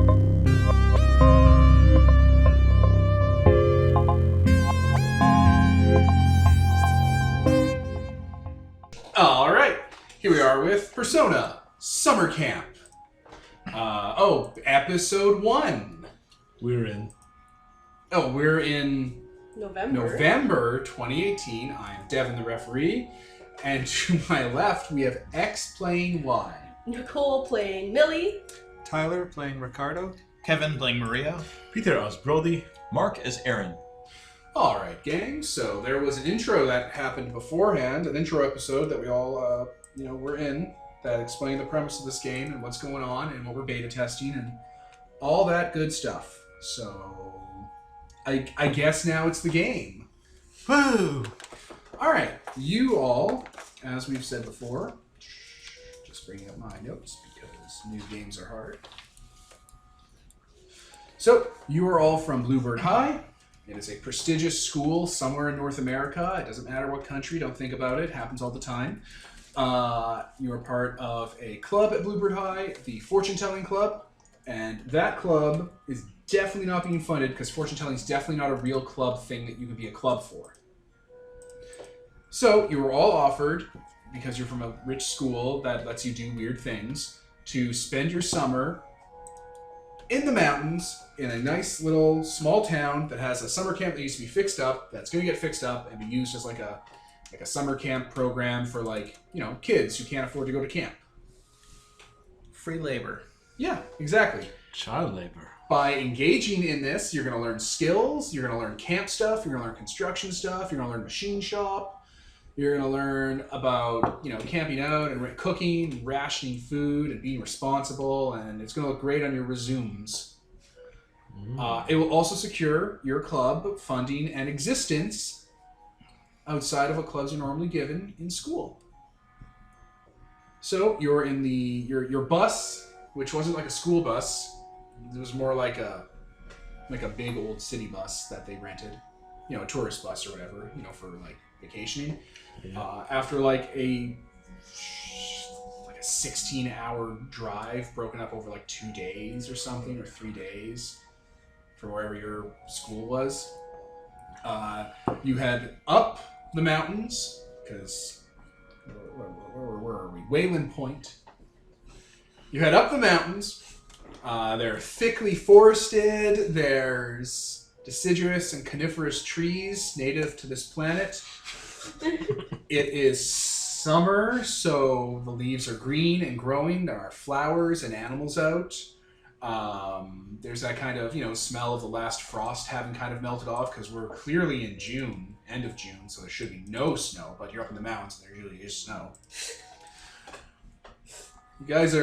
All right, here we are with Persona Summer Camp. Episode 1. We're in November 2018. I'm Devin, the referee, and to my left we have X playing Y. Nicole playing Millie. Tyler playing Ricardo. Kevin playing Maria. Peter as Brody. Mark as Aaron. All right, gang. So there was an intro that happened beforehand, an intro episode that we all, were in, that explained the premise of this game and what's going on and what we're beta testing and all that good stuff. So I guess now it's the game. Woo! All right, you all, as we've said before, just bringing up my notes because new games are hard. So you are all from Bluebird High. It is a prestigious school somewhere in North America. It doesn't matter what country. Don't think about it. It happens all the time. You are part of a club at Bluebird High, the Fortune Telling Club. And that club is definitely not being funded because fortune telling is definitely not a real club thing that you can be a club for. So you were all offered, because you're from a rich school that lets you do weird things, to spend your summer in the mountains in a nice little small town that has a summer camp that used to be fixed up, that's going to get fixed up and be used as like a summer camp program for kids who can't afford to go to camp. Free labor. Yeah, exactly. Child labor. By engaging in this, you're going to learn skills, you're going to learn camp stuff, you're going to learn construction stuff, you're going to learn machine shop, you're going to learn about, camping out and cooking, and rationing food, and being responsible, and it's going to look great on your resumes. It will also secure your club funding and existence outside of what clubs are normally given in school. So you're in your bus, which wasn't like a school bus. It was more like a big old city bus that they rented, a tourist bus or whatever, for like vacationing. Yeah. After like a 16-hour drive broken up over like 2 days or something, or 3 days for wherever your school was, you head up the mountains because where are we? Wayland Point. You head up the mountains. They're thickly forested. There's deciduous and coniferous trees native to this planet. It is summer, so the leaves are green and growing. There are flowers and animals out. There's that kind of, smell of the last frost having kind of melted off because we're clearly in June, end of June, so there should be no snow, but you're up in the mountains and there usually is snow. You guys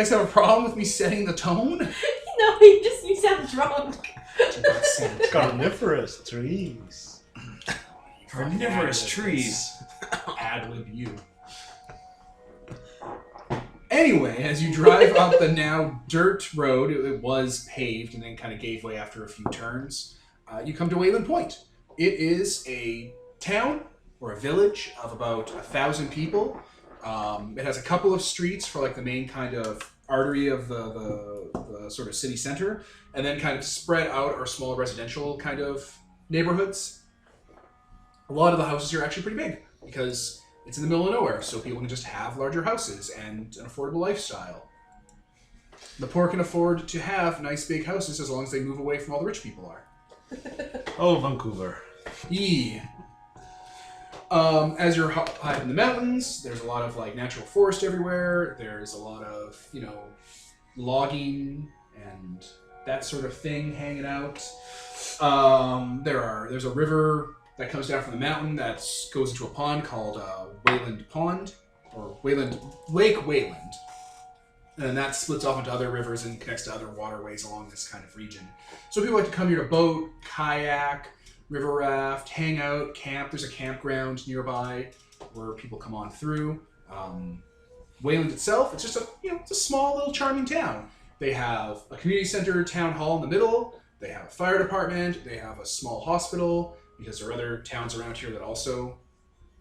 have a problem with me setting the tone? No, you sound drunk. Carnivorous trees. Carnivorous trees. Ad-lib you. Anyway, as you drive up the now dirt road, it was paved and then kind of gave way after a few turns, you come to Wayland Point. It is a town or a village of about 1,000 people. It has a couple of streets for like the main kind of artery of the sort of city center, and then kind of spread out are small residential kind of neighborhoods. A lot of the houses are actually pretty big because it's in the middle of nowhere, so people can just have larger houses and an affordable lifestyle. The poor can afford to have nice big houses as long as they move away from all the rich people are. Oh, Vancouver. Yeah. As you're high in the mountains, there's a lot of like natural forest everywhere. There's a lot of, logging and that sort of thing hanging out. There's a river that comes down from the mountain that goes into a pond called Wayland Pond, or Lake Wayland. And that splits off into other rivers and connects to other waterways along this kind of region. So people like to come here to boat, kayak, river raft, hang out, camp. There's a campground nearby where people come on through. Wayland itself, it's just it's a small little charming town. They have a community center, town hall in the middle. They have a fire department. They have a small hospital because there are other towns around here that also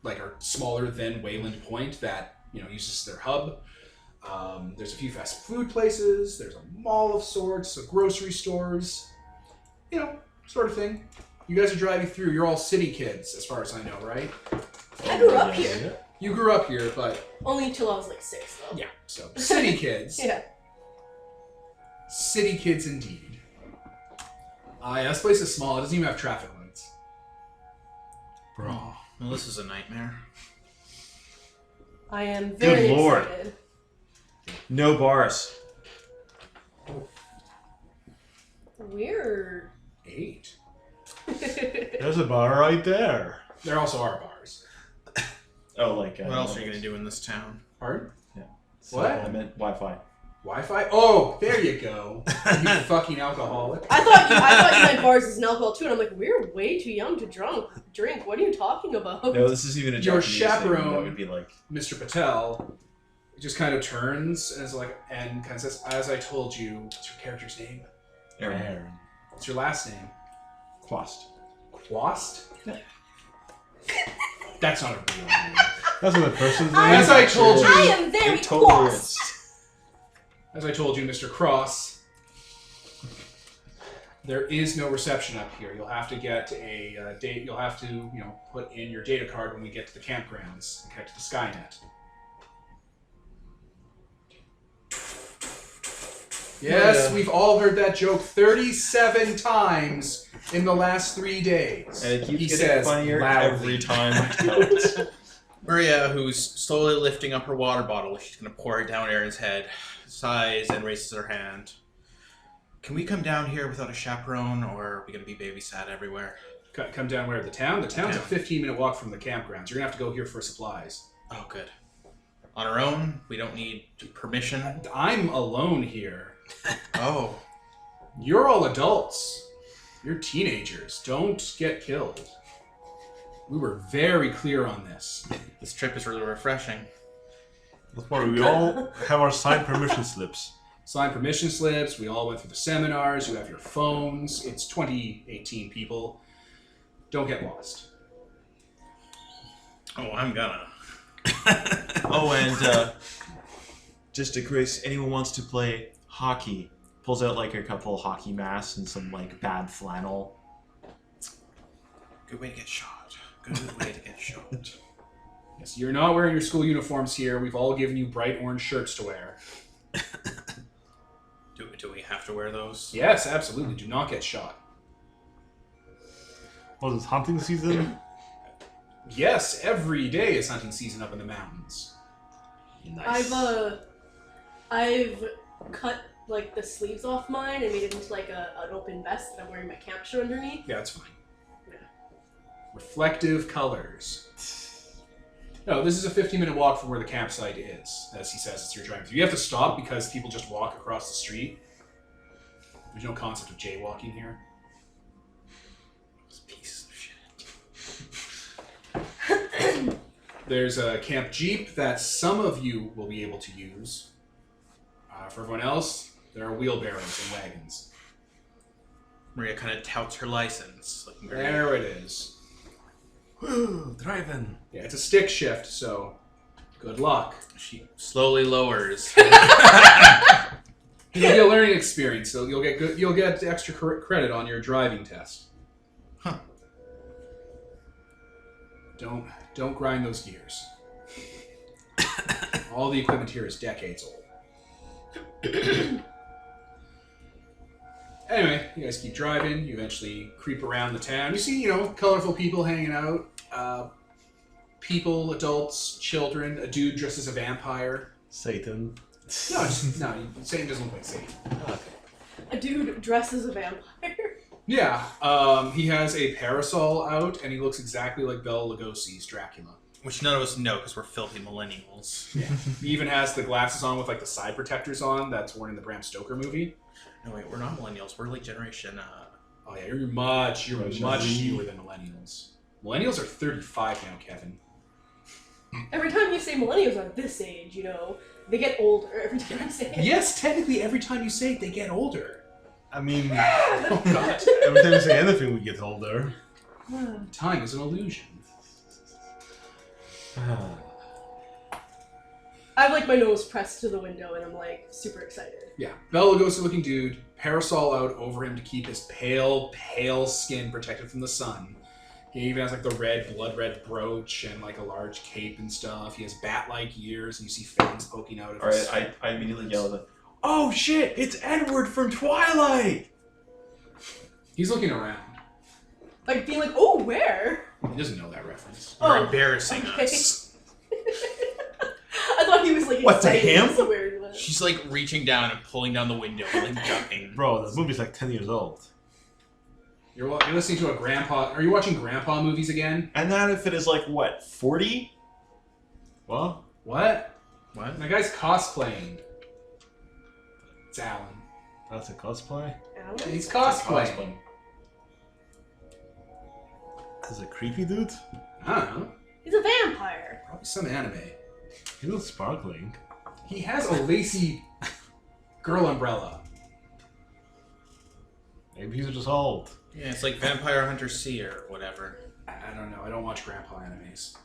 are smaller than Wayland Point that uses their hub. There's a few fast food places. There's a mall of sorts, grocery stores, you know, sort of thing. You guys are driving through. You're all city kids, as far as I know, right? I grew up here. You grew up here, but Only until I was like 6, though. yeah, so city kids. Yeah. City kids indeed. Yeah, this place is small. It doesn't even have traffic lights. Bro. Oh, well, this is a nightmare. I am very Good lord. excited. No bars. Weird. 8. There's a bar right there. There also are bars. Oh, like. What else are you gonna do in this town? Pardon? So What? I meant Wi-Fi. Wi-Fi? Oh, there you go. You fucking alcoholic. I thought you meant bars as an alcohol too, and I'm like, we're way too young to drink. What are you talking about? No, this is even a Your Japanese thing. chaperone- That would be like. Mr. Patel just kind of turns and is like, and kind of says, "As I told you, what's your character's name? Aaron. What's your last name? Quast. Quast? Yeah. That's not a real name. That's what the person's name. As I told you, I am very It totally cross. is. As I told you, Mr. Cross, there is no reception up here. You'll have to get a date. You'll have to, put in your data card when we get to the campgrounds and connect to the Skynet. Yes, we've all heard that joke 37 times in the last 3 days. And it keeps He getting says funnier loudly. every time I tell it. Maria, who's slowly lifting up her water bottle, she's gonna pour it down Aaron's head, sighs and raises her hand. Can we come down here without a chaperone, or are we gonna be babysat everywhere? Come down where? The town? The town's a town. 15-minute walk from the campgrounds. You're going to have to go here for supplies. Oh, good. On our own? We don't need permission? I'm alone here. Oh. You're all adults. You're teenagers. Don't get killed. We were very clear on this. This trip is really refreshing. That's why we all have our signed permission slips. Signed permission slips. We all went through the seminars. You have your phones. It's 2018, people. Don't get lost. Oh, I'm gonna. Oh, and just in case anyone wants to play hockey, pulls out like a couple hockey masks and some like bad flannel. Good way to get shot. Good way to get shot. Yes, you're not wearing your school uniforms here. We've all given you bright orange shirts to wear. Do we have to wear those? Yes, absolutely. Do not get shot. What is hunting season? Yes, every day is hunting season up in the mountains. Nice. I've cut like the sleeves off mine and made it into like an open vest that I'm wearing my camp shirt underneath. Yeah, that's fine. Yeah. Reflective colors. No, this is a 15-minute walk from where the campsite is, as he says as you're driving through. You have to stop because people just walk across the street. There's no concept of jaywalking here. Those pieces of shit. There's a camp jeep that some of you will be able to use. For everyone else, there are wheelbarrows and wagons. Maria kind of touts her license. Looking very... There it is. Woo, driving. Yeah, it's a stick shift, so good luck. She slowly lowers. It'll be a learning experience, so you'll get extra credit on your driving test. Huh. Don't grind those gears. All the equipment here is decades old. Anyway, you guys keep driving. You eventually creep around the town. You see, colorful people hanging out. People, adults, children. A dude dressed as a vampire. Satan. No, Satan doesn't look like Satan. Okay. A dude dressed as a vampire. Yeah, he has a parasol out, and he looks exactly like Bela Lugosi's Dracula. Which none of us know because we're filthy millennials. Yeah. He even has the glasses on with like the side protectors on that's worn in the Bram Stoker movie. No, wait, we're not millennials. We're like generation... Oh yeah, you're much Z. newer than millennials. Millennials are 35 now, Kevin. Every time you say millennials are this age, they get older every time you say it. Yes, technically every time you say it, they get older. I mean, Oh god. every time you say anything, we get older. Time is an illusion. I have like my nose pressed to the window and I'm like super excited. Yeah, Bela Lugosi looking dude, parasol out over him to keep his pale skin protected from the sun. He even has like the blood red brooch and like a large cape and stuff. He has bat-like ears and you see fangs poking out of his... Alright, I immediately yell at him, "Oh shit, it's Edward from Twilight!" He's looking around. Like being like, oh, where? He doesn't know that reference. You're embarrassing okay. us. I thought he was like What, to excited. him? That's a weird one. She's like reaching down and pulling down the window, like ducking. Bro, the movie's like 10 years old. You're listening to a grandpa... Are you watching grandpa movies again? And that if it is like, what, 40? Well, What? What? That guy's cosplaying. It's Alan. that's a cosplay. Alan? He's cosplaying. Cosplay. That's a creepy dude. I don't know. He's a vampire. Probably some anime. He looks sparkling. He has a lacy girl umbrella. Maybe he's just old. Yeah, it's like Vampire Hunter C or whatever. I don't know. I don't watch grandpa animes.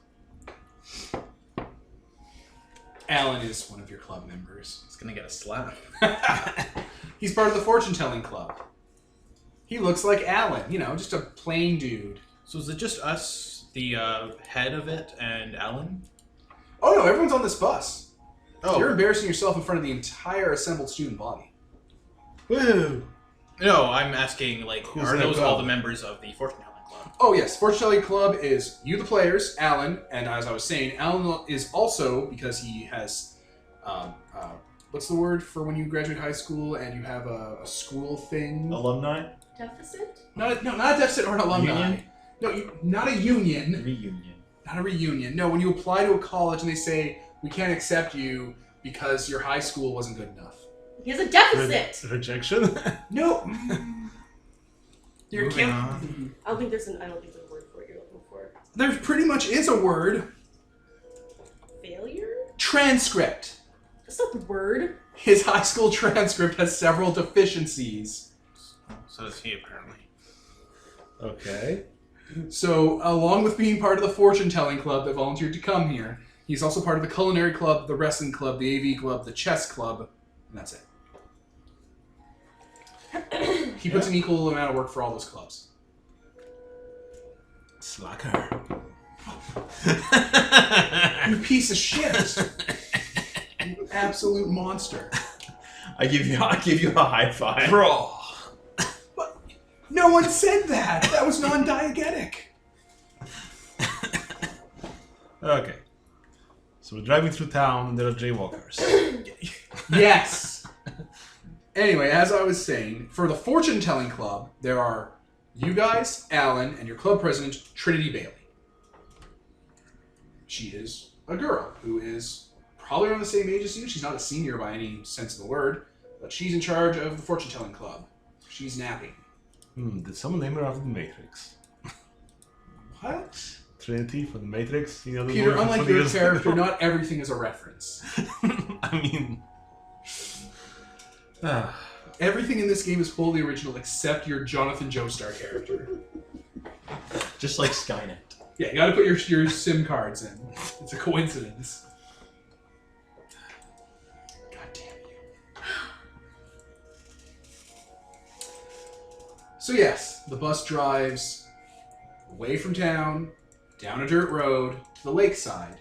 Alan is one of your club members. It's gonna get a slap. He's part of the fortune-telling club. He looks like Alan. You know, just a plain dude. So is it just us, the head of it, and Ellen? Oh no, everyone's on this bus. Oh. You're embarrassing yourself in front of the entire assembled student body. Woo! No, I'm asking, like, Who's are that those all club? the members of the fortune telling club? Oh yes, fortune-telling club is you, the players, Alan, and as I was saying, Alan is also, because he has, what's the word for when you graduate high school and you have a school thing? Alumni? Deficit? Not a deficit or an alumni. Union? No, not a union. Reunion. Not a reunion. No, when you apply to a college and they say, we can't accept you because your high school wasn't good enough. He has a deficit! Rejection? No. Your Moving camp. on. I don't think there's a word for it you're looking for. There pretty much is a word. Failure? Transcript. That's not the word. His high school transcript has several deficiencies. So does he, apparently. Okay. So, along with being part of the fortune-telling club that volunteered to come here, he's also part of the culinary club, the wrestling club, the AV club, the chess club, and that's it. He puts an equal amount of work for all those clubs. Slacker. You piece of shit! You absolute monster. I give you a high five. Bro! But no one said that! That was non-diegetic! Okay. So we're driving through town and there are jaywalkers. Yes! Anyway, as I was saying, for the fortune-telling club, there are you guys, Alan, and your club president, Trinity Bailey. She is a girl who is probably around the same age as you. She's not a senior by any sense of the word, but she's in charge of the fortune-telling club. She's napping. Did someone name her after the Matrix? What? Trinity for the Matrix? You know, the Peter, movie from unlike 20 your years character, ago? not everything is a reference. I mean... Everything in this game is wholly original except your Jonathan Joestar character. Just like Skynet. Yeah, you gotta put your SIM cards in. It's a coincidence. God damn you. So yes, the bus drives away from town, down a dirt road, to the lakeside,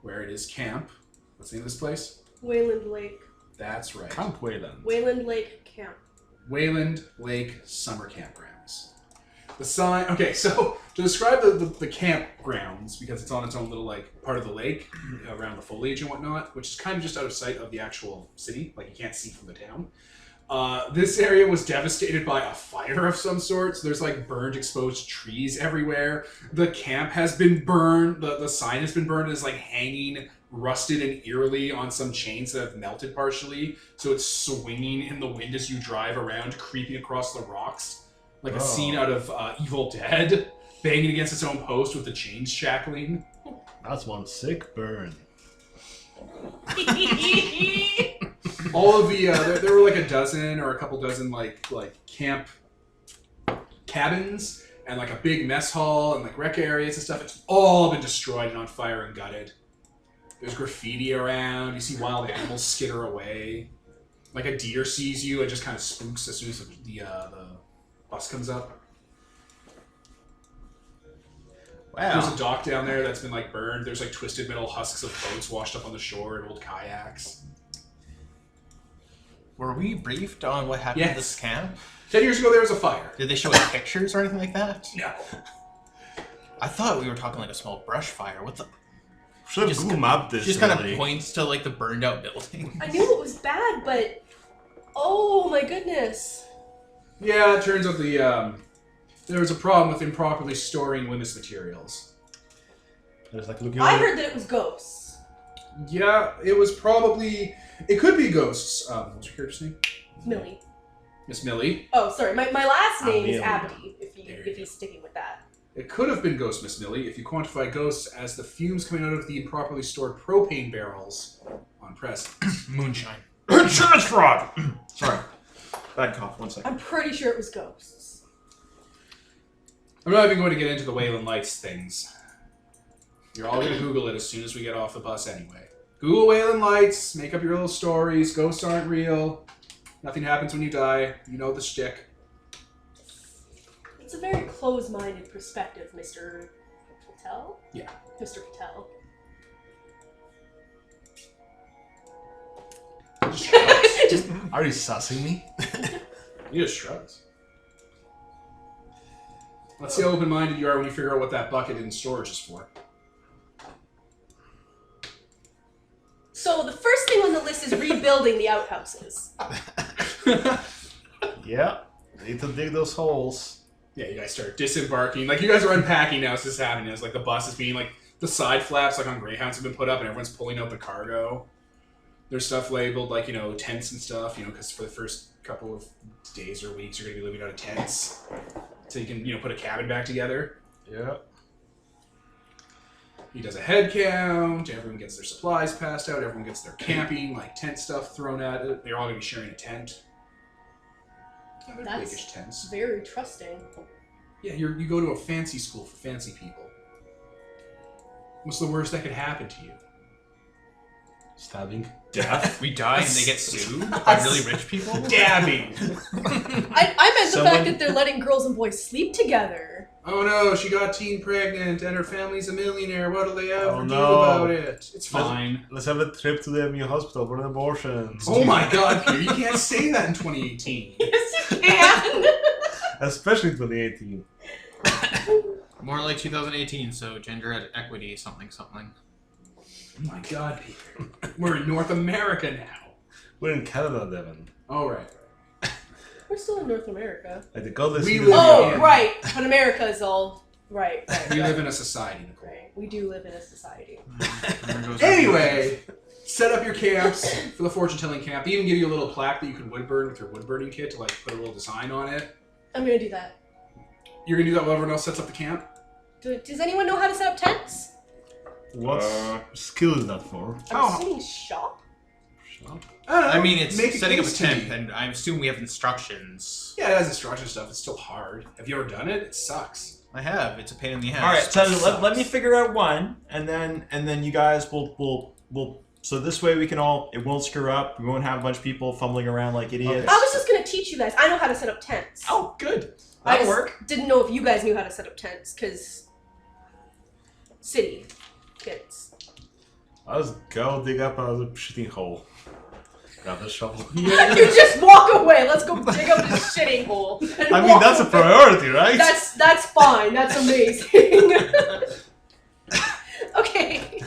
where it is camp. What's the name of this place? Wayland Lake. That's right. Camp Wayland. Wayland Lake Camp. Wayland Lake Summer Campgrounds. The sign. Okay, so to describe the campgrounds, because it's on its own little like part of the lake around the foliage and whatnot, which is kind of just out of sight of the actual city, like you can't see from the town. This area was devastated by a fire of some sort. So there's like burned, exposed trees everywhere. The camp has been burned. The sign has been burned. And is like hanging, rusted and eerily on some chains that have melted partially. So it's swinging in the wind as you drive around, creeping across the rocks, like a scene out of Evil Dead, banging against its own post with the chains shackling. That's one sick burn. All of the there were like a dozen or a couple dozen like camp cabins and like a big mess hall and like rec areas and stuff. It's all been destroyed and on fire and gutted. There's graffiti around. You see wild animals skitter away. Like a deer sees you and just kind of spooks as soon as the bus comes up. There's a dock down there that's been like burned. There's like twisted metal husks of boats washed up on the shore and old kayaks. Were we briefed on what happened at this camp? 10 years ago there was a fire. Did they show us pictures or anything like that? No. I thought we were talking like a small brush fire. What the? Should have Google mapped this. She just kind of points to like the burned out building. I knew it was bad, but oh my goodness. Yeah, it turns out there was a problem with improperly storing witness materials. There's like looking. I heard that it was ghosts. Yeah, it was probably... It could be ghosts. What's your character's name? Millie. Miss Millie. Oh, sorry. My last name is Amelia. Abdi, if he's sticking with that. It could have been Ghost Miss Millie if you quantify ghosts as the fumes coming out of the improperly stored propane barrels on presents. Moonshine. Insurance fraud. Sorry. Bad cough. 1 second. I'm pretty sure it was ghosts. I'm not even going to get into the Wayland Lights things. You're all going to Google it as soon as we get off the bus anyway. Google Wayland Lights, make up your little stories, ghosts aren't real, nothing happens when you die, you know the shtick. It's a very close-minded perspective, Mr. Patel? Yeah. Mr. Patel. Just shrugs. Just Are you sussing me? He just shrugs. Let's see how open-minded you are when you figure out what that bucket in storage is for. So the first thing on the list is rebuilding the outhouses. Yeah. Need to dig those holes. Yeah, you guys start disembarking. Like, you guys are unpacking now as this is happening. It's like the bus is being, like, the side flaps, like on Greyhounds, have been put up, and everyone's pulling out the cargo. There's stuff labeled, like, you know, tents and stuff, you know, because for the first couple of days or weeks, you're going to be living out of tents. So you can, you know, put a cabin back together. Yeah. He does a head count, everyone gets their supplies passed out, everyone gets their camping, like, tent stuff thrown at it. They're all going to be sharing a tent. Yeah, they're That's biggish tents. very trusting. Yeah, you go to a fancy school for fancy people. What's the worst that could happen to you? Stabbing. Death. We die and they get sued by really rich people? Dabbing. I meant the fact that they're letting girls and boys sleep together. Oh no, she got teen pregnant and her family's a millionaire. What'll they ever Oh, do no. about it? It's fine. Let's have a trip to the MU hospital for an abortion. Oh my god, Peter, you can't say that in 2018. Yes, you can. Especially 2018. More like 2018, so gender equity, something. Oh my god, Peter. We're in North America now. We're in Canada, Devin. All right. We're still in North America. Like the godless. We city live of- Oh, in- right. But America is all right. We live in a society, Nicole. Right. We do live in a society. Anyway, set up your camps for the fortune-telling camp. They even give you a little plaque that you can wood burn with your wood burning kit to like put a little design on it. I'm gonna do that. You're gonna do that while everyone else sets up the camp? Does anyone know how to set up tents? What skill is that for? I'm assuming shop. Shop? I don't know. I mean, it's Make a setting up a case to tent, me. and I assume we have instructions. Yeah, it has instruction stuff. It's still hard. Have you ever done it? It sucks. I have. It's a pain in the ass. All right, so sucks. let me figure out one, and then you guys will. So this way we can all. It won't screw up. We won't have a bunch of people fumbling around like idiots. I was just gonna teach you guys. I know how to set up tents. Oh, good. I That'll just work. didn't know if you guys knew how to set up tents, because city kids. I'll just go dig up a shitting hole. Grab the shovel. You just walk away. Let's go dig up this shitting hole. and I mean, walk that's a away. priority, right? That's fine. That's amazing. Okay.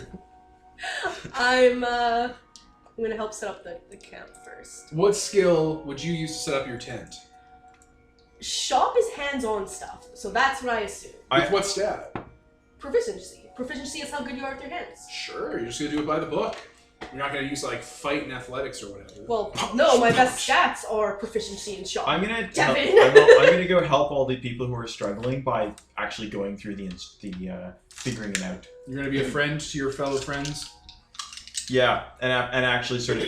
I'm gonna help set up the camp first. What skill would you use to set up your tent? Shop is hands-on stuff, so that's what I assume. With what stat? Proficiency. Proficiency is how good you are with your hands. Sure, you're just gonna do it by the book. You're not gonna use like fight and athletics or whatever. Well, no, my best stats are proficiency in shop. I'm gonna Devin. I'm gonna go help all the people who are struggling by actually going through the figuring it out. You're gonna be a friend to your fellow friends. Yeah, and actually sort of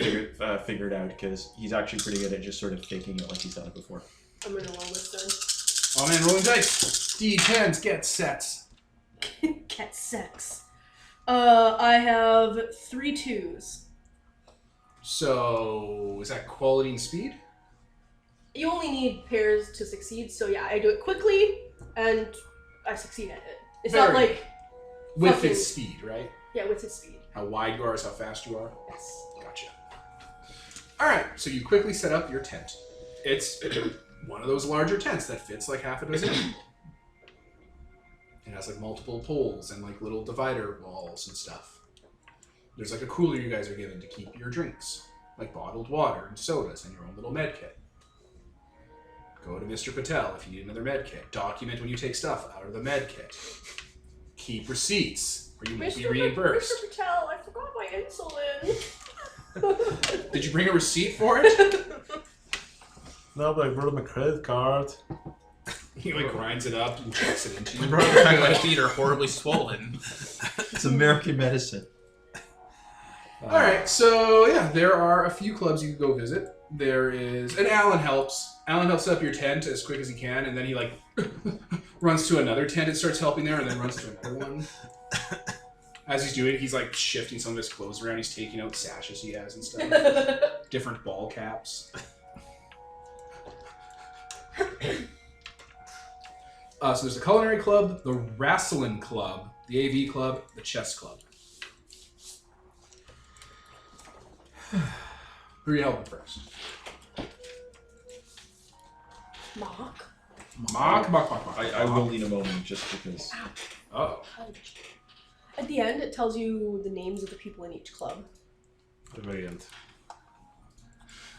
figure it out because he's actually pretty good at just sort of faking it like he's done it before. I'm gonna roll this Oh man, rolling dice. D10s get sets. then. Get sex. I have 3 2s. So, is that quality and speed? You only need pairs to succeed, so yeah, I do it quickly, and I succeed at it. It's not Very like... With fucking- its speed, right? Yeah, with its speed. How wide you are is how fast you are? Yes. Gotcha. Alright, so you quickly set up your tent. It's one of those larger tents that fits like half a dozen. It has like multiple poles and like little divider walls and stuff. There's like a cooler you guys are given to keep your drinks, like bottled water and sodas and your own little med kit. Go to Mr. Patel if you need another med kit. Document when you take stuff out of the med kit. Keep receipts, or you won't be reimbursed. Mr. Patel, I forgot my insulin. Did you bring a receipt for it? No, but I brought my credit card. He like grinds it up and checks it into I you. brought the fact my feet are horribly swollen. It's American medicine. Alright, so yeah, there are a few clubs you can go visit. There is, and Alan helps. Alan helps set up your tent as quick as he can, and then he like runs to another tent and starts helping there, and then runs to another one. As he's doing it, he's like shifting some of his clothes around. He's taking out sashes he has and stuff. Different ball caps. So there's the culinary club, the wrestling club, the AV club, the chess club. Who are you helping first? Mock? Mock. I will need a moment just because. Oh. At the end, it tells you the names of the people in each club. The very end.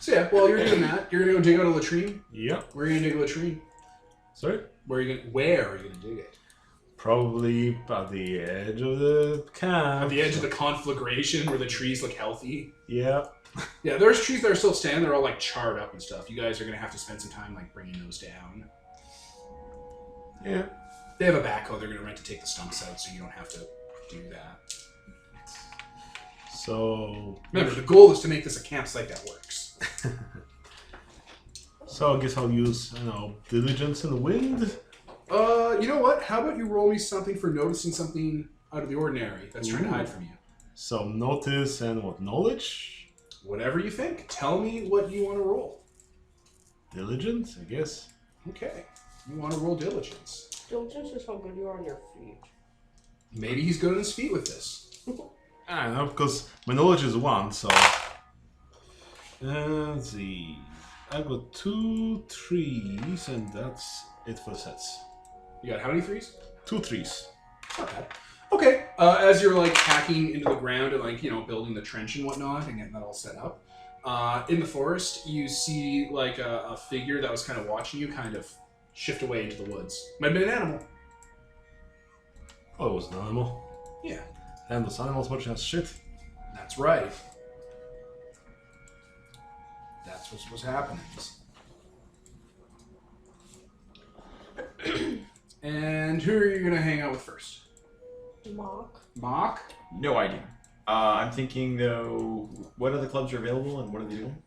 So yeah, while you're doing that, you're gonna go dig out a latrine. Yep. Where are you gonna dig a latrine? Sorry? Where are you gonna dig it? Probably at the edge of the camp. At the edge of the conflagration where the trees look healthy. Yeah. Yeah, there's trees that are still standing. They're all like charred up and stuff. You guys are gonna have to spend some time like bringing those down. Yeah. They have a backhoe. They're gonna rent to take the stumps out, so you don't have to do that. So. Remember, the goal is to make this a campsite that works. So I guess I'll use, diligence and wind. You know what? How about you roll me something for noticing something out of the ordinary that's trying to hide from you? So notice and what, knowledge? Whatever you think. Tell me what you want to roll. Diligence, I guess. Okay. You want to roll diligence. Diligence is how good you are on your feet. Maybe he's good on his feet with this. I don't know, because my knowledge is 1, so... Let's see... I got 2 3s, and that's it for the sets. You got how many 3s? 2 3s. Not bad. Okay. As you're like hacking into the ground and like, building the trench and whatnot and getting that all set up, in the forest, you see like a figure that was kind of watching you kind of shift away into the woods. Might have been an animal. Oh, it was an animal. Yeah. And those animals watching us shit. That's right. That's what was happening. And who are you going to hang out with first? Mock? Mock? No idea. I'm thinking though, what other clubs are available and what are they doing?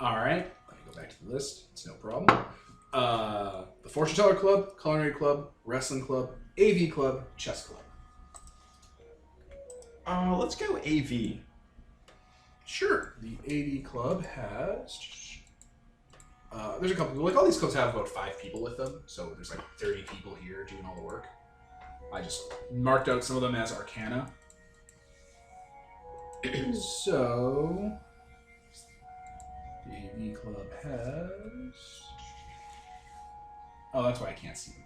Alright. Let me go back to the list. It's no problem. The Fortune Teller Club, Culinary Club, Wrestling Club, AV Club, Chess Club. Let's go AV. Sure. The AV Club has... there's a couple... Like, all these clubs have about 5 people with them, so there's like 30 people here doing all the work. I just marked out some of them as Arcana. So... The AV Club has... Oh, that's why I can't see them.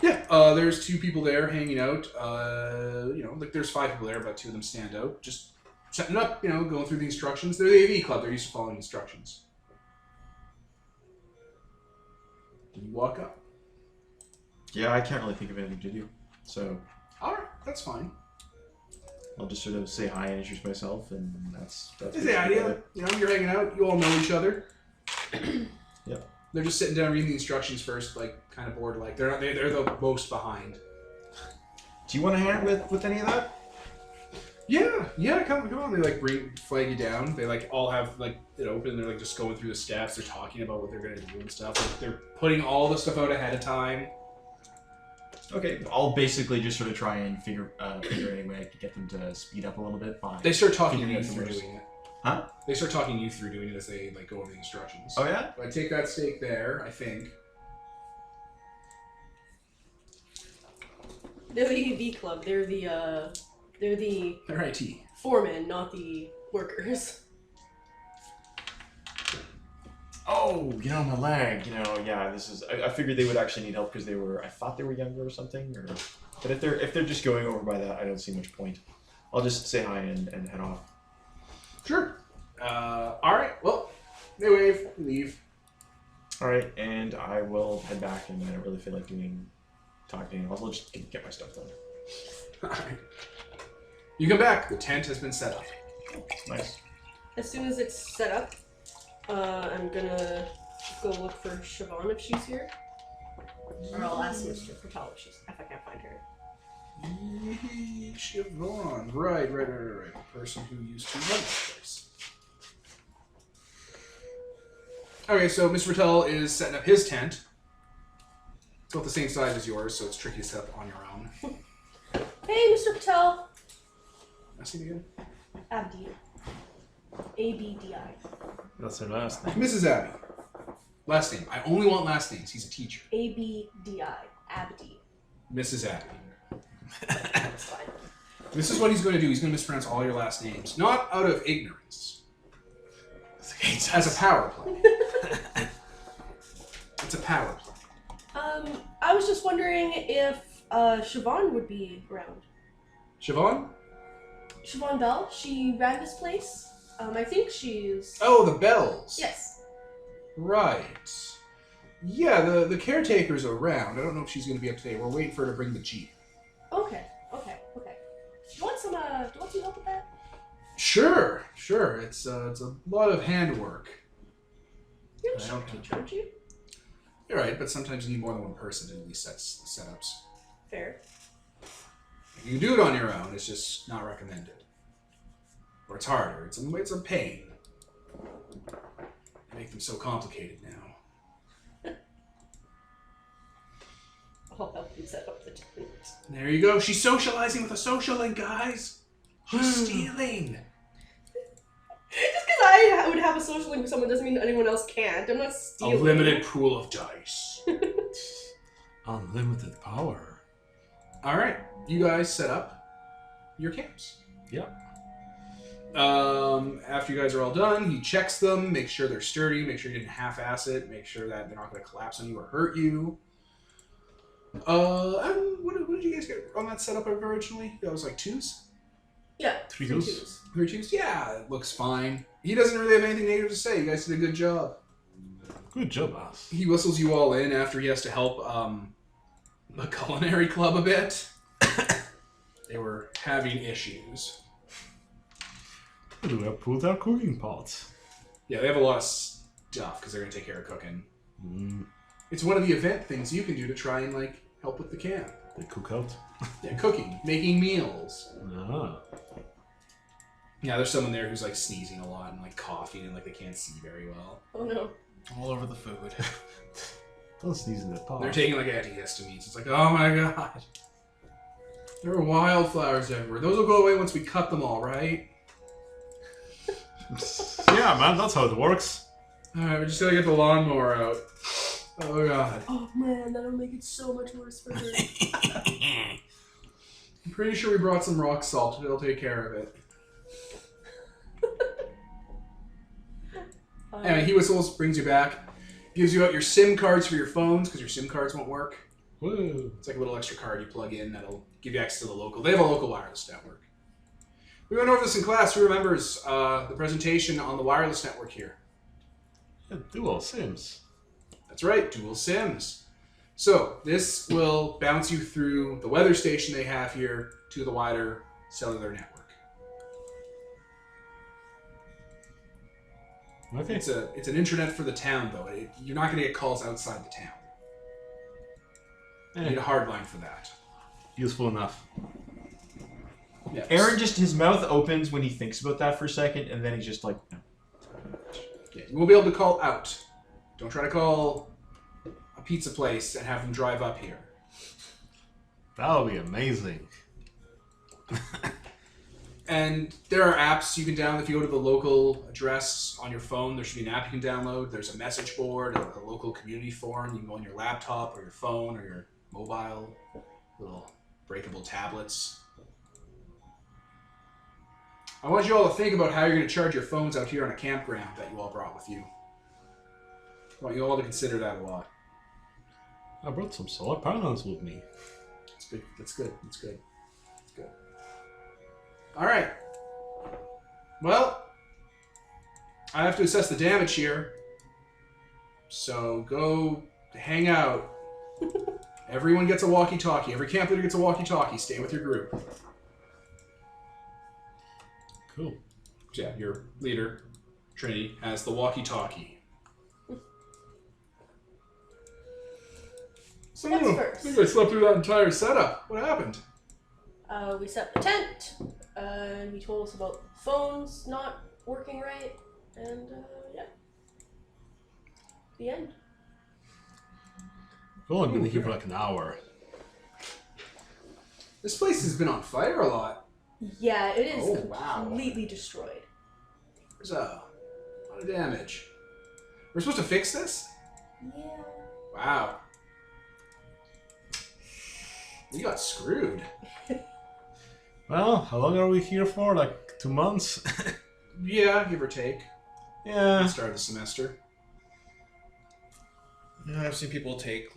Yeah, there's 2 people there hanging out. Like there's 5 people there, but 2 of them stand out. Just setting it up, going through the instructions. They're the AV club. They're used to following instructions. You walk up. Yeah, I can't really think of anything to do. So All right, that's fine. I'll just sort of say hi and introduce myself, and that's It's the idea. You're hanging out. You all know each other. Yep. They're just sitting down reading the instructions first, like kind of bored. Like they're the most behind. Do you want to hang out with any of that? Yeah, come on. They like flag you down. They like all have like it open. They're like just going through the steps. They're talking about what they're gonna do and stuff. Like, they're putting all the stuff out ahead of time. Okay, I'll basically just sort of try and figure any way I can get them to speed up a little bit by. They start talking figuring you out through numbers. doing it. Huh? They start talking you through doing it as they like go over the instructions. Oh yeah? So I take that stake there, I think. They're the AV club. They're the They're IT. foremen, not the workers. Oh, my leg. Yeah. This is. I figured they would actually need help because they were. I thought they were younger or something. But if they're just going over by that, I don't see much point. I'll just say hi and head off. Sure. Alright, well, they wave, leave. All right, and I will head back. And I don't really feel like talking. I'll just get my stuff done. Alright. You come back. The tent has been set up. Nice. As soon as it's set up, I'm gonna go look for Siobhan if she's here. Or I'll ask Mr. Patel if I can't find her. Siobhan. Right. The person who used to run that place. Okay, so Mr. Patel is setting up his tent. It's about the same size as yours, so it's tricky to set up on your own. Hey, Mr. Patel! Last name again? Abdi. A-B-D-I. That's her last name. Mrs. Abby. Last name. I only want last names. He's a teacher. A-B-D-I. Abdi. Mrs. Abby. That's fine. This is what he's going to do. He's going to mispronounce all your last names. Not out of ignorance. As a power play. It's a power play. I was just wondering if Siobhan would be around. Siobhan? Siobhan Bell, she ran this place. I think she's... Oh, the bells. Yes. Right. Yeah, the caretaker's around. I don't know if she's going to be up today. We're waiting for her to bring the Jeep. Okay. Do you want some help with that? Sure. It's a lot of handwork. You're a I shop don't teacher, aren't you? You're right, but sometimes you need more than one person to do these setups. Fair. You can do it on your own. It's just not recommended. Or it's harder. It's a pain. They make them so complicated now. I'll help you set up the tent. There you go. She's socializing with a social link, guys. She's stealing. Just because I would have a social link with someone doesn't mean anyone else can't. I'm not A stealing. limited pool of dice. Unlimited power. All right, you guys set up your camps. Yep. After you guys are all done, he checks them, makes sure they're sturdy, make sure you didn't half-ass it, make sure that they're not going to collapse on you or hurt you. And what did you guys get on that setup originally? That was like twos? Yeah. Three twos. twos. 3 twos? Yeah, it looks fine. He doesn't really have anything negative to say. You guys did a good job. Good job, boss. He whistles you all in after he has to help the culinary club a bit. They were having issues. We have pulled our cooking pots. Yeah, they have a lot of stuff because they're going to take care of cooking. Mm, It's one of the event things you can do to try and like help with the camp. they cook out. Yeah, cooking, making meals. Ah. Yeah, there's someone there who's like sneezing a lot and like coughing and like they can't see very well. Oh no. All over the food. Don't sneeze in the pot. They're taking like antihistamines. It's like, oh my god. There are wildflowers everywhere. Those will go away once we cut them all, right? Yeah, man, that's how it works. Alright, we just gotta get the lawnmower out. Oh god. Oh man, that'll make it so much worse for her. I'm pretty sure we brought some rock salt. It'll take care of it. Anyway, he whistles, brings you back, gives you out your SIM cards for your phones because your SIM cards won't work. Whoa. It's like a little extra card you plug in that'll give you access to the local. They have a local wireless network. We went over this in class. Who remembers the presentation on the wireless network here? Yeah, dual sims. That's right, dual SIMs. So this will bounce you through the weather station they have here to the wider cellular network. Okay. It's an intranet for the town, though. You're not going to get calls outside the town. You need a hard line for that. Useful enough. Yes. Aaron just, his mouth opens when he thinks about that for a second, and then he's just like, no. Yeah, you won't be able to call out. Don't try to call a pizza place and have them drive up here. That would be amazing. And there are apps you can download. If you go to the local address on your phone, there should be an app you can download. There's a message board, a local community forum. You can go on your laptop or your phone or your mobile, little breakable tablets. I want you all to think about how you're going to charge your phones out here on a campground that you all brought with you. I want you all to consider that a lot. I brought some solar panels with me. That's good. That's good. That's good. That's good. All right. Well, I have to assess the damage here. So go hang out. Everyone gets a walkie-talkie. Every camp leader gets a walkie-talkie. Stay with your group. Cool. So yeah, your leader, Trinity, has the walkie-talkie. So what's I first? think I slept through that entire setup. What happened? We set up the tent, and he told us about phones not working right, and yeah. The end. Cool, I've been here for like an hour. This place has been on fire a lot. Yeah, it is Oh, wow. completely destroyed. There's a lot of damage. We're supposed to fix this? Yeah. Wow. We got screwed. Well, how long are we here for? Like 2 months? Yeah, give or take. Yeah. Start of the semester. Yeah, I've seen people take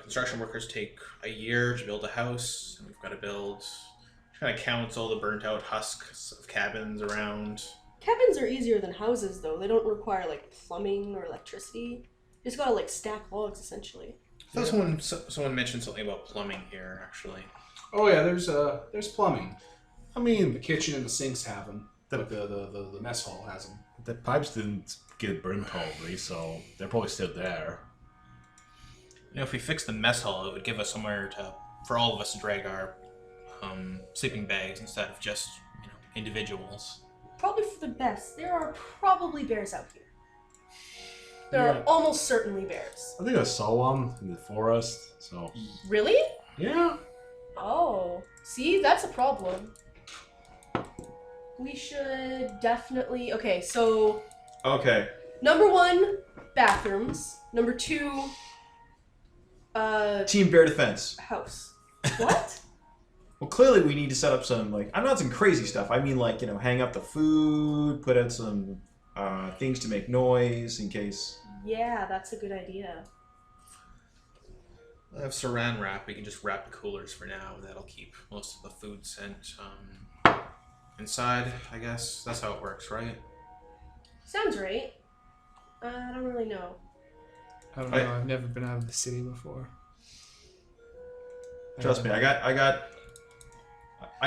construction workers take a year to build a house, and we've got to build. Kind of counts all the burnt out husks of cabins around. Cabins are easier than houses, though. They don't require like plumbing or electricity. You just gotta like stack logs, essentially. I thought someone mentioned something about plumbing here, actually. Oh yeah, there's plumbing. I The mean, kitchen and the sinks have them. But the mess hall has them. the pipes didn't get burned probably, so they're probably still there. You know, if we fix the mess hall, it would give us somewhere for all of us to drag our sleeping bags instead of just individuals. Probably for the best. There are probably bears out here. There Yeah. are almost certainly bears. I think I saw one in the forest, so... Really? Yeah. Oh. See, that's a problem. We should definitely... Okay, so... Okay. Number 1, bathrooms. Number 2, Team Bear Defense. house. What? Well, clearly we need to set up some, I'm not some crazy stuff. I mean, hang up the food, put out some things to make noise in case. Yeah, that's a good idea. I have saran wrap. We can just wrap the coolers for now. That'll keep most of the food sent inside, I guess. That's how it works, right? Sounds right. I don't really know. I don't know. I've never been out of the city before. Trust me, I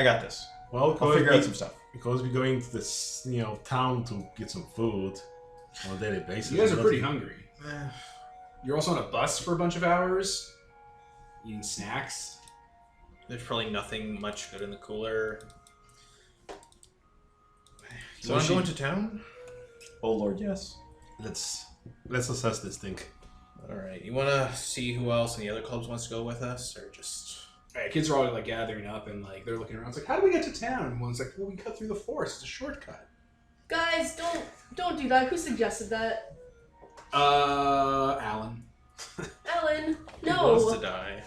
got this. Well, I'll figure out some stuff. Because we're going to this, town to get some food on a daily basis. You guys are pretty hungry. Eh, You're also on a bus for a bunch of hours, eating snacks. there's probably nothing much good in the cooler. You So want to she- go into town? Oh Lord, yes. Let's assess this thing. All right. You want to see who else in the other clubs wants to go with us, or just? All right, kids are all gathering up and they're looking around. It's like, how do we get to town? And one's like, well, we cut through the forest. It's a shortcut. Guys, don't do that. Who suggested that? Alan. Alan, Who wants to no. die?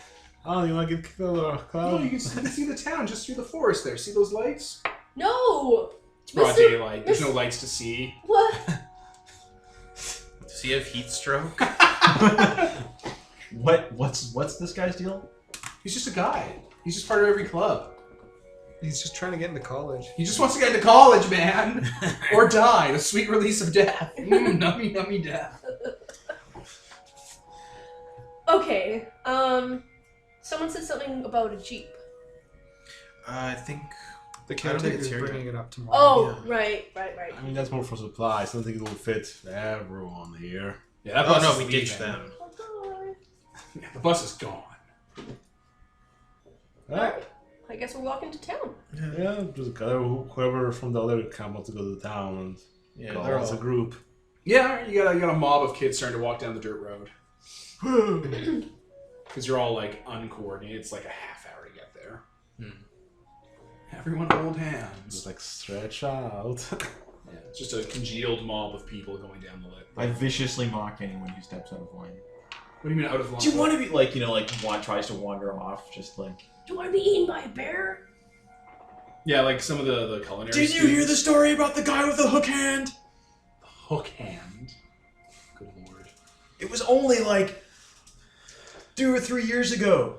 Oh, you want to get kicked out of the No, cloud? you can see the town just through the forest there. See those lights? No. It's broad Mr. daylight. There's no Mr. lights to see. What? Does he have heat stroke? What's this guy's deal? He's just a guy. He's just part of every club. He's just trying to get into college. He just wants to get into college, man. Or die. The sweet release of death. Nummy, nummy death. Okay. Someone said something about a jeep. I think. The I don't think it's caretaker's here bringing yet. it up tomorrow. Oh, right. I mean, that's more for supplies. I don't think it will fit everyone here. Yeah, that Oh bus no, is we ditched leaving. them. Oh, Yeah, the bus is gone. Alright. I guess we're walking to town. Yeah, just gather whoever from the other camp wants to go to town and Yeah, go they're as a all. group. Yeah, you got a mob of kids starting to walk down the dirt road. Because you're all uncoordinated. It's like a half hour Everyone hold hands. Just like stretch out. Yeah, it's just a congealed mob of people going down the lit. I viciously mock anyone who steps out of line. What do you mean out of line? Do you want to be like, one tries to wander off, just like... Do you want to be eaten by a bear? Yeah, like some of the culinary. Did you hear the story about the guy with the hook hand? hook hand? Good lord. It was only like 2 or 3 years ago.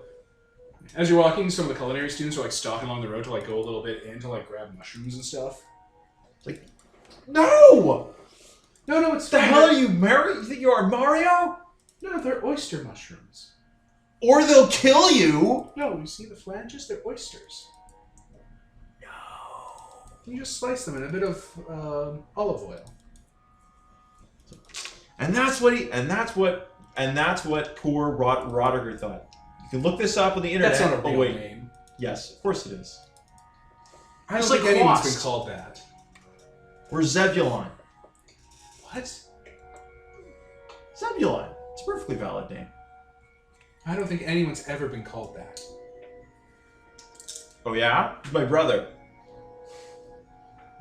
As you're walking, some of the culinary students are like stopping along the road to like go a little bit in to like grab mushrooms and stuff. Like, no! No, it's The hell are you, Mario? You think you are Mario? No, they're oyster mushrooms. Or they'll kill you! No, you see the flanges? They're oysters. No. You just slice them in a bit of olive oil. And that's what poor Rodiger thought. You can look this up on the internet. That's not a real wait. name. Yes, of course it is. I don't It's think like anyone's Quast. been called that. Or Zebulon. What? Zebulon. It's a perfectly valid name. I don't think anyone's ever been called that. Oh yeah? He's my brother.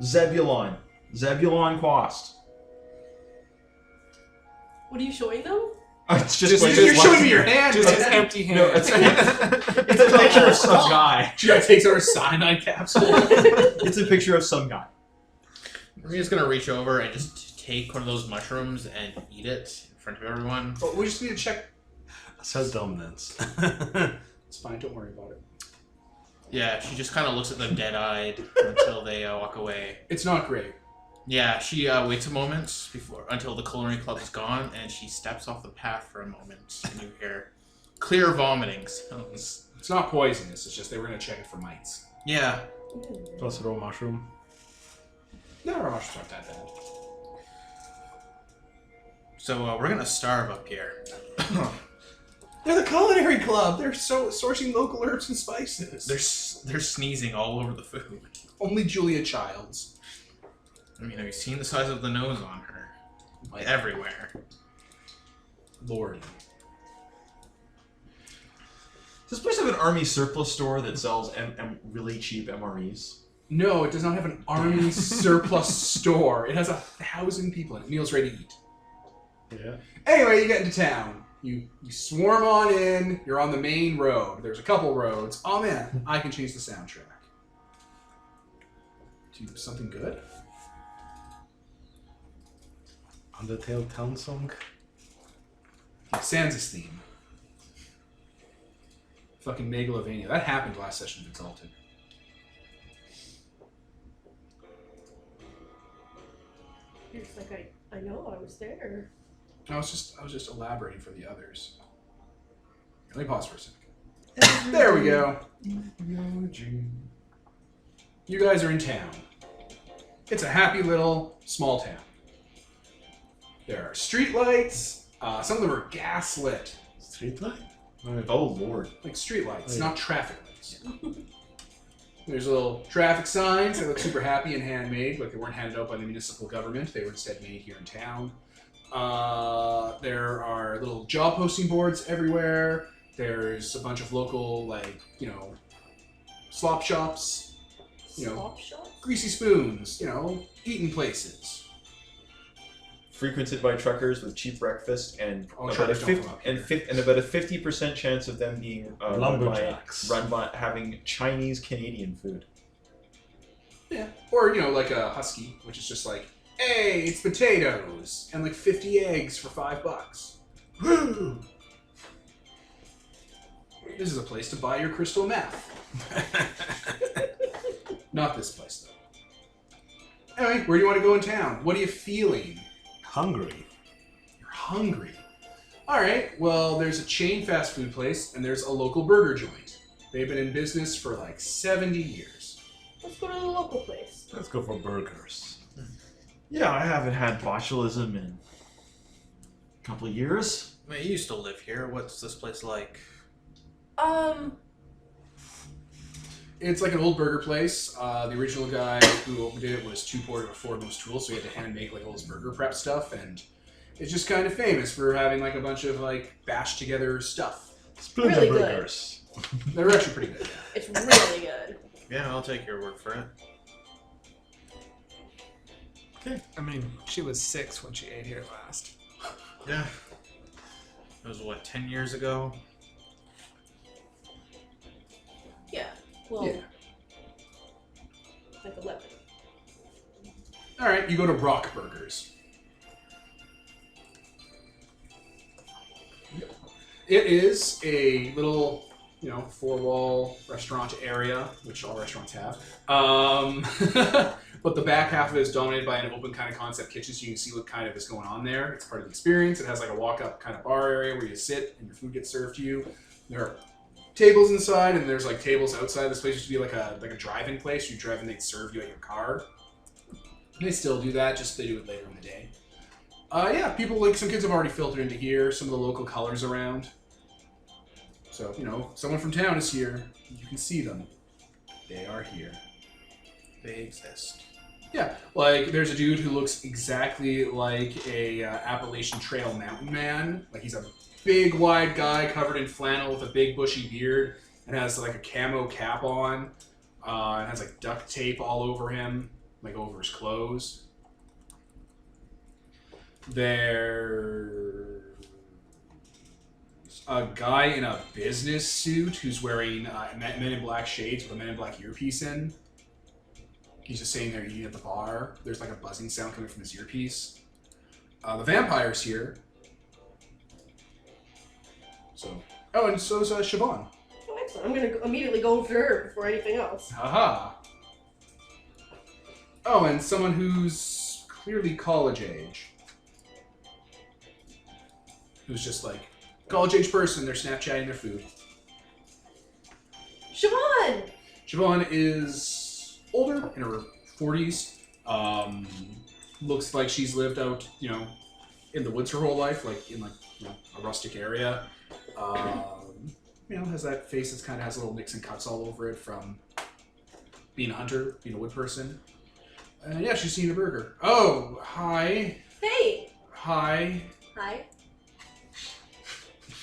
Zebulon. Zebulon Quast. What are you showing them? It's just like You're showing me your hand. Just his man. empty hand. No, it's a picture of some guy. She takes out her cyanide capsule. It's a picture of some guy. Maria's gonna reach over and just take one of those mushrooms and eat it in front of everyone. But we just need to check. Says dominance. It's fine. Don't worry about it. Yeah, she just kind of looks at them dead-eyed until they walk away. It's not great. Yeah, she waits a moment until the culinary club is gone, and she steps off the path for a moment, and you hear clear vomiting sounds. It's not poisonous. It's just they were gonna check it for mites. Yeah. Plus raw mushroom. No, our mushrooms aren't that bad. So we're gonna starve up here. They're the culinary club. They're sourcing local herbs and spices. They're sneezing all over the food. Only Julia Childs. I mean, have you seen the size of the nose on her? Like everywhere. Lord. Does this place have an army surplus store that sells really cheap MREs? No, it does not have an army surplus store. It has 1,000 people in it. Neil's ready to eat. Yeah. Anyway, you get into town. You swarm on in. You're on the main road. There's a couple roads. Oh man, I can change the soundtrack. Do something good? Undertale town song. Sansa's theme. Fucking Megalovania. That happened last session of Exalted. You're just like, I know, I was there. I was just elaborating for the others. Let me pause for a second. There we go. You guys are in town. It's a happy little small town. There are streetlights. Some of them are gaslit. Streetlight? Oh lord. Like streetlights, Oh, yeah. not traffic lights. There's little traffic signs that look super happy and handmade, like they weren't handed out by the municipal government. They were instead made here in town. There are little job posting boards everywhere. There's a bunch of local, slop shops. Slop shop? Greasy spoons, eating places. Frequented by truckers with cheap breakfast and Oh, about truckers a don't come up and about a 50% chance of them being Lumberjacks. run by having Chinese Canadian food. Yeah. Or, like a husky, which is just like, hey, it's potatoes and like 50 eggs for $5. Woo! This is a place to buy your crystal meth. Not this place, though. Anyway, where do you want to go in town? What are you feeling? Hungry. You're hungry. All right, well, there's a chain fast food place, and there's a local burger joint. They've been in business for like 70 years. Let's go to the local place. Let's go for burgers. Yeah, I haven't had botulism in a couple of years. Wait, you used to live here. What's this place like? It's like an old burger place. The original guy who opened it was too poor to afford most tools, so he had to hand make like all his burger prep stuff, and it's just kind of famous for having like a bunch of like bashed together stuff. Splinter Really good. burgers. They're actually pretty good. It's really good. Yeah, I'll take your word for it. I mean, she was 6 when she ate here last. Yeah. It was, what, 10 years ago? Yeah. Well, Yeah. like 11. All right, you go to Rock Burgers. It is a little, 4-wall restaurant area, which all restaurants have. But the back half of it is dominated by an open kind of concept kitchen, so you can see what kind of is going on there. It's part of the experience. It has like a walk-up kind of bar area where you sit and your food gets served to you. There are tables inside, and there's like tables outside. This place used to be like a drive-in place. You drive in, they'd serve you at your car. They still do that, just they do it later in the day. Yeah, people, like some kids have already filtered into here. Some of the local colors around. So, someone from town is here. You can see them. They are here. They exist. Yeah, like there's a dude who looks exactly like a Appalachian Trail mountain man. Like he's a big, wide guy covered in flannel with a big, bushy beard and has like a camo cap on. And has like duct tape all over him, like over his clothes. There's a guy in a business suit who's wearing Men in Black shades with a Men in Black earpiece in. He's just sitting there eating at the bar. There's like a buzzing sound coming from his earpiece. The vampire's here. And so is Siobhan. Oh, excellent. I'm going to immediately go over to her before anything else. Haha. Oh, and someone who's clearly college age. Who's just like, college age person, they're Snapchatting their food. Siobhan! Siobhan is older, in her 40s. Looks like she's lived out, in the woods her whole life, like in a rustic area. Has that face that kind of has little nicks and cuts all over it from being a hunter, being a wood person. And yeah, she's seen a burger. Oh, hi. Hey! Hi. Hi.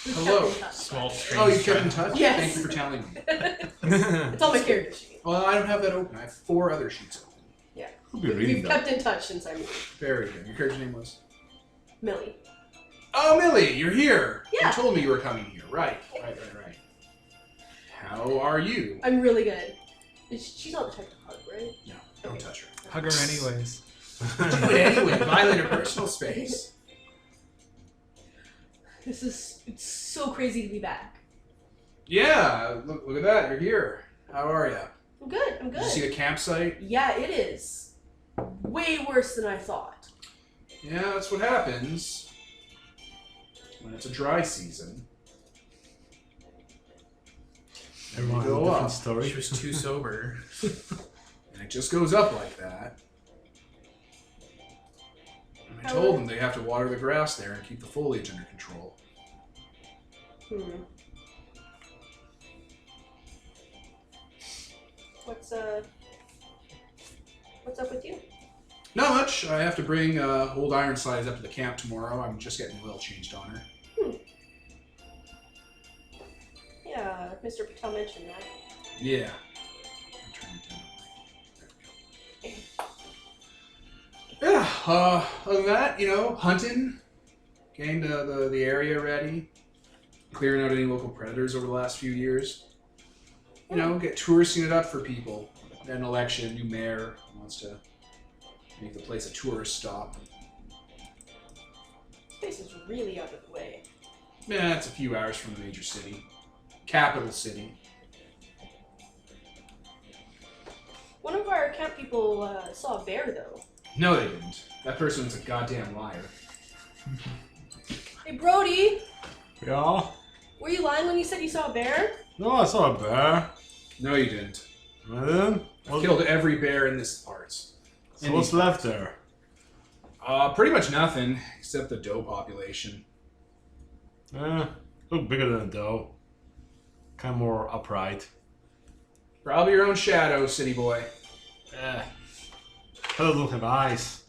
Hello. Small strange. Oh, you kept in touch? Yes. Thank you for telling me. It's on my character sheet. Well, I don't have that open. I have 4 other sheets open. Who'll be reading We've that? kept in touch since I moved. Very good. Your character's name was? Millie. Oh, Millie, you're here. Yeah. You told me you were coming here. Right. How are you? I'm really good. She's not the type to hug, right? No, don't touch her. Hug her anyways. Do it anyway. Violate her personal space. It's so crazy to be back. Yeah, look at that. You're here. How are you? I'm good. Did you see the campsite? Yeah, it is. Way worse than I thought. Yeah, that's what happens when it's a dry season. Everyone has a Go different up. story. She was too sober. And it just goes up like that. And I told them they have to water the grass there and keep the foliage under control. What's up with you? Not much. I have to bring old Ironsides up to the camp tomorrow. I'm just getting the oil changed on her. Yeah, Mr. Patel mentioned that. Yeah. I'm trying to do it. Yeah, other than that, hunting, getting the area ready, clearing out any local predators over the last few years. Get touristing it up for people. An election, new mayor wants to make the place a tourist stop. This place is really out of the way. Yeah, it's a few hours from the major city. Capital city. One of our camp people saw a bear, though. No, they didn't. That person's a goddamn liar. Hey, Brody! Yeah? Were you lying when you said you saw a bear? No, I saw a bear. No, you didn't. And then? I killed every bear in this part. So what's left there? Pretty much nothing, except the doe population. Look bigger than a doe. Kind of more upright. Probably your own shadow, city boy. Fellow don't have eyes.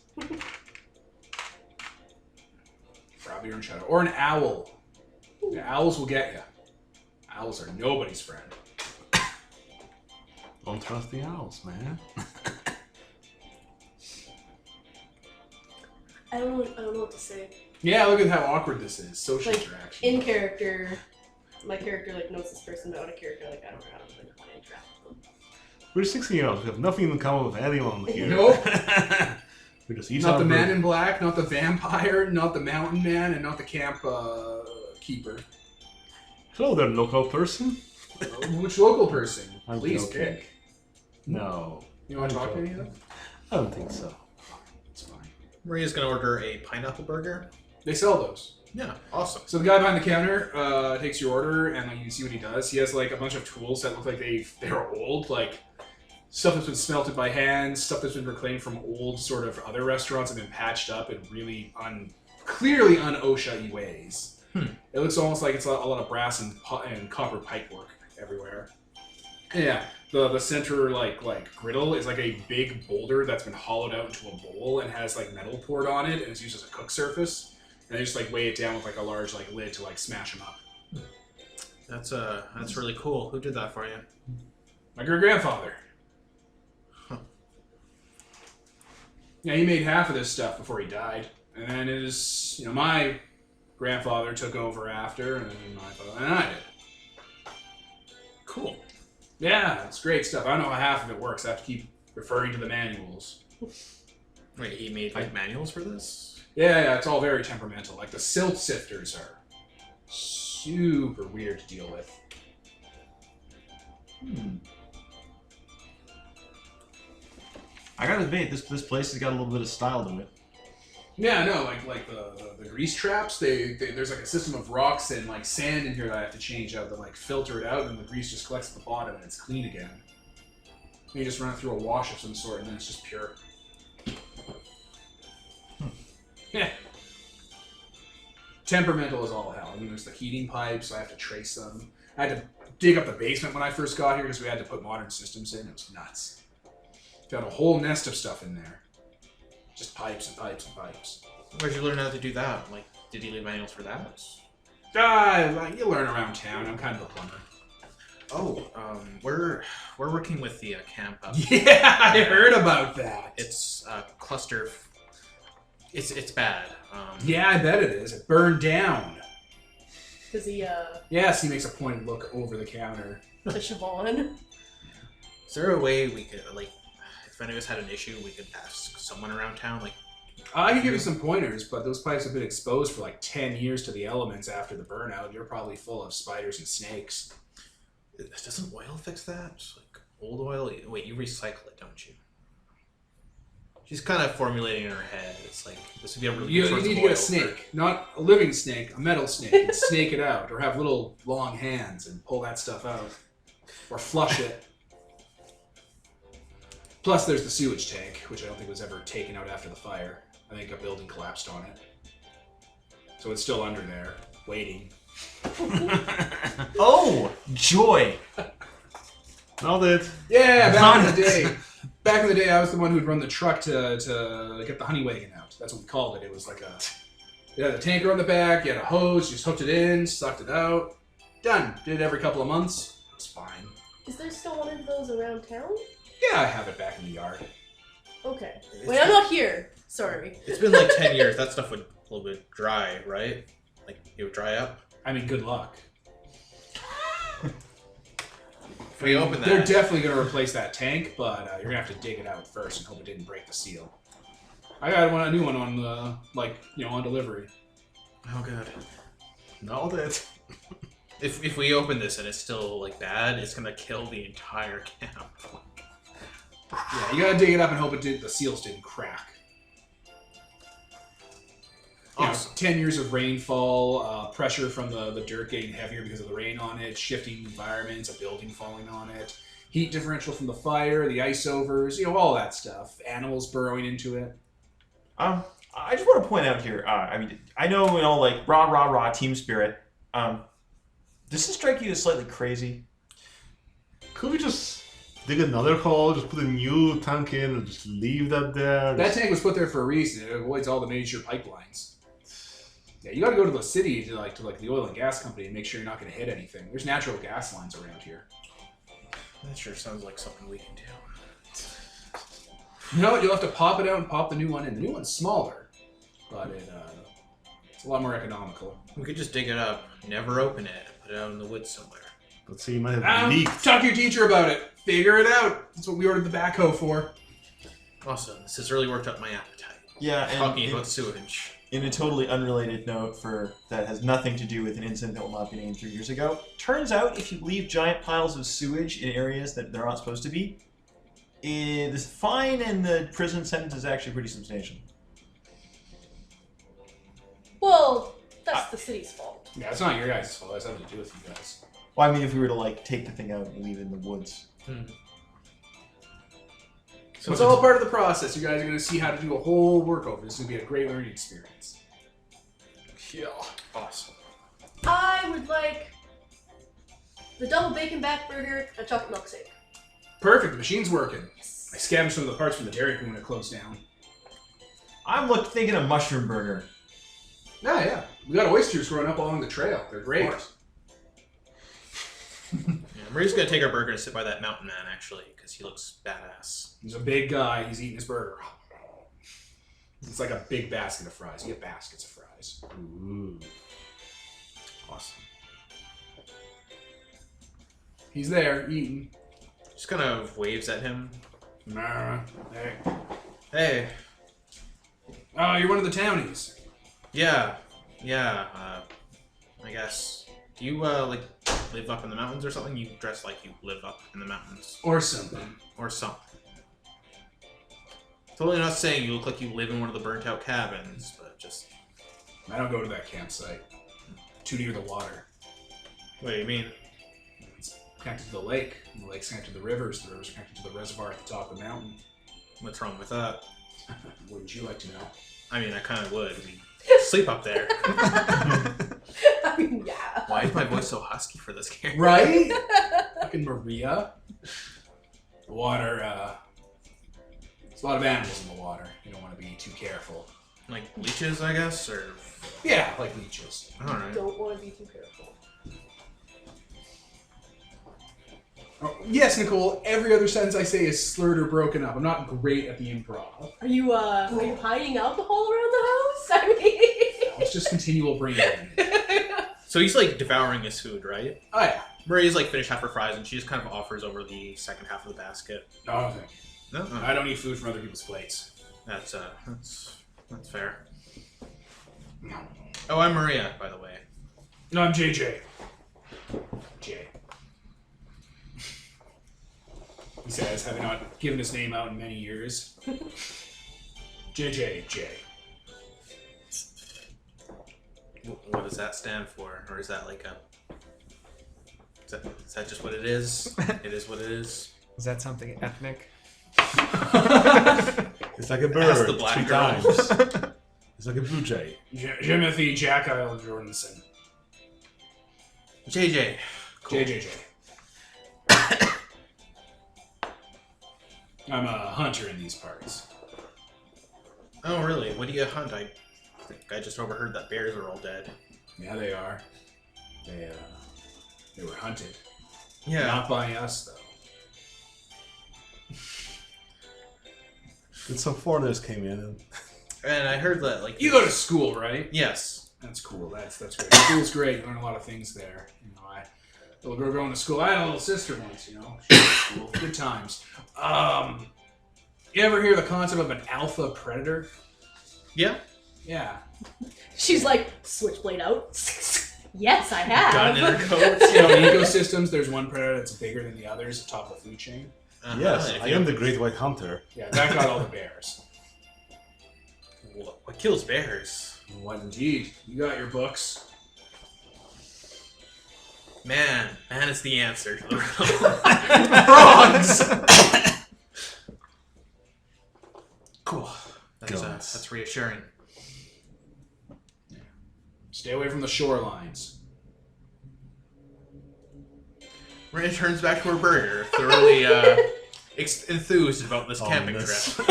Probably your own shadow. Or an owl. Yeah, owls will get you. Owls are nobody's friend. Don't trust the owls, man. I don't know what to say. Yeah, look at how awkward this is. Social Like, interaction. In character, my character like knows this person, but out of character, like I don't really want to interact with them. We're 16-year-olds. We have nothing in common with anyone here. Nope. We just eat Not our the man burger. in black, not the vampire, not the mountain man, and not the camp keeper. Hello there, local person. Which local person? I'm Please joking. pick. No, You want to talk to any of them? I don't think so. It's fine. Maria's gonna order a pineapple burger. They sell those. Yeah, awesome. So the guy behind the counter takes your order, and like you can see what he does. He has like a bunch of tools that look like they're old, like stuff that's been smelted by hand, stuff that's been reclaimed from old sort of other restaurants and been patched up in really clearly un-OSHA-y ways. It looks almost like it's a lot of brass and copper pipework everywhere. Yeah, the center like griddle is like a big boulder that's been hollowed out into a bowl and has like metal poured on it and is used as a cook surface. And they just like weigh it down with like a large like lid to like smash them up. That's really cool. Who did that for you? My great grandfather. Huh. Yeah, he made half of this stuff before he died, and then my grandfather took over after, and then my father and I did. Cool. Yeah, it's great stuff. I don't know how half of it works. I have to keep referring to the manuals. Wait, he made like manuals for this? Yeah, it's all very temperamental. Like the silt sifters are super weird to deal with. I gotta admit, this place has got a little bit of style to it. Yeah, no, like the grease traps. There's like a system of rocks and like sand in here that I have to change out that like filter it out, and the grease just collects at the bottom and it's clean again. You just run it through a wash of some sort, and then it's just pure. Yeah. Temperamental is all hell. I mean, there's the heating pipes. I have to trace them. I had to dig up the basement when I first got here because we had to put modern systems in. It was nuts. Got a whole nest of stuff in there. Just pipes and pipes and pipes. Where'd you learn how to do that? Like, did he leave manuals for that? You learn around town. I'm kind of a plumber. Oh, we're working with the camp up. Yeah, I heard about that. It's a cluster. It's bad. Yeah, I bet it is. It burned down. Does he, Yes, he makes a pointed look over the counter. to Siobhan? Is there a way we could like, if any of us had an issue, we could ask someone around town? Like, I can give you some pointers, but those pipes have been exposed for like 10 years to the elements after the burnout. You're probably full of spiders and snakes. doesn't oil fix that? Just like old oil? Wait, you recycle it, don't you? She's kind of formulating in her head. It's like this would be a really You good source need of to get oil a snake, not a living snake, a metal snake, and snake it out, or have little long hands and pull that stuff out, or flush it. Plus, there's the sewage tank, which I don't think was ever taken out after the fire. I think a building collapsed on it, so it's still under there, waiting. Oh, joy! Now that Yeah, back in the day. Back in the day, I was the one who'd run the truck to get the honey wagon out. That's what we called it. It was like you had a tanker on the back, you had a hose, you just hooked it in, sucked it out. Done. Did it every couple of months. It's fine. Is there still one of those around town? Yeah, I have it back in the yard. Okay. Wait, I'm not here. Sorry. It's been like 10 years. That stuff would a little bit dry, right? Like it would dry up. I mean, good luck. If we open that, They're definitely going to replace that tank, but you're going to have to dig it out first and hope it didn't break the seal. I got a new one on on delivery. oh god. now that If we open this and it's still like bad, it's gonna kill the entire camp. Yeah, you got to dig it up and hope the seals didn't crack. Awesome. 10 years of rainfall, pressure from the dirt getting heavier because of the rain on it, shifting environments, a building falling on it, heat differential from the fire, the ice overs, all that stuff. Animals burrowing into it. I just want to point out here. I mean, I know like rah rah rah team spirit. Does this strike you as slightly crazy? could we just dig another hole, just put a new tank in, and just leave that there? That tank was put there for a reason. It avoids all the major pipelines. Yeah, you got to go to the city to like the oil and gas company and make sure you're not going to hit anything. There's natural gas lines around here. That sure sounds like something we can do. You know what? You'll have to pop it out and pop the new one in. The new one's smaller, but it's a lot more economical. We could just dig it up, never open it, put it out in the woods somewhere. Let's see, you might have leaked. Talk to your teacher about it. Figure it out. That's what we ordered the backhoe for. Awesome. This has really worked up my appetite. Yeah, and Talking about sewage. in a totally unrelated note that has nothing to do with an incident that will not be named 3 years ago, turns out if you leave giant piles of sewage in areas that they're not supposed to be, the fine and the prison sentence is actually pretty substantial. Well, that's the city's fault. Yeah, it's not your guys' fault. It has nothing to do with you guys. Well, I mean, if we were to like take the thing out and leave it in the woods. So it's all part of the process. You guys are going to see how to do a whole workover. This is going to be a great learning experience. Yeah. Awesome. I would like the double bacon back burger and a chocolate milkshake. Perfect. The machine's working. Yes. I scavenged some of the parts from the Dairy Queen when it closed down. I'm thinking a mushroom burger. Yeah. We got oysters growing up along the trail. They're great. Yeah, Marie's gonna take our burger and sit by that mountain man, actually, because he looks badass. He's a big guy. He's eating his burger. It's like a big basket of fries. You get baskets of fries. Ooh. Awesome. He's there, eating. Just kind of waves at him. Nah. Hey. Hey. Oh, you're one of the townies. Yeah. I guess. Do you, live up in the mountains or something? You dress like you live up in the mountains. Or something. Or something. Totally not saying you look like you live in one of the burnt out cabins, but just... I don't go to that campsite. Too near the water. What do you mean? It's connected to the lake. And the lake's connected to the rivers. The rivers are connected to the reservoir at the top of the mountain. What's wrong with that? Wouldn't you like to know? I mean, I kind of would. We sleep up there. I mean, yeah. Why is my voice so husky for this game? Right? Fucking Maria. The water, there's a lot of animals in the water. You don't want to be too careful. Like leeches, I guess, or... Yeah, like leeches. Alright. Don't want to be too careful. Oh, yes, Nicole, every other sentence I say is slurred or broken up. I'm not great at the improv. Are you hiding alcohol around the house? I mean... It's just continual brain damage. So he's, like, devouring his food, right? Oh, yeah. Marie's, like, finished half her fries, and she just kind of offers over the second half of the basket. No, thank you. No? I don't eat food from other people's plates. That's fair. Oh, I'm Maria, by the way. No, I'm JJ. Jay. He says, having not given his name out in many years. JJ. What does that stand for? Or is that like a... Is that just what it is? It is what it is? Is that something ethnic? It's like a Ask bird the black 3 girl. times. It's like a blue jay. Timothy Jack Isle Jordanson. JJ. Cool. JJJ. I'm a hunter in these parts. Oh, really? What do you hunt? I think I just overheard that bears are all dead. Yeah, they are. They were hunted. Yeah. Not by us, though. And some foreigners came in and... And I heard that, like... You go to school, right? Yes. That's cool. That's great. School's great. You learn a lot of things there. You know, little girl going to school. I had a little sister once. You know, she went to school. Good times. You ever hear the concept of an alpha predator? Yeah. Yeah. She's like, switchblade out. Yes, I have. Gun in her coat. You know, in ecosystems, there's one predator that's bigger than the others at the top of the food chain. Yes, If I you- am the great white hunter. Yeah, that got all the bears. What kills bears? What indeed? You got your books. Man is the answer to the Frogs! Cool. Guns. That's reassuring. Stay away from the shorelines. Maria turns back to her burger, thoroughly enthused about this camping Ominous. trip.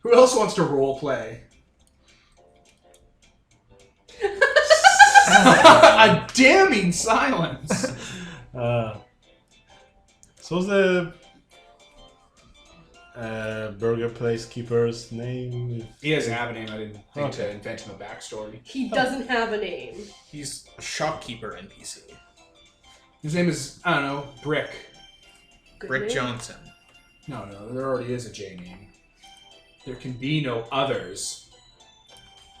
Who else wants to role play? A damning silence. So what's the burger place keeper's name? He doesn't have a name. I didn't think to Okay. invent him a backstory. He doesn't have a name. He's a shopkeeper NPC. His name is, I don't know, Brick. Good Brick name. Johnson. No, there already is a J name. There can be no others.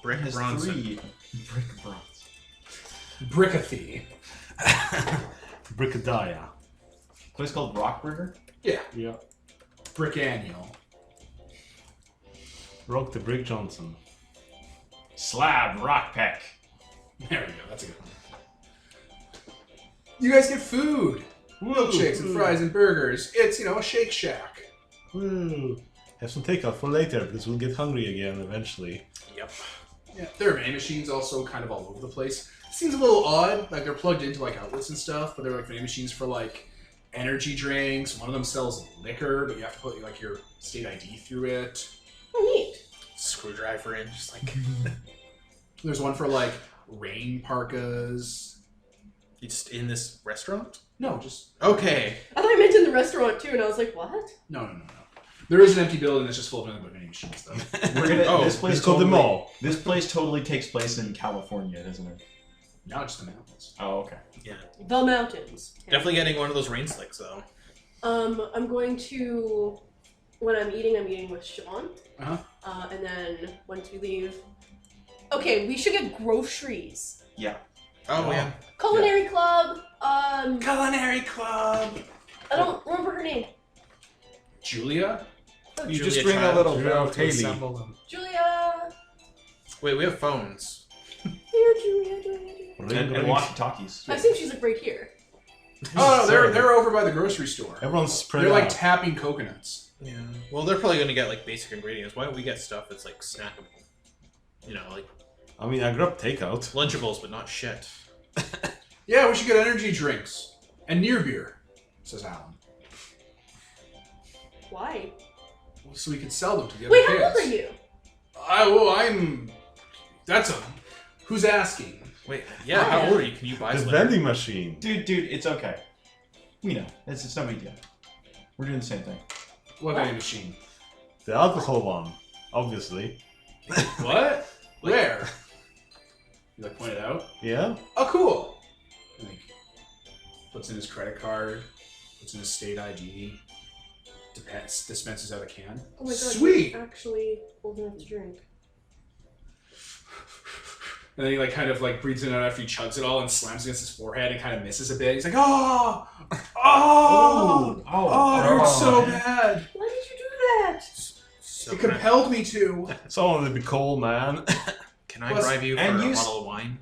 Brick Has Bronson. 3 brick bronze. Brickathy. Brickadaya. Place called Rockburger? Yeah, Yeah. Brick Annual. Rock the Brick Johnson. Slab Rockpeck. There we go. That's a good one. You guys get food. Milkshakes and fries and burgers. It's, a Shake Shack. Woo. Have some takeout for later because we'll get hungry again eventually. Yep. Yeah, there are vending machines also kind of all over the place. Seems a little odd. Like, they're plugged into, like, outlets and stuff, but they're, like, vending machines for, like, energy drinks. One of them sells liquor, but you have to put, like, your state ID through it. Oh, neat. Screwdriver in, just like There's one for, like, rain parkas. you just in this restaurant. No, just... Okay. I thought I meant in the restaurant too, and I was like, what? No. There is an empty building that's just full of nothing but vending machines, though. We're gonna. Oh, this place it's called the totally, mall. This place totally takes place in California, doesn't it? Not just the mountains. Oh, okay. The mountains. Definitely getting one of those rain slicks though. I'm going to, when I'm eating with Siobhan. Uh-huh. And then once we leave, okay, we should get groceries. Yeah. Oh yeah. Culinary club. Culinary Club! I don't remember her name. Julia? You Julia just ring a Child. little Julia bell. To Haley. assemble them. Julia. Wait, we have phones. Here, Julia. And walkie-talkies. I assume she's like right here. Oh, no, they're over by the grocery store. Everyone's spread They're like out. tapping coconuts. Yeah. Well, they're probably gonna get like basic ingredients. Why don't we get stuff that's like snackable? Like I mean, I grabbed takeout. Lunchables, but not shit. Yeah, we should get energy drinks. And near beer, says Alan. Why? So we can sell them to the other Wait, kids. how old are you? That's a... Who's asking? Wait, yeah. How old are you? Can you buy The some? vending machine. Dude, it's okay. We know. It's no big deal. We're doing the same thing. What vending machine? The alcohol one, obviously. What? Where? You like point it out? Yeah? Oh, cool. And, like, puts in his credit card, puts in his state ID, dispenses out a can. Oh my god, Sweet. you're actually old enough to drink. And then he like kind of like breathes it out after he chugs it all and slams against his forehead and kind of misses a bit. He's like, oh, it hurts so bad. Why did you do that? So It can I, compelled me to. Someone would be cold, man. can I Plus- bribe you for and a you bottle of wine?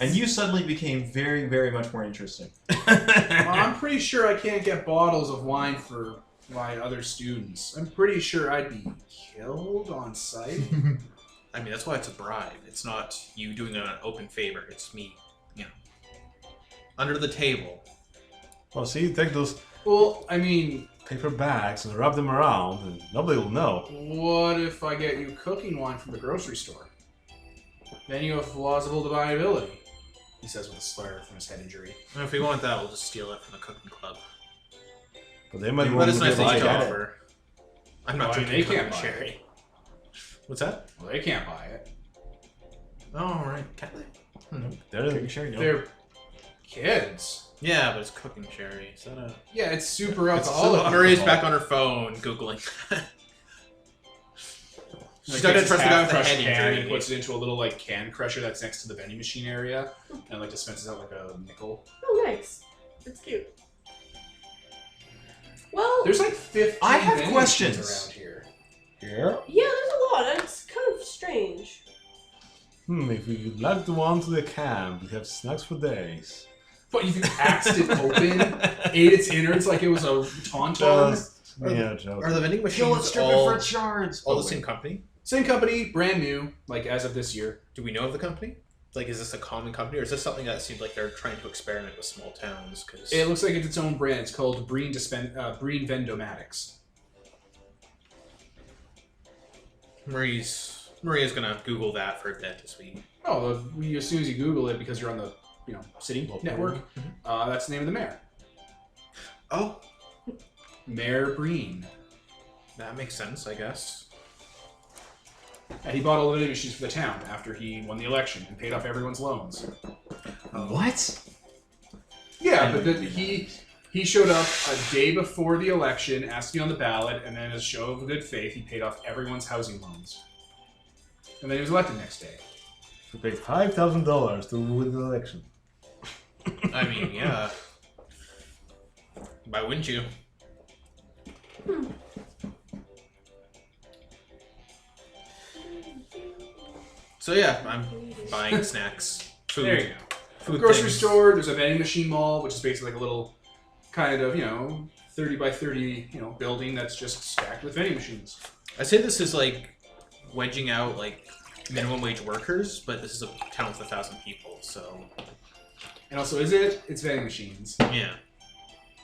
And you suddenly became very, very much more interesting. Well, I'm pretty sure I can't get bottles of wine for my other students. I'm pretty sure I'd be killed on sight. I mean, that's why it's a bribe. It's not you doing an open favor. It's me, under the table. Well, see, take those Well, I mean, paper bags and wrap them around, and nobody will know. what if I get you cooking wine from the grocery store? Then you have plausible deniability, he says with a slur from his head injury. And if we want that, we'll just steal it from the cooking club. But they might But But want it's to nice buy that you buy can it. offer. I'm Well, not I mean, drinking they can't cooking buy sherry. What's that? Well, they can't buy it. Oh, right. Can they? They're, Sure, no. They're kids. Yeah, but it's cooking sherry. Is that a... Yeah, it's super It's alcoholic. Maria's back on her phone, Googling. She's not gonna trust the guy with the crushed head can injury. and puts it into a little like can crusher that's next to the vending machine area, and like dispenses out like a nickel. Oh, nice. It's cute. Well, There's like 15 I have vending questions. machines around here. here. yeah, there's a lot. It's kind of strange. If we lug the one to the camp, we have snacks for days. But if you axed it open, ate its innards like it was a tauntaun. Just, yeah, joke. Are the vending Kill it, machines strip all, it for shards. all Oh, the same wait. company? Same company, brand new, like as of this year. Do we know of the company? Like, is this a common company, or is this something that seems like they're trying to experiment with small towns? Because It looks like it's its own brand. It's called Breen Vendomatics. Marie's Maria's gonna Google that for a bit as we. Oh, as soon as you Google it, because you're on the city network, Mm-hmm. that's the name of the mayor, Oh, Mayor Breen. that makes sense, I guess. And he bought all the vending machines for the town after he won the election and paid off everyone's loans. What? Yeah, but he showed up a day before the election, asked to be on the ballot, and then as a show of good faith, he paid off everyone's housing loans. And then he was elected next day. He paid $5,000 to win the election. I mean, yeah. Why wouldn't you? So yeah, I'm buying snacks, food. There you go. Food Grocery things. store, there's a vending machine mall, which is basically like a little kind of, 30 by 30, building that's just stacked with vending machines. I say this is like wedging out like minimum wage workers, but this is a town with 1,000 people, so And also, it's vending machines. yeah,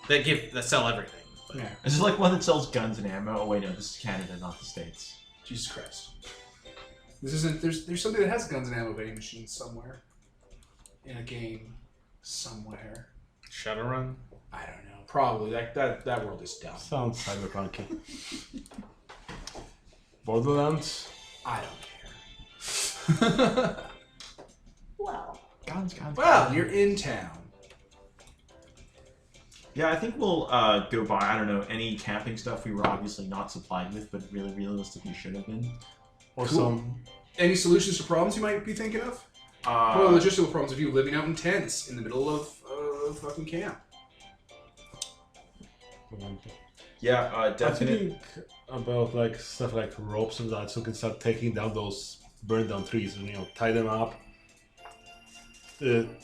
that sell everything. But Yeah. Is this like one that sells guns and ammo? Oh wait, no, this is Canada, not the States. Jesus Christ. This isn't, there's something that has guns and ammo vending machines somewhere. In a game. Somewhere. Shadowrun. I don't know. Probably. That world is dumb. Sounds cyberpunky. Borderlands? I don't care. Well. Guns. Well, you're in town. Yeah, I think we'll go buy, I don't know, any camping stuff we were obviously not supplied with, but really realistically should have been. Or Cool. some... Any solutions to problems you might be thinking of? What are logistical problems of you living out in tents in the middle of fucking camp? Yeah, I definitely. think about like stuff like ropes and that, so we can start taking down those burned down trees and tie them up,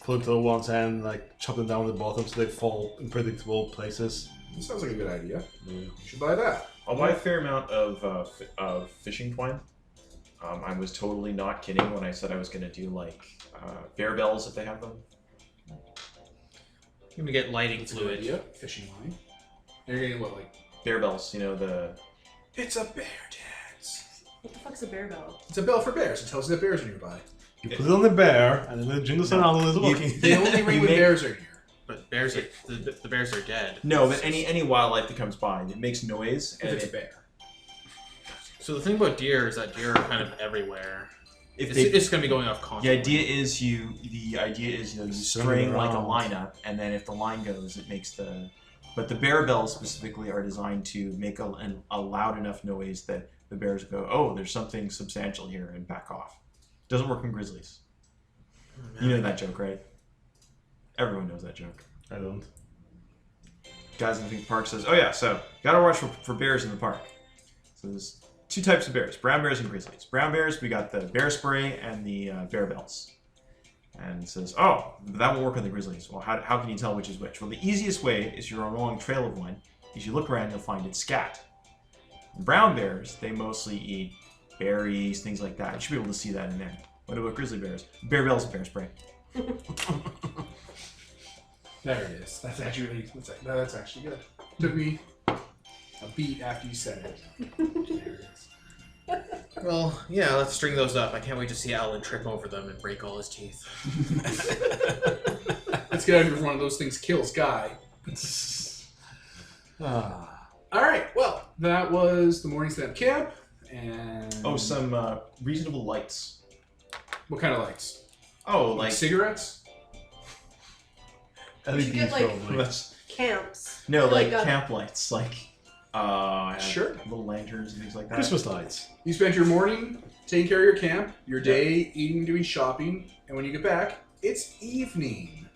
put to one's hand, like chop them down the bottom so they fall in predictable places. That sounds like a good idea. Yeah. You should buy that. I'll buy a fair amount of fishing twine. I was totally not kidding when I said I was going to do like bear bells if they have them. I'm gonna get lighting That's a good fluid. idea. Fishing line. And you're getting what, like? Bear bells, the... It's a bear dance. What the fuck's a bear bell? It's a bell for bears. It tells you that bears are nearby. You put it on the bear, and then it jingles around when it's walking. They only ring when bears are near. But bears are the bears are dead. No, but any wildlife that comes by, it makes noise. If And it's a it, bear. So the thing about deer is that deer are kind of everywhere. if It's, they, it's gonna be going off the constantly. idea is you string like a around. line up, and then if the line goes, it makes the... But the bear bells specifically are designed to make a loud enough noise that the bears go, oh, there's something substantial here, and back off. Doesn't work in grizzlies. You know that joke, right? Everyone knows that joke. I don't. Guys in the park says, oh yeah, so gotta watch for bears in the park. So there's two types of bears, brown bears and grizzlies. Brown bears, we got the bear spray and the bear bells. And it says, oh, that won't work on the grizzlies. Well, how can you tell which is which? Well, the easiest way is you're on a long trail of one. If you look around, you'll find it's scat. Brown bears, they mostly eat berries, things like that. You should be able to see that in there. What about grizzly bears? Bear bells and bear spray. There it is. That's actually good. Took me a beat after you said it. There it is. Well, yeah, let's string those up. I can't wait to see Alan trip over them and break all his teeth. Let's get out of here before one of those things kills Guy. All right. Well, that was the morning stand camp, and Oh, some reasonable lights. what kind of lights? Oh, Like like cigarettes? LEDs get, like- probably. that's Camps. no, like Like, camp lights, like Sure. little lanterns and things like that. Christmas lights. You spent your morning taking care of your camp, your day eating, doing shopping, and when you get back, it's evening.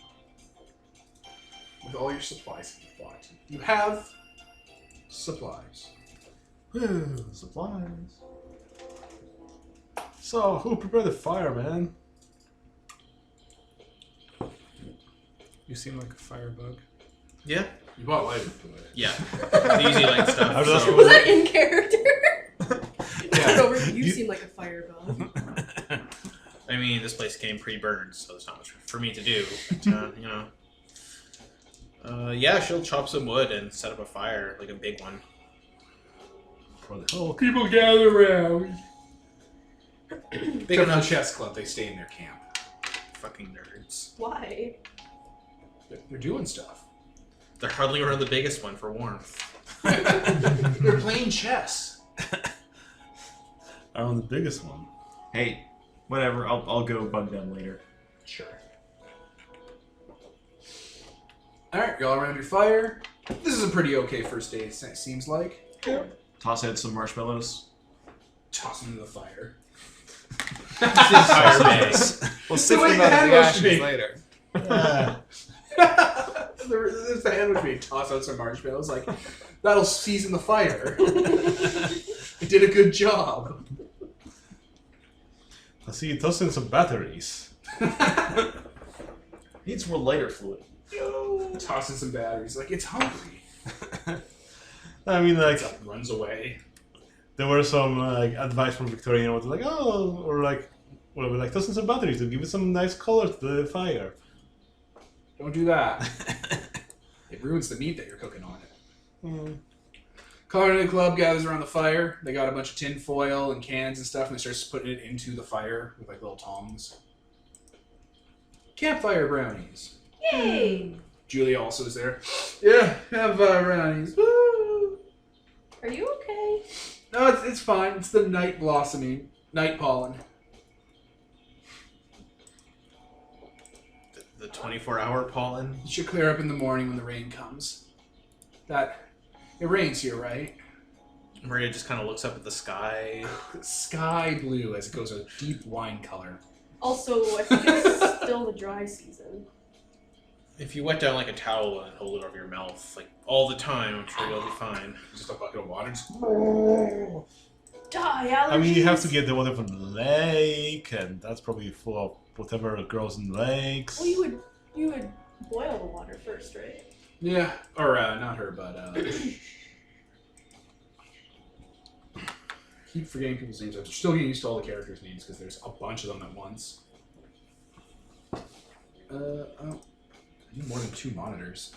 With all your supplies that you bought. You have supplies. Supplies. So, who prepared the fire, man? You seem like a firebug. Yeah, You bought lighter fluid. yeah. The easy light stuff. I was asking Was that in character? Yeah. Over, you seem like a firebug. I mean, this place came pre-burned, so there's not much for me to do. But, yeah, she'll chop some wood and set up a fire, like a big one. For the whole... People gather around. Big Except for the enough. chess club, they stay in their camp. Fucking nerds. Why? They're doing stuff. They're huddling around the biggest one for warmth. They're playing chess. Around the biggest one. Hey, whatever. I'll go bug them later. Sure. Alright, y'all around your fire. This is a pretty okay first day, it seems like. Toss out some marshmallows. Toss them into the fire. Fire base. We'll sift wait, them out of that the must ashes be- later. There's the hand which we toss out some marshmallows. Like, that'll season the fire. It did a good job. I see you tossing some batteries. Needs more lighter fluid. Tossing some batteries. Like, it's hungry. I mean, like, It's up, runs away. there were some like advice from Victoria, was like, oh, or like, well, like tossing some batteries to give it some nice color to the fire. Don't do that. It ruins the meat that you're cooking on it. Culinary Club gathers around the fire. They got a bunch of tin foil and cans and stuff, and they start putting it into the fire with like little tongs. Campfire brownies. Yay! Julia also is there. Yeah, campfire brownies. Woo! Are you okay? No, it's fine. It's the night blossoming, night pollen. The 24-hour pollen. It should clear up in the morning when the rain comes. It rains here, right? Maria just kind of looks up at the sky. Sky blue as it goes a deep wine color. Also, I think it's still the dry season. If you wet down like a towel and hold it over your mouth, like all the time, I'm sure you'll be fine. Just a bucket of water. Just... Die, allergies! I mean, you have to get the water from the lake, and that's probably full of whatever grows in lakes. Well, you would boil the water first, right? Yeah, or not her, but keep forgetting people's names. I'm still getting used to all the characters' names because there's a bunch of them at once. Oh, I need more than 2 monitors.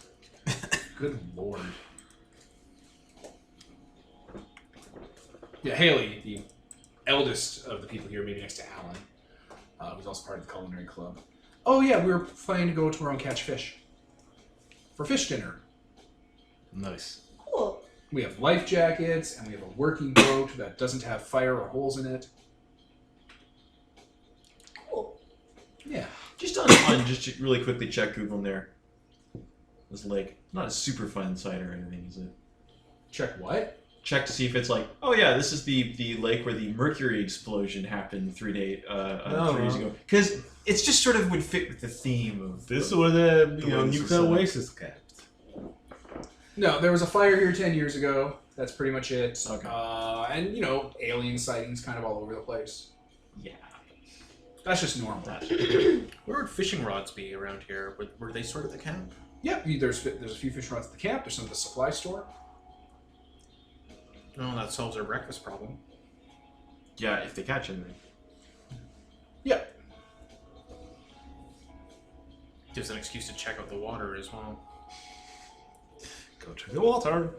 Good lord. Yeah, Haley, the eldest of the people here, maybe next to Alan, who's also part of the culinary club. Oh yeah, we were planning to go tomorrow and catch fish. For fish dinner. Nice. Cool. We have life jackets, and we have a working boat that doesn't have fire or holes in it. Cool. Yeah. Just just to really quickly check Google there. This lake, not a super fun site or anything, is it? Check what? Check to see if it's like, oh yeah, this is the lake where the mercury explosion happened 3 years ago. Because it's just sort of would fit with the theme of This is where the the way this is nuclear set up. waste is kept. No, there was a fire here 10 years ago. That's pretty much it. Okay. And, alien sightings kind of all over the place. Yeah. That's just normal. Where would fishing rods be around here? Were they sort of the camp? Yep, there's a few fish rods at the camp. There's some at the supply store. No, that solves our breakfast problem. Yeah, if they catch anything. Yep. Gives an excuse to check out the water as well. Go check the water.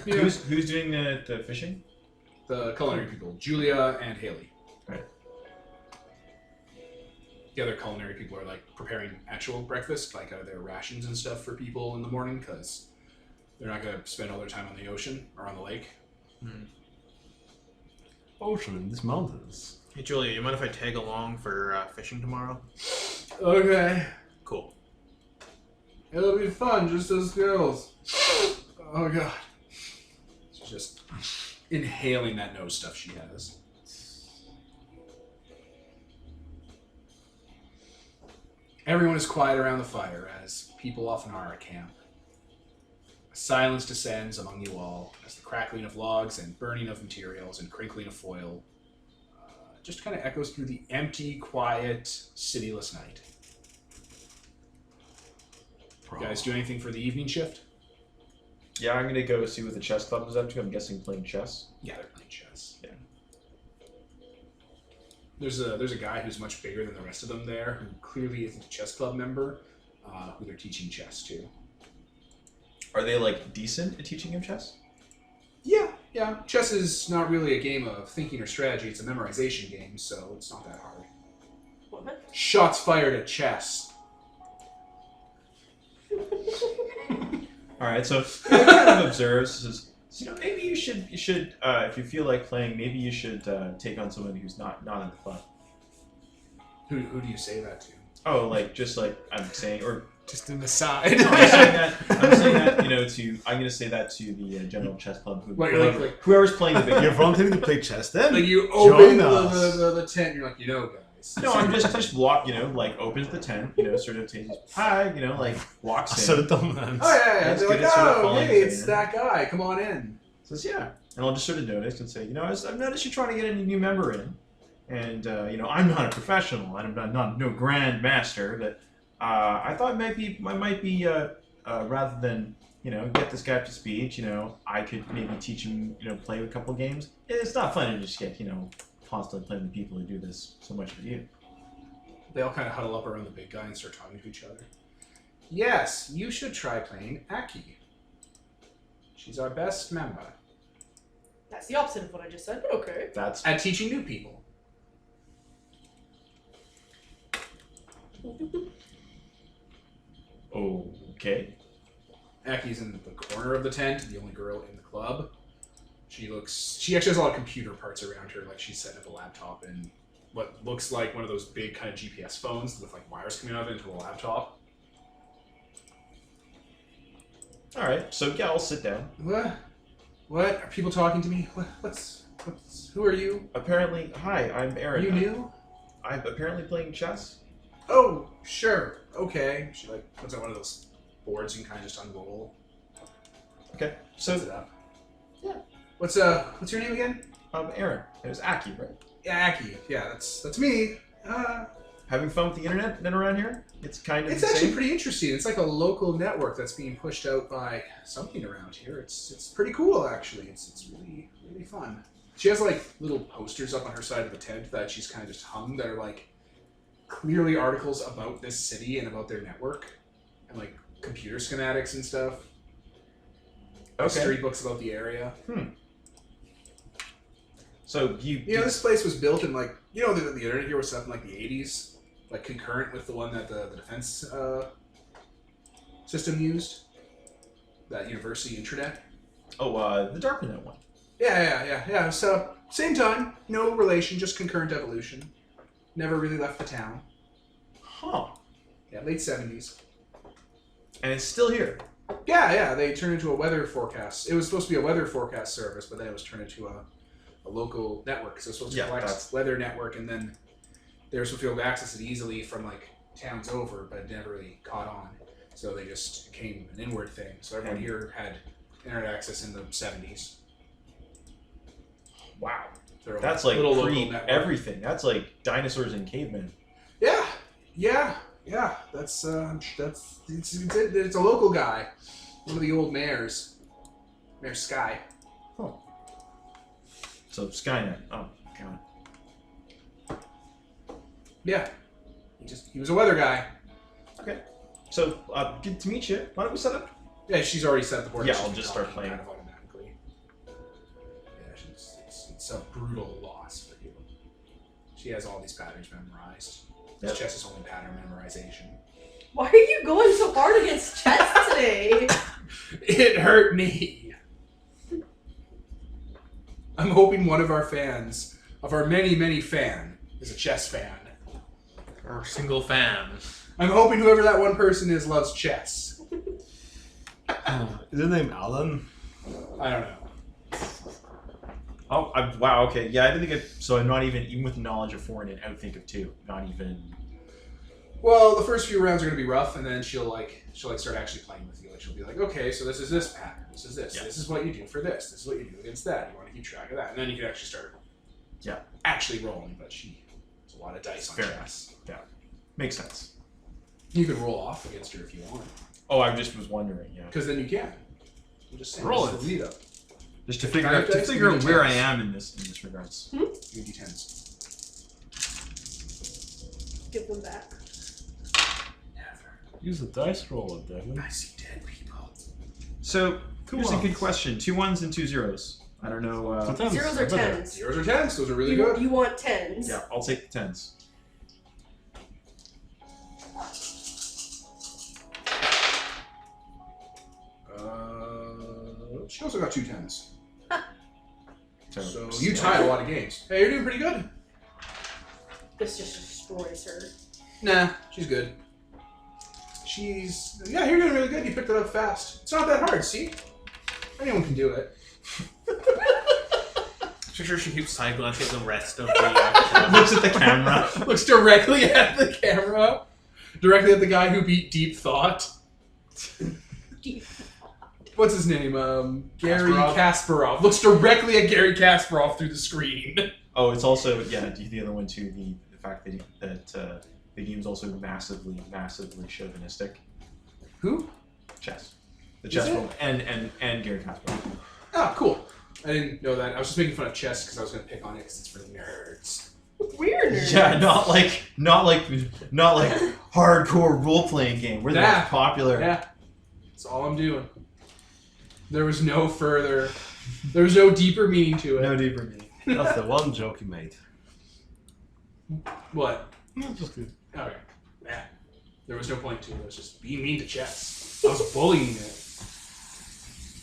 Yeah. Who's doing the fishing? The culinary people, Julia and Haley. Right. The other culinary people are like preparing actual breakfast, like their rations and stuff for people in the morning, because they're not going to spend all their time on the ocean or on the lake. Ocean in these mountains. Hey, Julia, you mind if I tag along for fishing tomorrow? Okay. Cool. It'll be fun, just as girls. Oh god. She's just inhaling that nose stuff she has. Everyone is quiet around the fire, as people often are at camp. Silence descends among you all as the crackling of logs and burning of materials and crinkling of foil just kind of echoes through the empty, quiet, cityless night. You guys do anything for the evening shift? Yeah, I'm gonna go see what the chess club is up to. I'm guessing playing chess. Yeah, they're playing chess. Yeah. There's a guy who's much bigger than the rest of them there, who clearly isn't a chess club member, who they're teaching chess to. Are they like decent at teaching him chess? Yeah, Yeah, chess is not really a game of thinking or strategy. It's a memorization game, so it's not that hard. What? Shots fired at chess. All right, so he kind of observes. Says, maybe you should if you feel like playing, maybe you should take on someone who's not in the club. Who do you say that to? Oh, just like I'm saying, or Just an aside. no, I'm saying that. I'm saying that. I'm going to say that to the general chess club. Whoever's playing the big. You're volunteering to play chess then? Like you open Join us. the tent, you're like, guys. No, I'm just walk. Opens the tent. Sort of takes hi. Walks in. Så det dum, man. Oh yeah. It's They're good like, at sort of oh, following hey, the it's thing, that guy. Come on in. Says yeah, and I'll just sort of notice and say, I've noticed you're trying to get a new member in, and I'm not a professional, and I'm not no grand master, but I thought I might be rather than get this guy up to speed, I could maybe teach him play a couple games. It's not fun to just get constantly playing with people who do this so much for you. They all kind of huddle up around the big guy and start talking to each other. Yes, you should try playing Aki. She's our best member. That's the opposite of what I just said, but okay. That's At teaching new people. okay. Aki's in the corner of the tent, the only girl in the club. She actually has a lot of computer parts around her, like she's setting up a laptop in what looks like one of those big kind of GPS phones with like wires coming out of it into a laptop. All right, so yeah, I'll sit down. What? Are people talking to me? Who are you? Apparently, hi, I'm Aaron. Are you new? I'm apparently playing chess. Oh, sure. Okay. She puts out one of those boards you can kind of just unroll. Okay, Sets so it up. yeah. What's your name again? Aaron. It was Aki, right? Yeah, Aki. Yeah, that's me. Having fun with the internet then around here? It's kind of It's insane. actually pretty interesting. It's like a local network that's being pushed out by something around here. It's pretty cool actually. It's really really fun. She has like little posters up on her side of the tent that she's kind of just hung that are like clearly articles about this city and about their network and like computer schematics and stuff. History books about the area. So this place was built in like the internet here was set up in like the 80s, like concurrent with the one that the defense system used, that university intranet. the Darknet one. Yeah. So same time, no relation, just concurrent evolution. Never really left the town. Huh. Yeah, late 70s. And it's still here. Yeah. They turned into a weather forecast. It was supposed to be a weather forecast service, but then it was turned into a local network. So it was supposed to collect weather network, and then they were supposed to be able to access it easily from like towns over, but it never really caught on. So they just became an inward thing. So everyone here had internet access in the 70s. Wow. They're That's like little local pre network. everything. That's like dinosaurs and cavemen. Yeah. That's it's a local guy, one of the old mayors, Mayor Sky. Huh. So Skynet. Oh god. Yeah, he was a weather guy. Okay. So good to meet you. Why don't we set up? Yeah, she's already set the board. Yeah, She's I'll just start talking playing. kind of automatically. Yeah, it's a brutal loss for you. She has all these patterns memorized. This chess is only pattern memorization. Why are you going so hard against chess today? It hurt me. I'm hoping one of our fans, of our many fan, is a chess fan. Or single fan. I'm hoping whoever that one person is loves chess. Is his name Alan? I don't know. Oh, wow. Okay. Yeah, I didn't think it. So I'm not even with knowledge of 4 and an outthink of 2. Not even. Well, the first few rounds are going to be rough, and then she'll start actually playing with you. Like she'll be like, okay, so this is this pattern. This is this. Yeah. This is what you do for this. This is what you do against that. You want to keep track of that, and then you can actually start. Yeah. Actually rolling, but there's a lot of dice on Fair chess. Yeah. Makes sense. You can roll off against her if you want, Oh, I just was wondering. Yeah. because then you can. I'm just saying. Roll this is the lead up. Just to If figure you out dice, where you I dice. am in this regards. You d10s. Give them back. Never. Use the dice roller, Devin. I see dead people. So here's a ones. good question: 2 1s and 2 0s. I don't know. So tens. Zeros or Better. tens? Zeros or tens? Those are really you, good. You want tens? Yeah, I'll take the tens. She also got 2 tens. So So you tied a lot of games. Hey, you're doing pretty good. This just destroys her. Nah, she's good. Yeah, you're doing really good. You picked it up fast. It's not that hard, see? Anyone can do it. I'm sure she keeps side glancing at the rest of the. looks at the camera. Looks directly at the camera. Directly at the guy who beat Deep Thought. What's his name? Gary Kasparov. Looks directly at Gary Kasparov through the screen. Oh, it's also the other one too. The fact that the game's also massively chauvinistic. Who? Chess. The Is chess it? world and Gary Kasparov. Oh, cool. I didn't know that. I was just making fun of chess because I was going to pick on it because it's for nerds. Weird. Yeah, not like hardcore role playing game. We're the Yeah. most popular. Yeah. That's all I'm doing. There was no deeper meaning to it. No deeper meaning. That's the one joke he made. What? No, just good. Okay. Yeah. There was no point to it. It was just being mean to chess. I was bullying it.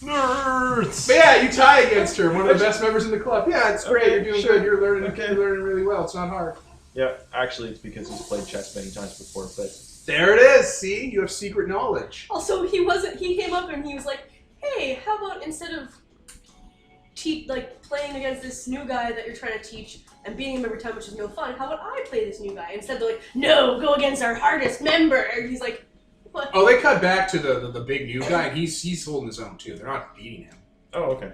Nerds! But yeah, you tie against her, one of the best members in the club. Yeah, it's great. Okay, You're doing sure. good. You're learning. Okay. You're learning really well. It's not hard. Yeah, actually, it's because he's played chess many times before. But There it is. See, you have secret knowledge. Also, he came up and he was like, "Hey, how about instead of playing against this new guy that you're trying to teach and beating him every time, which is no fun, how about I play this new guy?" Instead, they're like, "No, go against our hardest member." And he's like, "What?" Oh, they cut back to the big new guy, and he's holding his own too. They're not beating him. oh, okay.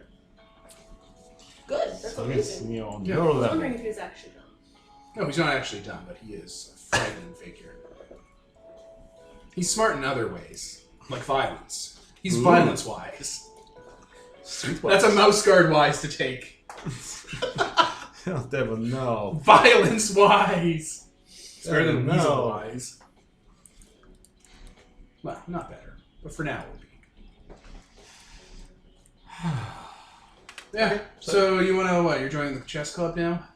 Good. That's So he's amazing. on Yeah. your I was level. wondering if he was actually done. No, he's not actually done, but he is a frightening figure. He's smart in other ways, like violence. He's Ooh. violence-wise. Sweet That's a mouse guard wise to take. Oh, devil, no. Violence-wise. It's better than No. weasel-wise. Well, not better, but for now it will be. Yeah. So you want to what? You're joining the chess club now?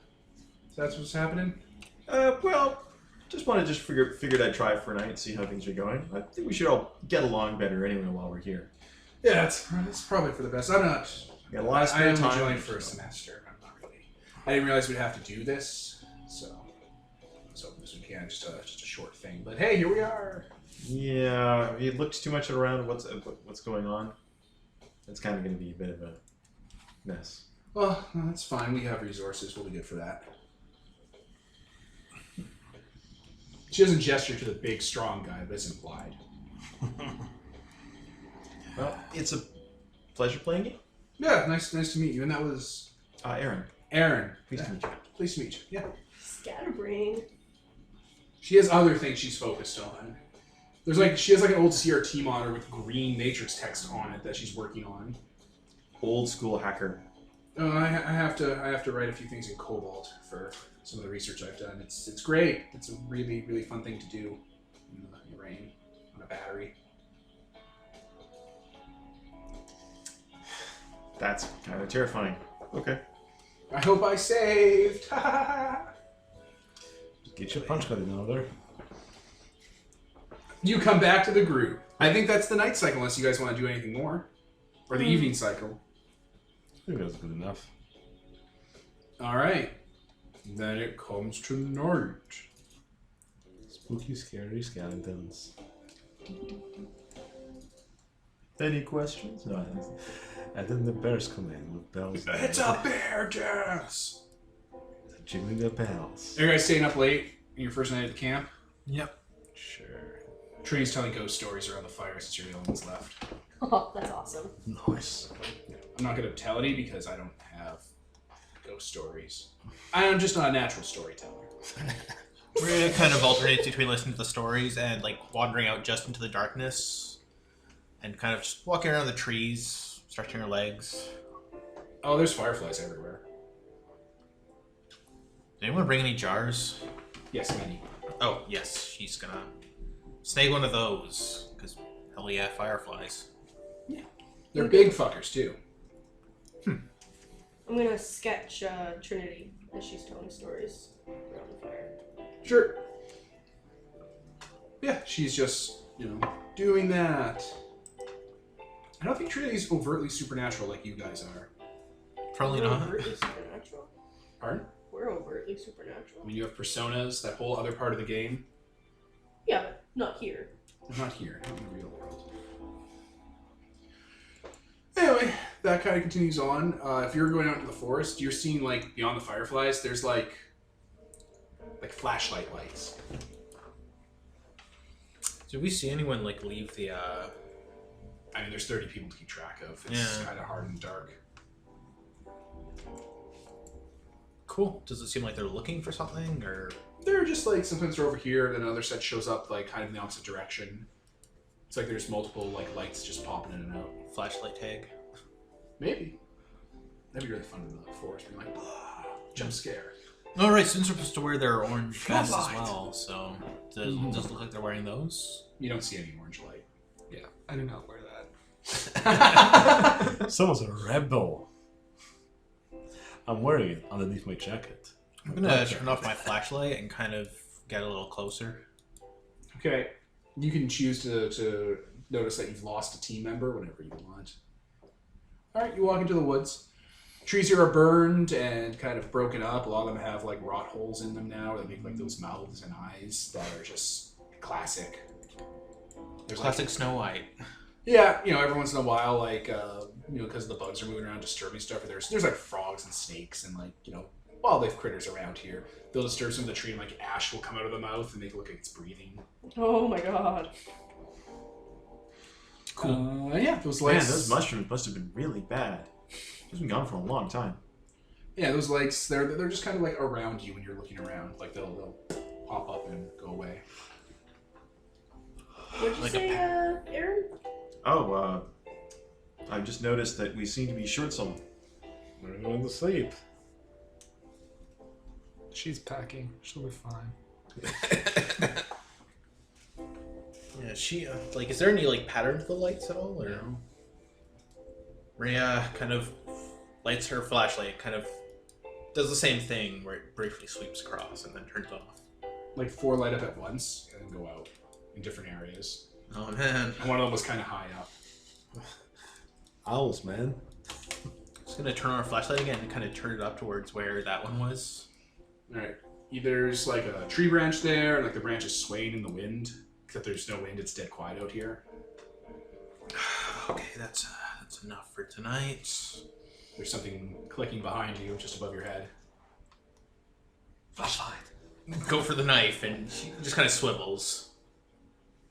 That's what's happening. Well, figured I'd try it for a night, see how things are going. I think we should all get along better anyway while we're here. Yeah, it's probably for the best. I'm not. Got a lot of I spare only time. joined for a semester. I'm not really. I didn't realize we'd have to do this, so this weekend just a short thing. But hey, here we are. Yeah, he looks too much around what's going on. It's kind of going to be a bit of a mess. Well, that's fine. We have resources. We'll be good for that. She doesn't gesture to the big, strong guy, but it's implied. Well, it's a pleasure playing you. Yeah, nice to meet you. And that was Aaron. Aaron. Pleased to meet you. Pleased to meet you. Yeah. Scatterbrain. She has other things she's focused on. She has an old CRT monitor with green matrix text on it that she's working on. Old school hacker. I have to write a few things in Cobalt for some of the research I've done. It's great. It's a really, really fun thing to do in the rain on a battery. That's kind of terrifying. Okay. I hope I saved. Get your punch card in order. You come back to the group. I think that's the night cycle, unless you guys want to do anything more, or the evening cycle. I think that's good enough. All right. Then it comes to night. Spooky, scary skeletons. Any questions? No. And then the bears come in with bells. It's a bear dance. Jiggling the bells. Are you guys staying up late in your first night at the camp? Yep. Sure. Trini's telling ghost stories around the fire since you're the only ones left. Oh, that's awesome. Nice. I'm not going to tell any because I don't have ghost stories. I'm just not a natural storyteller. We're gonna kind of alternate between listening to the stories and wandering out just into the darkness, and kind of just walking around the trees, stretching our legs. Oh, there's fireflies everywhere. Did anyone bring any jars? Yes, many. Oh, yes, she's gonna snag one of those, because hell yeah, fireflies. They're big fuckers, too. I'm gonna sketch Trinity as she's telling stories around the fire. Sure. Yeah, she's just, doing that. I don't think Trinity's overtly supernatural like you guys are. Probably We're not. overtly supernatural. Pardon? We're overtly supernatural. I mean, you have personas, that whole other part of the game. Yeah, but not here. Not here, not in the real world. Anyway, that kind of continues on. If you're going out into the forest, you're seeing, like, beyond the fireflies, there's, like flashlight lights. Did we see anyone like leave the? I mean, there's 30 people to keep track of. It's Yeah. kind of hard in the dark. Cool. Does it seem like they're looking for something, or? They're just like, sometimes they're over here, then another set shows up like kind of in the opposite direction. It's like there's multiple like lights just popping in and out. Flashlight tag. Maybe. That'd be really fun in the forest, being like, jump scare. All right, students are supposed to wear their orange vests as Flashlight. well. So does it look like they're wearing those? You don't see any orange light. Yeah, I do not wear that. Someone's a rebel. I'm wearing it underneath my jacket. I'm gonna turn off my flashlight and kind of get a little closer. Okay. You can choose to notice that you've lost a team member whenever you want. Alright, you walk into the woods. Trees here are burned and kind of broken up. A lot of them have like rot holes in them now that make like those mouths and eyes that are just classic. There's Classic Snow White. Yeah, every once in a while, like, because the bugs are moving around disturbing stuff, or there's like frogs and snakes and like, wildlife critters around here. They'll disturb some of the tree and like ash will come out of the mouth and make it look like it's breathing. Oh my god. Cool. Yeah, those Man, lights. those mushrooms must have been really bad. It's been gone for a long time. Yeah, those lights, they're just kind of like around you when you're looking around. Like they'll pop up and go away. What'd you Like a say, Aaron? Oh, I've just noticed that we seem to be short someone. We're going to sleep. She's packing. She'll be fine. Yeah, she is there any like pattern to the lights at all, or? No. Rhea kind of lights her flashlight, kind of does the same thing where it briefly sweeps across and then turns off. Like 4 light up at once and then go out in different areas. Oh man. And one of them was kind of high up. Owls, man. Just gonna turn on our flashlight again and kind of turn it up towards where that one was. Alright. There's like a tree branch there, and like the branch is swaying in the wind. Except there's no wind, it's dead quiet out here. Okay, that's enough for tonight. There's something clicking behind you, just above your head. Flashlight. Go for the knife, and she just kind of swivels.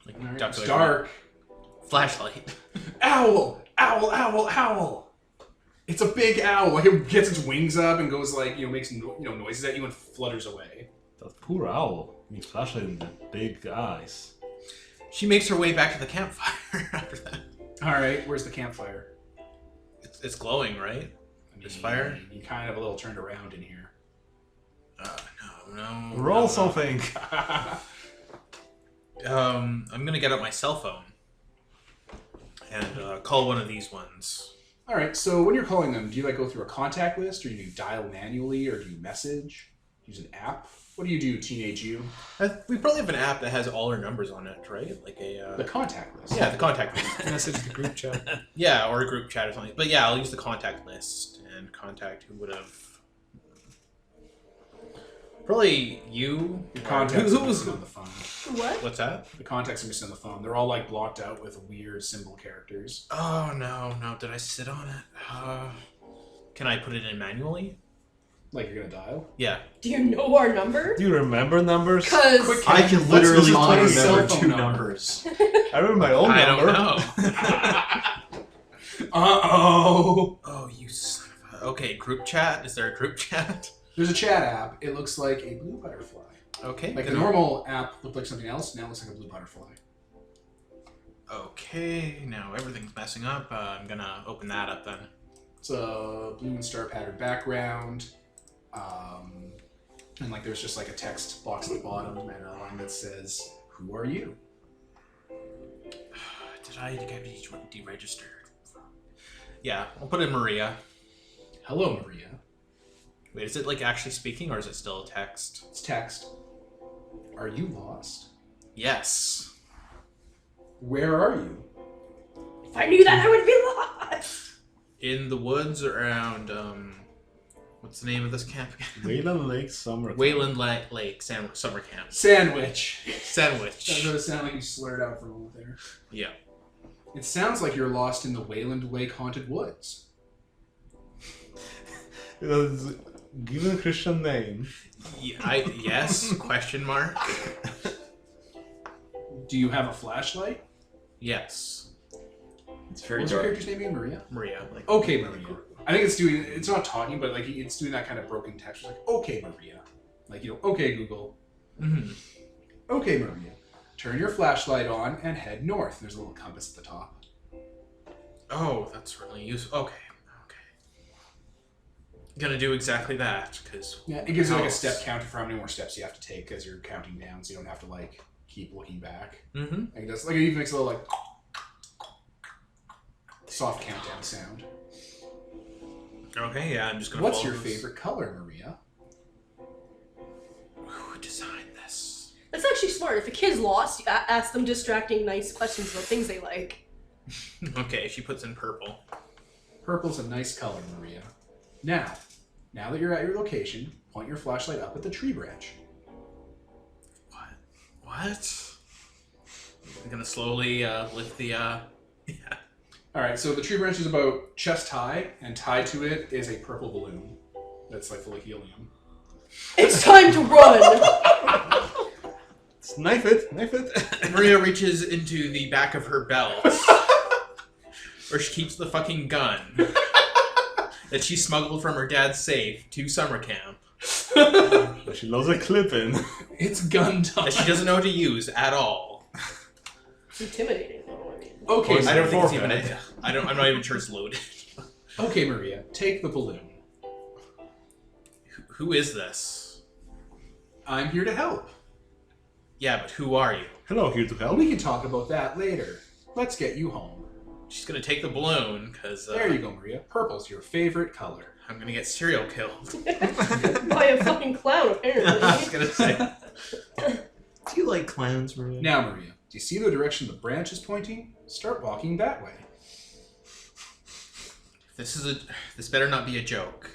Like Alright, ducks it's away from dark. it. Flashlight. Owl! Owl, owl, owl! It's a big owl. Like it gets its wings up and goes like, makes noises at you and flutters away. That poor owl needs flashlight in the big eyes. She makes her way back to the campfire after that. Alright, where's the campfire? It's glowing, right? This fire? You kind of a little turned around in here. No. Roll something. I'm gonna get out my cell phone and call one of these ones. Alright, so when you're calling them, do you like go through a contact list, or do you dial manually, or do you message? Use an app? What do you do, teenage you? We probably have an app that has all our numbers on it, right? Like a The contact list. yeah, the contact list. Message the group chat. Yeah, or a group chat or something. But yeah, I'll use the contact list and contact who would have. Probably you. Your contacts Who are was? missing on the phone. What? What's that? The contacts are missing on the phone. They're all like blocked out with weird symbol characters. Oh no! Did I sit on it? Can I put it in manually? Like you're gonna dial? Yeah. Do you know our number? Do you remember numbers? Because Quick I can Let's literally just only play cell remember phone 2 number. numbers. I remember my own I number. don't know. Uh-oh! Oh, you son of a... Okay, group chat. Is there a group chat? There's a chat app. It looks like a blue butterfly. Okay. Like the gonna- normal app looked like something else, now it looks like a blue butterfly. Okay, now everything's messing up. I'm gonna open that up then. It's a blue and star pattern background. And like there's just like a text box at the bottom and a line that says, "Who are you?" Did I get deregistered? Yeah, I'll put in Maria. Hello, Maria. Wait, is it like actually speaking or is it still a text? It's text. Are you lost? Yes. Where are you? If I knew that, I would be lost. In the woods around, what's the name of this camp again? Wayland Lake Summer. Wayland Lake Summer Camp. Sandwich. Sandwich. That doesn't sound like you slurred out for a moment there. Yeah. It sounds like you're lost in the Wayland Lake Haunted Woods. Given a Christian name. Yes? Question mark? Do you have a flashlight? Yes. It's very What's your dark. character's name again? Maria? Maria. Like, Okay, Maria. I think it's not talking, but like it's doing that kind of broken text. It's like, okay, Maria. Like, okay, Google. mm-hmm. Okay, Maria. Turn your flashlight on and head north. There's a little compass at the top. Oh, that's really useful. Okay. Gonna do exactly that, because... Yeah, it gives you like a step counter for how many more steps you have to take as you're counting down, so you don't have to like keep looking back. Mm-hmm. Like it does, like it even makes a little like soft countdown sound. Okay, yeah, I'm just gonna What's follow your this. favorite color, Maria? Who designed this? That's actually smart. If a kid's lost, you ask them distracting, nice questions about things they like. Okay, she puts in purple. Purple's a nice color, Maria. Now that you're at your location, point your flashlight up at the tree branch. What? I'm gonna slowly lift the, yeah. Alright, so the tree branch is about chest high, and tied to it is a purple balloon that's like full of helium. It's time to run! Knife it. Maria reaches into the back of her belt, where she keeps the fucking gun that she smuggled from her dad's safe to summer camp. She loads a clip in. It's gun time. That she doesn't know how to use at all. It's intimidating, though. I mean. Okay, I don't think it's even Forehead. I'm not even sure it's loaded. Okay, Maria, take the balloon. Who is this? I'm here to help. Yeah, but who are you? Hello, here to help. We can talk about that later. Let's get you home. She's gonna take the balloon, because There you go, Maria. Purple's your favorite color. I'm gonna get serial killed. By a fucking clown, apparently. I was gonna say. Do you like clowns, Maria? Now, Maria, do you see the direction the branch is pointing? Start walking that way. This better not be a joke.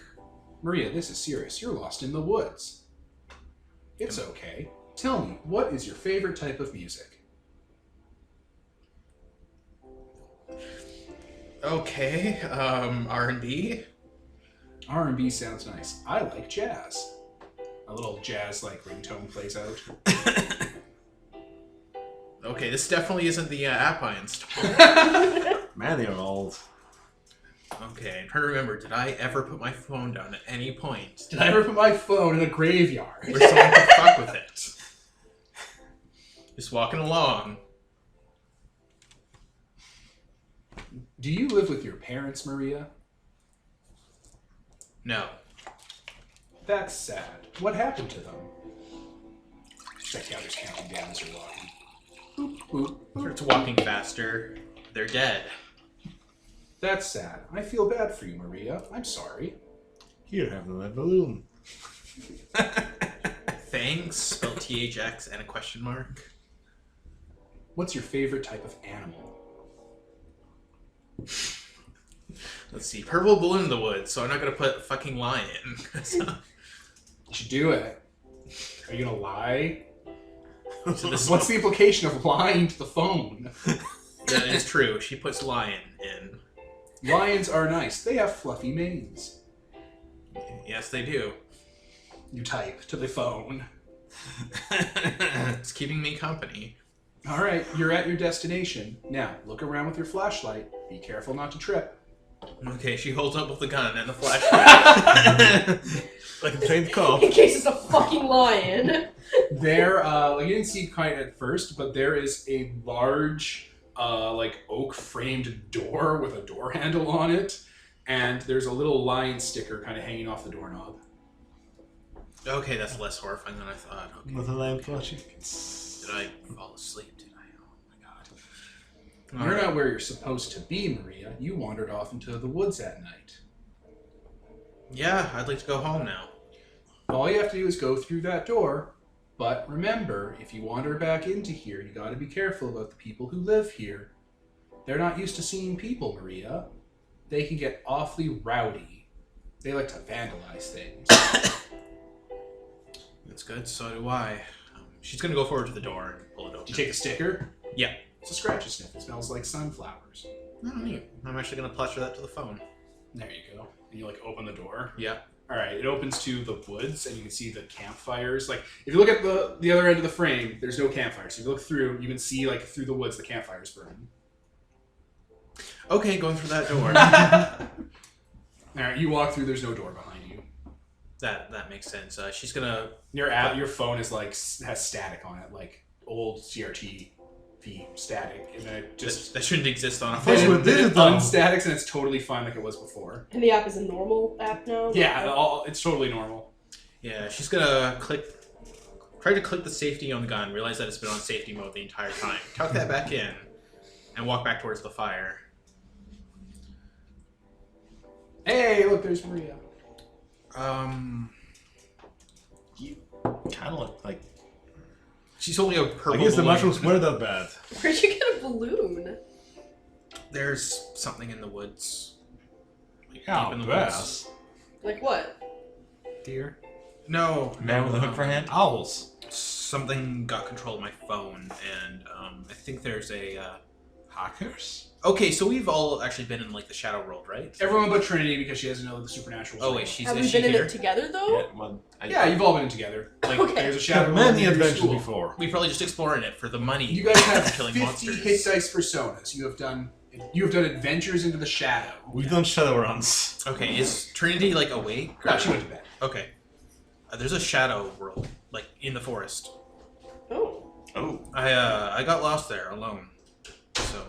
Maria, this is serious. You're lost in the woods. It's okay. Tell me, what is your favorite type of music? Okay, R&B? R&B sounds nice. I like jazz. A little jazz like ringtone plays out. Okay, this definitely isn't the app I installed. Man, they're old. Okay, I'm trying to remember, did I ever put my phone down at any point? Did I ever put my phone in a graveyard? Where someone could fuck with it? Just walking along. Do you live with your parents, Maria? No. That's sad. What happened to them? Check out who's counting down as you're walking. Boop, boop, boop. It's walking faster. They're dead. That's sad. I feel bad for you, Maria. I'm sorry. Here, have the balloon. Thanks, spelled THX and a question mark. What's your favorite type of animal? Let's see, purple balloon in the woods, so I'm not gonna put a fucking lion. You should do it. Are you gonna lie? So this What's the implication of lying to the phone? That is true. She puts lion in. Lions are nice. They have fluffy manes. Yes, they do. You type to the phone. It's keeping me company. All right, you're at your destination. Now, look around with your flashlight. Be careful not to trip. Okay, she holds up with the gun and the flashlight. Like a trained cop. In case it's a fucking lion. There, like you didn't see it quite at first, but there is a large, like oak framed door with a door handle on it, and there's a little lion sticker kind of hanging off the doorknob. Okay, that's less horrifying than I thought. Okay. Not a lamb clutching. Did I fall asleep? Did I? Oh my god. You're not where you're supposed to be, Maria. You wandered off into the woods at night. Yeah, I'd like to go home now. All you have to do is go through that door. But remember, if you wander back into here, you got to be careful about the people who live here. They're not used to seeing people, Maria. They can get awfully rowdy. They like to vandalize things. That's good, so do I. She's gonna go forward to the door and pull it open. Do you take a sticker? Yeah. It's a scratch and sniff. It smells like sunflowers. Oh, neat. I'm actually gonna plaster that to the phone. There you go. And you open the door. Yeah. All right, it opens to the woods, and you can see the campfires. If you look at the other end of the frame, there's no campfires. So if you look through, you can see through the woods the campfires burning. Okay, going through that door. All right, you walk through. There's no door behind you. That makes sense. She's gonna. Your phone is has static on it, like old CRT feed static, and then it just That shouldn't exist on a This phone. would- this is dumb. unstatics, and it's totally fine like it was before. And the app is a normal app now? Yeah, it's totally normal. Yeah, she's gonna try to click the safety on the gun, realize that it's been on safety mode the entire time, tuck that back in, and walk back towards the fire. Hey, look, there's Maria. You kind of look like. She's holding a purple I guess the balloon. mushrooms weren't that bad. Where'd you get a balloon? There's something in the woods. Deep in the Bass. Like what? Deer. No. Man with a hook for a hand? Owls. Something got control of my phone, and I think there's a... Hackers? Okay, so we've all actually been in, the Shadow World, right? Everyone but Trinity because she doesn't know the supernatural. Oh, wait, is Have we she been in here? it together though? Yeah, well, Yeah, you've all been in together. Okay. There's a Had shadow. many world near your adventures school. before. We probably just exploring it for the money. You guys have of killing 50 monsters. hit dice personas. You have done adventures into the shadow. We've done shadow runs. Okay, is Trinity, awake? No, she went to bed. Okay. There's a Shadow World, in the forest. Oh. Oh. I got lost there alone. So,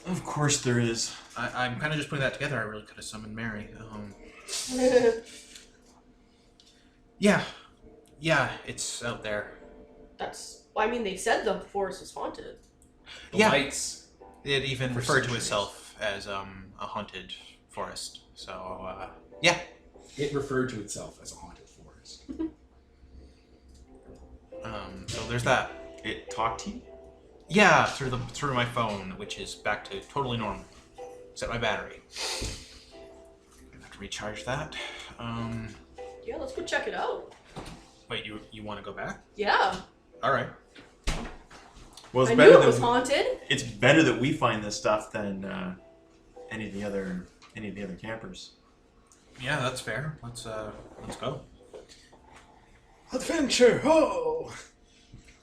Of course there is. I'm kind of just putting that together. I really could have summoned Mary. Yeah, it's out there. I mean, they said the forest was haunted. The Yeah. lights. It even For referred to centuries. itself as a haunted forest. So, yeah. It referred to itself as a haunted forest. So there's that. It talked to you? Yeah, through my phone, which is back to totally normal. Except my battery. I have to recharge that. Yeah, let's go check it out. Wait, you want to go back? Yeah. All right. Well, I it's knew better it was that haunted. it's better that we find this stuff than any of the other campers. Yeah, that's fair. Let's go. Adventure! Oh!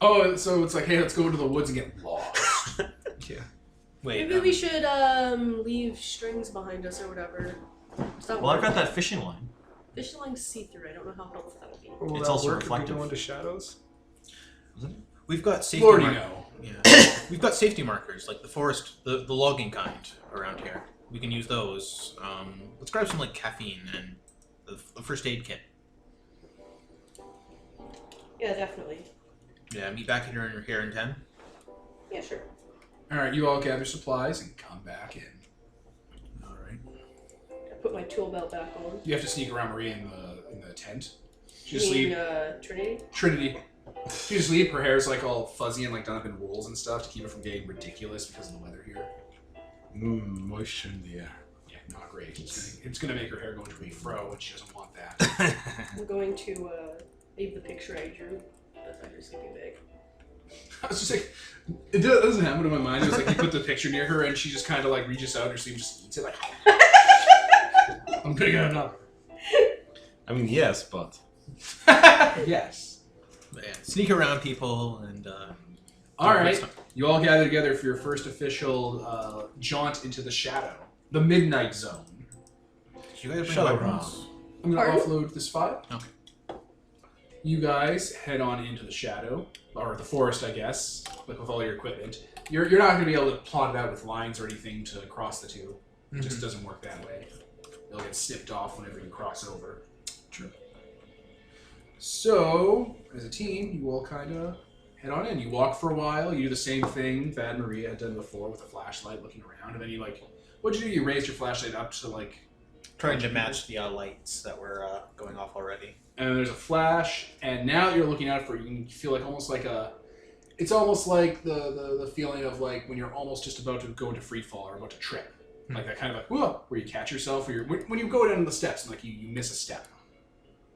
Oh, so it's hey, let's go into the woods and get lost. Yeah. Wait. Maybe we should leave strings behind us or whatever. Does that Well, I've work? got that fishing line. Fishing line's see-through. I don't know how helpful that'll be. Will It's that also work if we reflective. go into shadows? We've got safety Lordy mar- no. Yeah. We've got safety markers, like the forest, the logging kind around here. We can use those. Let's grab some caffeine and the first aid kit. Yeah, definitely. Yeah, meet back here in 10. Yeah, sure. All right, you all gather supplies and come back in. All right. I put my tool belt back on. You have to sneak around Maria in the tent. She You just mean, leave Trinity? Trinity. She just leave. Her hair's all fuzzy and done up in rolls and stuff to keep it from getting ridiculous because of the weather here. Moisture in the air. Yeah, not great. It's gonna make her hair go into a fro, and she doesn't want that. I'm going to leave the picture I drew. That's actually sleeping bag. I was just it doesn't happen in my mind. It was you put the picture near her, and she just kind of reaches out, and her sleeve just eats it. I'm gonna get another. I mean, yes, but... Yes. But yeah, sneak around people and. All right. You all gather together for your first official jaunt into the shadow, the midnight zone. You guys bring Shadow weapons? I'm gonna Pardon? offload this file. Okay. You guys head on into the shadow, or the forest, I guess, with all your equipment. You're not gonna be able to plot it out with lines or anything to cross the two. It just doesn't work that way. They'll get snipped off whenever you cross over. True. So, as a team, you all kind of head on in. You walk for a while. You do the same thing that Maria had done before with a flashlight, looking around, and then you what'd you do? You raised your flashlight up to Trying to match the lights that were going off already. And then there's a flash, and now that you're looking out for it, you can feel like almost like a... It's almost like the feeling of like when you're almost just about to go into free fall or about to trip. Like that kind of like, whoa, where you catch yourself, or when you go down the steps and like you miss a step.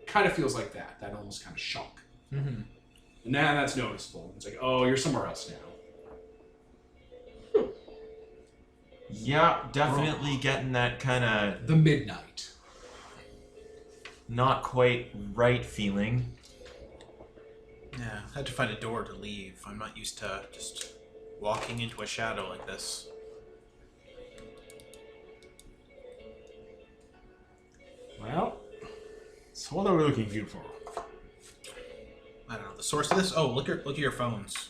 Kind of feels like that almost kind of shock. Mm-hmm. And now that's noticeable. It's like, oh, you're somewhere else now. Yeah, definitely getting that kind of The midnight. not quite right feeling. Yeah, I had to find a door to leave. I'm not used to just walking into a shadow like this. Well, so what are we looking here for? I don't know the source of this. Oh, look at your phones.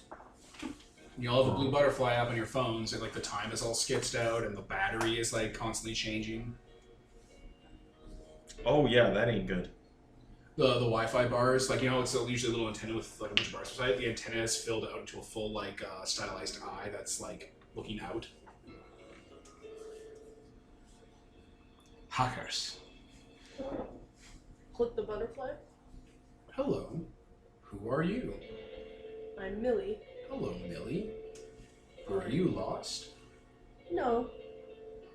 You all have a blue butterfly up on your phones, and like the time is all sketched out, and the battery is like constantly changing. Oh yeah, that ain't good. The Wi-Fi bars, like it's usually a little antenna with like a bunch of bars beside it. The antenna is filled out into a full like stylized eye that's like looking out. Hackers. Click the butterfly. Hello, who are you? I'm Millie. Hello, Millie. Are you lost? No,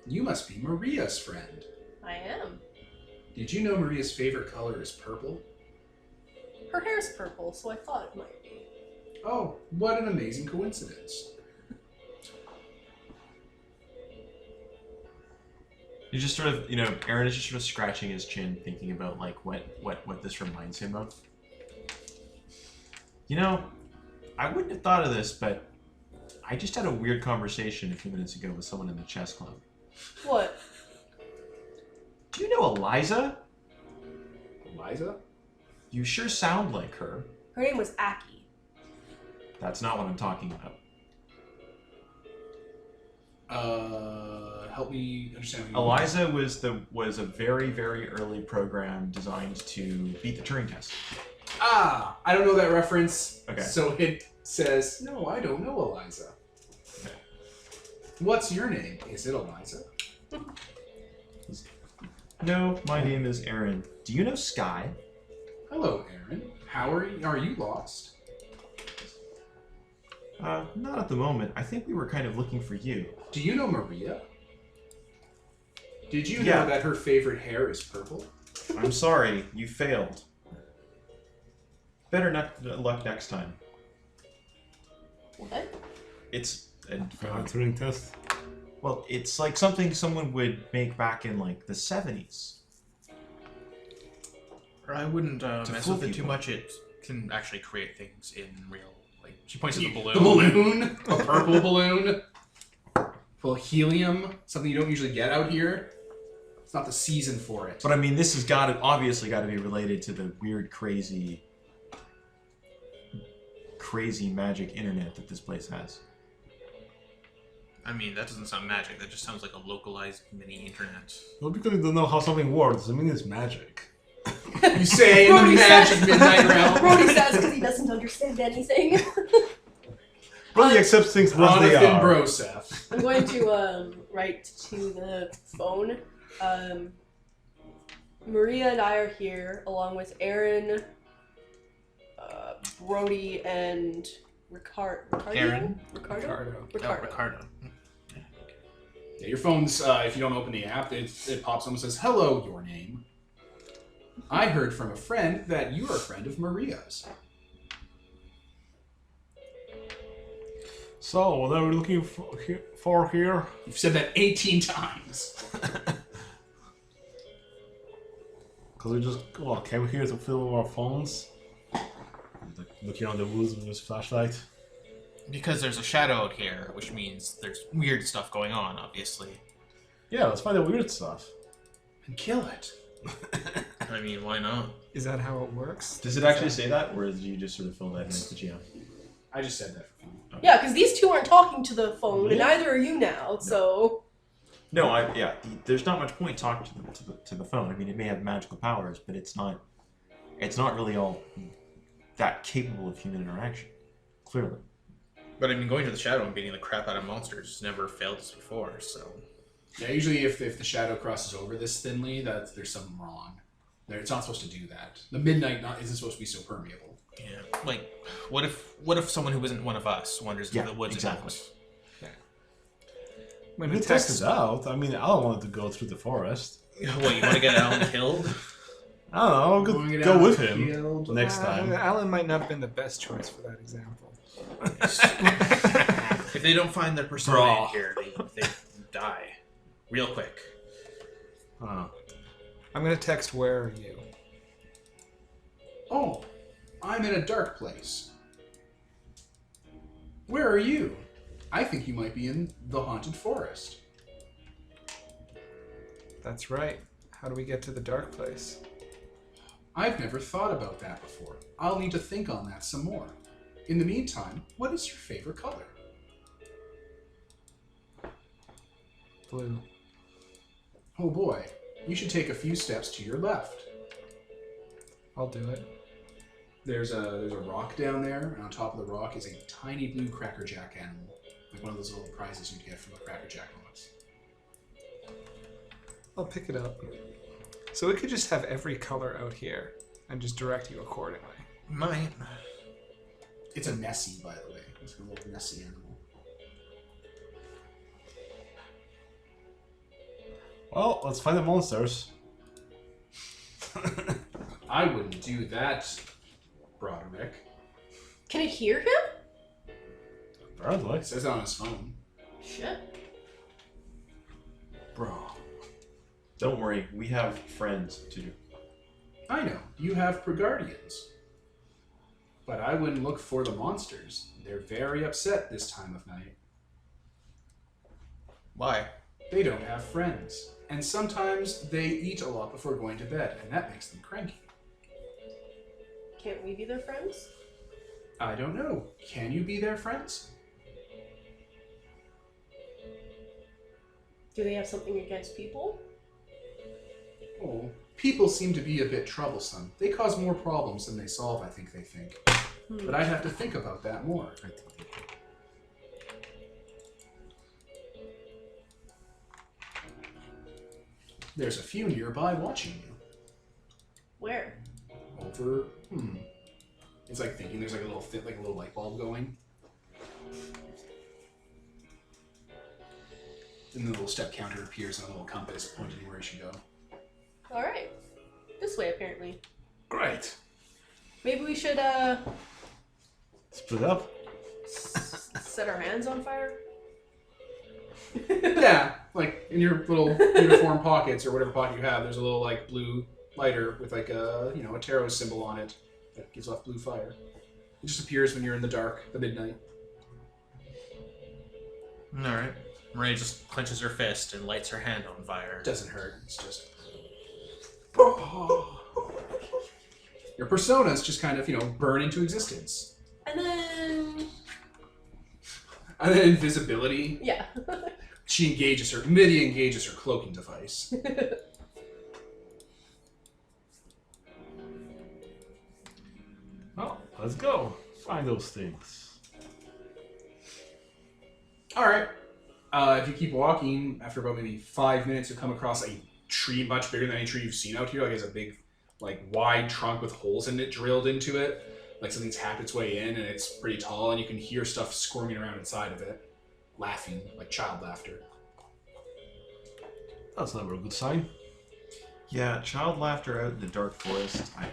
You must be Maria's friend. I am. Did you know Maria's favorite color is purple? Her hair's purple, so I thought it might be. Oh, what an amazing coincidence. You just sort of, Aaron is just sort of scratching his chin, thinking about like what this reminds him of. I wouldn't have thought of this, but I just had a weird conversation a few minutes ago with someone in the chess club. What? Do you know Eliza? Eliza? You sure sound like her. Her name was Aki. That's not what I'm talking about. Help me understand. Eliza was a very, very early program designed to beat the Turing test. Ah, I don't know that reference. Okay. So it says, no, I don't know Eliza. Okay. What's your name? Is it Eliza? No, my name is Aaron. Do you know Sky? Hello, Aaron. How are you? Are you lost? Not at the moment. I think we were kind of looking for you. Do you know Maria? Did you Yeah. know that her favorite hair is purple? I'm sorry, you failed. Better luck next time. What? It's Turing test. well, it's like something someone would make back in like the 70s. Or I wouldn't mess fool with it too people. much. It can actually create things in real. Like she points to the balloon. The balloon? A purple balloon? Full of helium? Something you don't usually get out here? It's not the season for it. But I mean, this has obviously got to be related to the weird, crazy magic internet that this place has. I mean, that doesn't sound magic. That just sounds like a localized mini internet. Well, because you don't know how something works, I mean it's magic. You say in the Brody magic says- midnight realm. Brody says because he doesn't understand anything. Brody accepts things as they Jonathan are. Broseph. I'm going to write to the phone. Maria and I are here, along with Aaron, Brody, and Ricardo. Aaron? Ricardo. Oh, Ricardo. Yeah, your phone's, if you don't open the app, it pops up and says, hello, your name. I heard from a friend that you are a friend of Maria's. So, what are we looking for here? You've said that 18 times. Because we just came here to film our phones. Like, looking on the woods with this flashlight. Because there's a shadow out here, which means there's weird stuff going on, obviously. Yeah, let's find the weird stuff. And kill it. I mean, why not? Is that how it works? Does it actually say that, or did you just sort of fill that in as the GM? I just said that for fun. Yeah, because these two aren't talking to the phone, and Yeah. neither are you now. So No, there's not much point talking to the phone. I mean, it may have magical powers, but it's not really all that capable of human interaction. Clearly. But I mean, going to the shadow and beating the crap out of monsters never failed us before, so... Yeah, usually if the shadow crosses over this thinly, there's something wrong. It's not supposed to do that. The midnight isn't supposed to be so permeable. Yeah. Like, what if someone who isn't one of us wanders into the woods and knows? When We we test text it out. I mean, I don't want to go through the forest. What, you want to get Alan killed? I don't know. Going Go down with the him field. next time. Alan might not have been the best choice for that example. If they don't find their persona in here, they die real quick. Oh. I'm gonna text, where are you? Oh, I'm in a dark place. Where are you? I think you might be in the haunted forest. That's right. How do we get to the dark place? I've never thought about that before. I'll need to think on that some more. In the meantime, what is your favorite color? Blue. Oh boy, you should take a few steps to your left. I'll do it. There's a rock down there, and on top of the rock is a tiny blue Cracker Jack animal. Like one of those little prizes you'd get from a Cracker Jack box. I'll pick it up. So we could just have every color out here and just direct you accordingly. Might. It's a Nessie, by the way. It's a little Nessie animal. Well, let's find the monsters. I wouldn't do that, Broderick. Can I hear him? Apparently. It says it on his phone. Shit. Bro. Don't worry, we have friends too. I know, you have Preguardians. But I wouldn't look for the monsters. They're very upset this time of night. Why? They don't have friends. And sometimes they eat a lot before going to bed, and that makes them cranky. Can't we be their friends? I don't know. Can you be their friends? Do they have something against people? Oh, people seem to be a bit troublesome. They cause more problems than they solve, I think they think. But I'd have to think about that more. There's a few nearby watching you. Where? Over. It's like thinking there's like a little light bulb going. And the little step counter appears on a little compass pointing where you should go. Alright. This way, apparently. Great. Maybe we should, Split up. set our hands on fire? Yeah, like in your little uniform pockets or whatever pocket you have, there's a little like blue lighter with like a a tarot symbol on it that gives off blue fire. It just appears when you're in the dark, the midnight. Alright. Maria just clenches her fist and lights her hand on fire. It doesn't hurt. It's just your personas just kind of burn into existence. And then... And then invisibility. Yeah. Midi engages her cloaking device. Well, let's go. Find those things. Alright. If you keep walking, after about maybe 5 minutes, you'll come across a tree much bigger than any tree you've seen out here. Like, it's a big, wide trunk with holes in it drilled into it. Like something's hacked its way in, and it's pretty tall, and you can hear stuff squirming around inside of it. Laughing, like child laughter. That's never a good sign. Yeah, child laughter out in the dark forest. I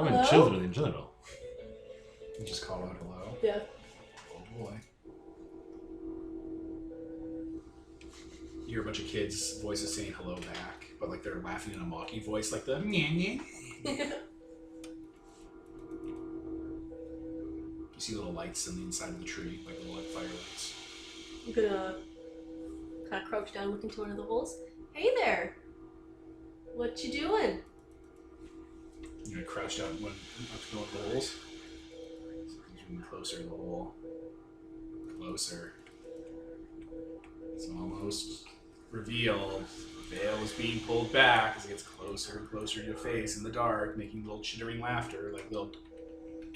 mean, Hello? children in general. You just call out hello. Yeah. Oh boy. You hear a bunch of kids' voices saying hello back, but like they're laughing in a mocking voice, like the nyeh, nyeh. You see little lights on the inside of the tree, like little fire lights. I'm gonna kind of crouch down, look into one of the holes. Hey there! What you doing? You're gonna crouch down up to one of the holes. So he's moving closer to the hole. Closer. It's almost revealed. The veil is being pulled back as it gets closer and closer to your face in the dark, making little chittering laughter, like little.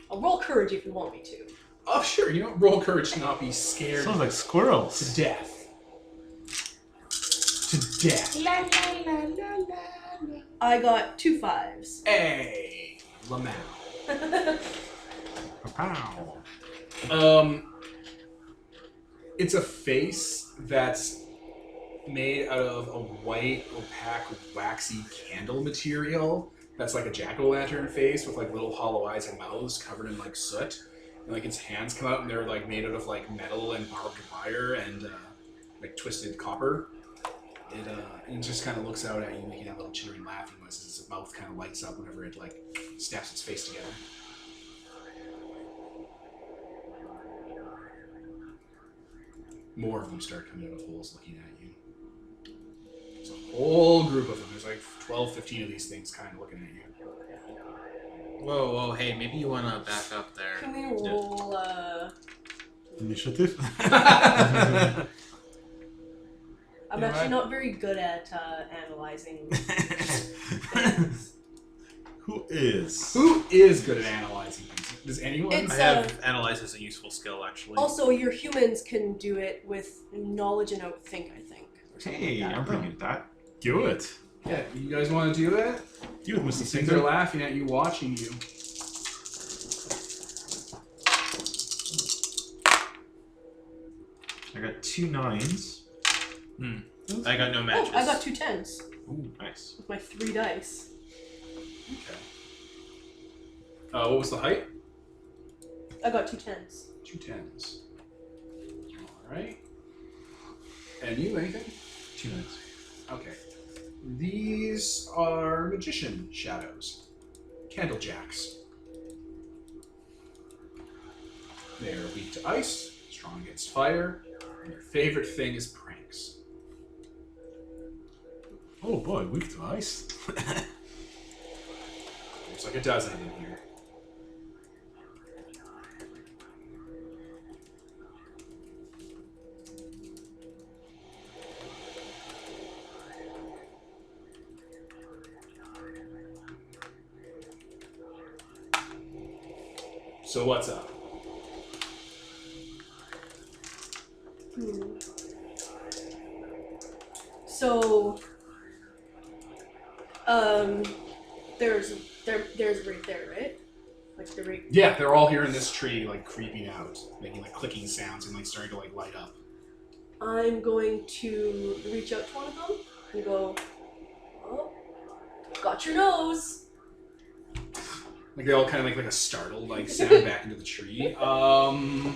I'll roll courage if you want me to. Oh, sure. Roll courage to not be scared Sounds like to squirrels. death. to death. I got 2 5s. Hey, Lamau. Pow. It's a face that's made out of a white, opaque, waxy candle material. That's like a jack-o'-lantern face with like little hollow eyes and mouths covered in like soot. And like its hands come out and they're like made out of like metal and barbed wire and like twisted copper. It just kind of looks out at you, making that little chittering laughing noise as its mouth kind of lights up whenever it like snaps its face together. More of them start coming out of holes looking at you. There's a whole group of them. There's like 12, 15 of these things kind of looking at you. Whoa, hey, maybe you want to back up there. Can we roll, Initiative. I'm Yeah, actually I- not very good at analyzing. Who is? Who is good at analyzing things? Does anyone? It's- I have analyze as a useful skill, actually. Also, your humans can do it with knowledge and outthink, I think. Or something Hey, like that. I'm pretty good at that. Do it. Yeah, you guys want to do it? Do it, Mr. These things are Singer. laughing at you, watching you. I got 2 9s. I got no matches. Oh, I got 2 10s Ooh, nice. with my 3 dice. Okay. What was the height? I got 2 10s. 2 10s. All right. And you, anything? 2 9s. Okay. These are magician shadows. Candlejacks. They are weak to ice, strong against fire, and their favorite thing is pranks. Oh boy, weak to ice. There's like a dozen in here. So what's up? So, there's right there, right? Like the right. Yeah, they're all here in this tree, like creeping out, making like clicking sounds and like starting to like light up. I'm going to reach out to one of them and go, "Oh, got your nose." Like they all kind of make like a startled like sound back into the tree. I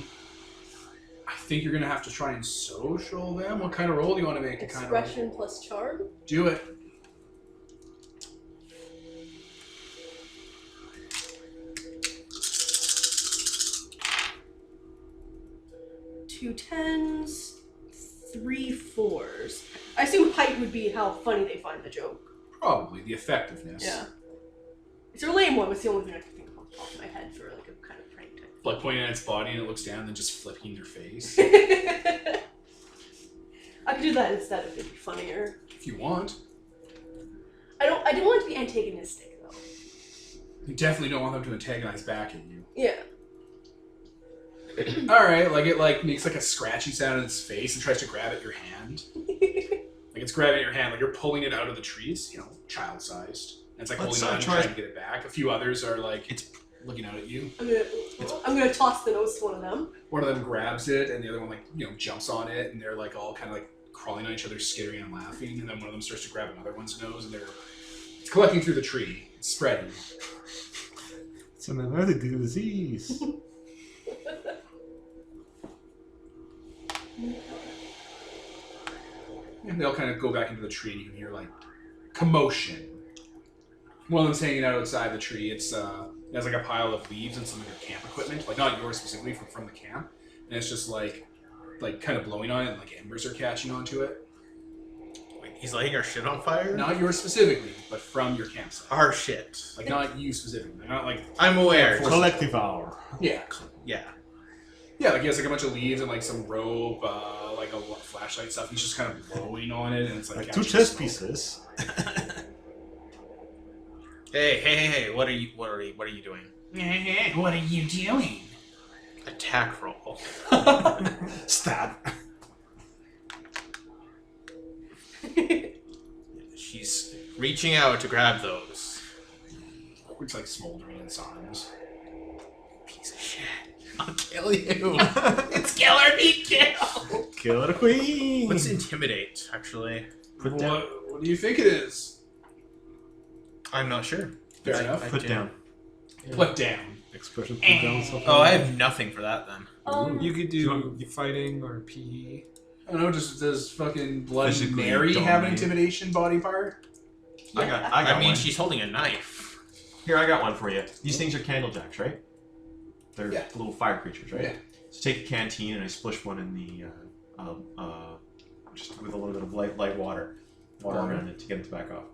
think you're gonna have to try and social them. What kind of roll do you want to make? To kind of Expression plus charm. do it. Two 10s, 3 4s. I assume height would be how funny they find the joke. Probably the effectiveness. Yeah. It's a lame one, but it's the only thing I can think of off the top of my head for like a kind of prank type. Like pointing at its body and it looks down and then just flipping their face. I could do that instead if it'd be funnier. If you want. I didn't want it to be antagonistic though. You definitely don't want them to antagonize back at you. Yeah. Alright, like it like makes like a scratchy sound in its face and tries to grab at your hand. Like it's grabbing at your hand, like you're pulling it out of the trees, child sized. And it's like Let's, holding on and try- trying to get it back. A few others are like looking out at you. I'm gonna toss the nose to one of them. One of them grabs it and the other one like, jumps on it and they're like all kind of like crawling on each other, skittering and laughing, and then one of them starts to grab another one's nose and it's collecting through the tree. It's spreading. It's an hereditary disease. And they all kind of go back into the tree and you can hear like commotion. One of them's hanging out outside the tree. It has like a pile of leaves and some of your camp equipment, like not yours specifically, from the camp. And it's just like kind of blowing on it and like embers are catching onto it. Wait, he's lighting our shit on fire? Not yours specifically, but from your campsite. Our shit. Like not you specifically. Not like I'm aware. Yeah, Collective hour. yeah. Yeah. Yeah, like he has like a bunch of leaves and like some rope, like a flashlight stuff. He's just kind of blowing on it, and it's like Like 2 catching chess smoke. pieces. Hey, what are you doing? What are you doing? Attack roll. Stab. reaching out to grab those. It's like smoldering in its arms. Piece of shit. I'll kill you. It's kill or be killed. Killer Queen! Let's intimidate, actually. Put down. What do you think it is? I'm not sure. Fair enough. Put down. Put down. Expression put down something. Oh, I have nothing for that then. You could do fighting or PE. I don't know, does fucking Bloody Physically Mary have an dominate. intimidation body part? I got I mean, one. she's holding a knife. Here, I got one for you. These things are candlejacks, right? They're Yeah. little fire creatures, right? Yeah. So take a canteen and I splish one in the, just with a little bit of light water around it to get it to back off.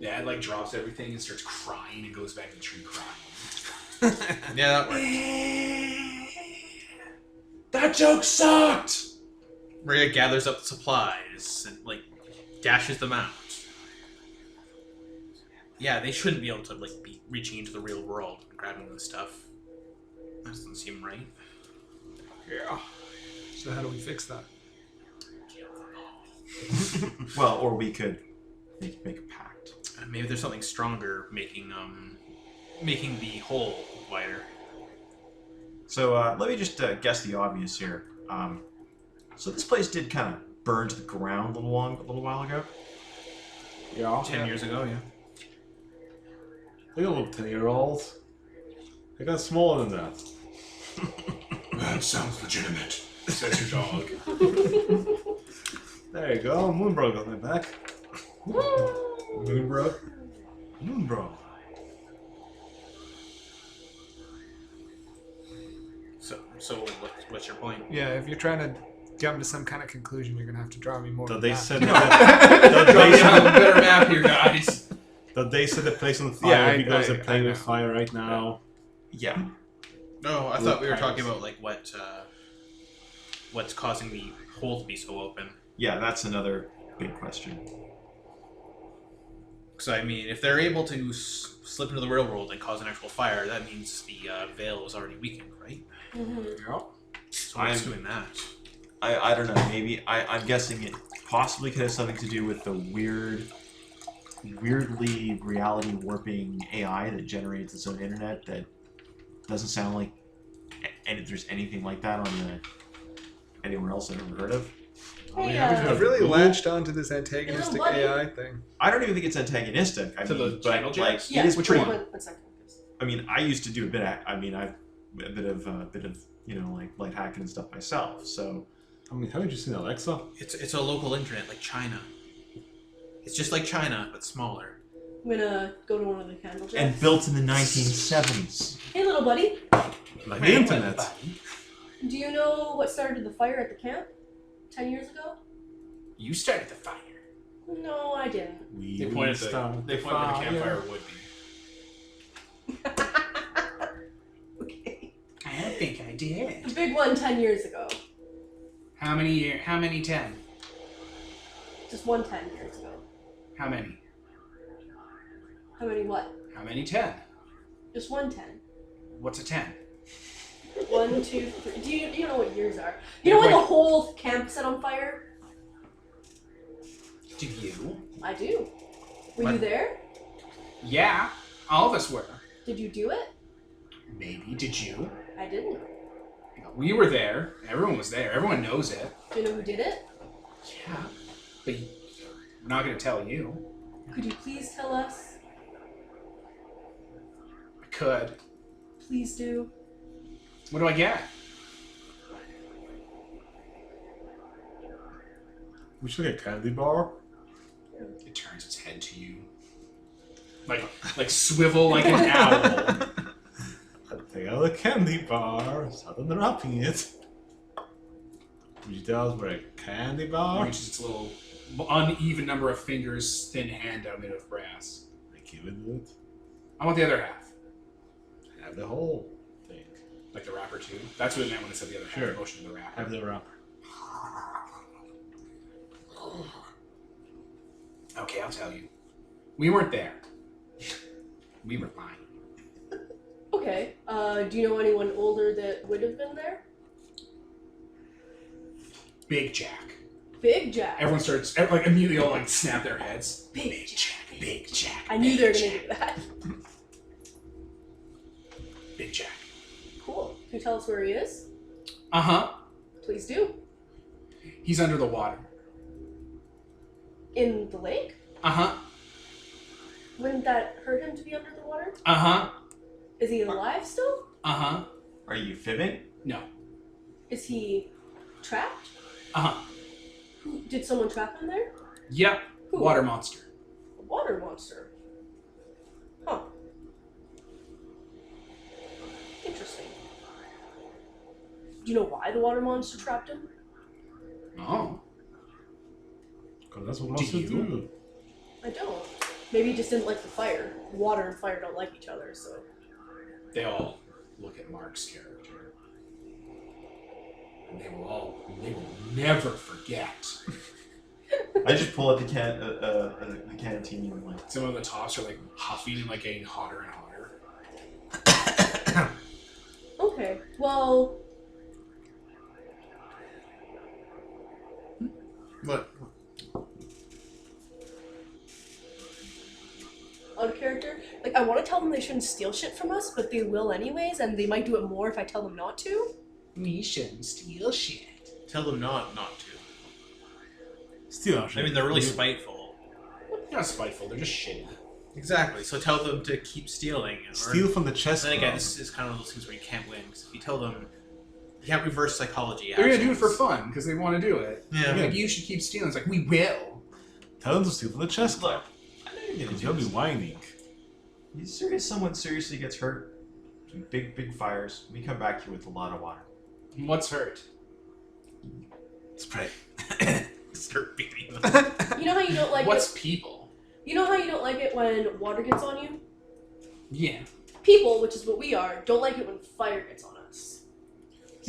Yeah, it like drops everything and starts crying and goes back to the tree crying. Yeah, that works. That joke sucked! Maria gathers up the supplies and, like, dashes them out. Yeah, they shouldn't be able to, like, be reaching into the real world and grabbing this stuff. That doesn't seem right. Yeah. So how do we fix that? Well, or we could make a pact. Maybe there's something stronger making the hole wider. So let me just guess the obvious here. So this place did kind of burn to the ground a little while ago. Yeah. 10 years ago, yeah. They don't look 10-year-olds. They got smaller than that. That sounds legitimate, says your dog. There you go. Moonbro got my back. Moonbro. Moonbro. So what's your point? Yeah, if you're trying to come to some kind of conclusion, you're gonna have to draw me more. That than they that. said that We have a better map here, guys. they set the place on fire Yeah, because they're I playing know. with fire right now. Yeah. No, I thought we were talking about like what's causing the hole to be so open. Yeah, that's another big question. So I mean, if they're able to slip into the real world and cause an actual fire, that means the veil is already weakened, right? Yeah. So what's doing that? I don't know. Maybe I'm guessing it possibly could have something to do with the weirdly reality warping AI that generates its own internet that doesn't sound like and if there's anything like that on anywhere else I've ever heard of. Hey, I've really latched onto this antagonistic buddy. AI thing. I don't even think it's antagonistic. I To mean, the but channel like jacks? it is Which pretty. one? One second. I mean, I used to do a bit of. I mean, I've a bit of you know like light hacking and stuff myself. So I mean, haven't you seen Alexa? It's a local internet like China. It's just like China but smaller. I'm gonna go to one of the candle jars. and built in the 1970s. Hey, little buddy. Like the internet. Do you know what started the fire at the camp 10 years ago? You started the fire. No, I didn't. They pointed at the campfire would be. Okay. I don't think I did. The big one 10 years ago. How many 10? Just one 10 years ago. How many? How many what? How many 10? Just one 10. What's a 10? 1, 2, 3. Do you know what years are? You know when the whole camp set on fire? Do you? I do. Were you What? there? Yeah, all of us were. Did you do it? Maybe. Did you? I didn't. We were there. Everyone was there. Everyone knows it. Do you know who did it? Yeah. But we're not going to tell you. Could you please tell us? I could. Please do. What do I get? We should get a candy bar. It turns its head to you. Like swivel like an owl. I take out the candy bar, start unwrapping it. Which does we're a candy bar. Reaches its little uneven number of fingers, thin hand out made of brass. I give it. I want the other half. Have the whole thing. Like the wrapper too. That's what it meant when it said the other Sure. half. Motion of the wrapper. Have the wrapper. Okay, I'll tell you. We weren't there. We were lying. Okay. Do you know anyone older that would have been there? Big Jack. Big Jack. Everyone starts like immediately all like snap their heads. Big Jack. Big Jack. I knew they were Big gonna do that. Big Jack. Cool. Can you tell us where he is? Uh-huh. Please do. He's under the water. In the lake? Uh-huh. Wouldn't that hurt him to be under the water? Uh-huh. Is he alive still? Uh-huh. Are you fibbing? No. Is he trapped? Uh-huh. Did someone trap him there? Yep. Who? Water monster. A water monster. Huh. Interesting. Do you know why the water monster trapped him? Oh. Because that's what Do monsters you? do. I don't. Maybe he just didn't like the fire. Water and fire don't like each other, so. They all look at Mark's character. And they will never forget. I just pull out the canteen and like. Some of the tops are like huffing and like getting hotter and hotter. Okay, well, What? out of character. Like, I want to tell them they shouldn't steal shit from us, but they will anyways, and they might do it more if I tell them not to. We shouldn't steal shit. Tell them not to. Still, I mean, they're really spiteful. They're not spiteful, they're just shitty. Exactly. So tell them to keep stealing. Steal from the chest. Then again, club. this is kind of one of those things where you can't win. Because if you tell them, you can't reverse psychology. They're gonna do it actions. for fun, because they want to do it. Yeah. Like, you should keep stealing. It's like, we will. Tell them to steal from the chest club. Look, I know you're gonna Because do you'll be this. whining. You serious? Someone seriously gets hurt. Big fires. We come back here with a lot of water. What's hurt? Spray. Start beating them. You know how you don't like What's it? people? You know how you don't like it when water gets on you? Yeah. People, which is what we are, don't like it when fire gets on us.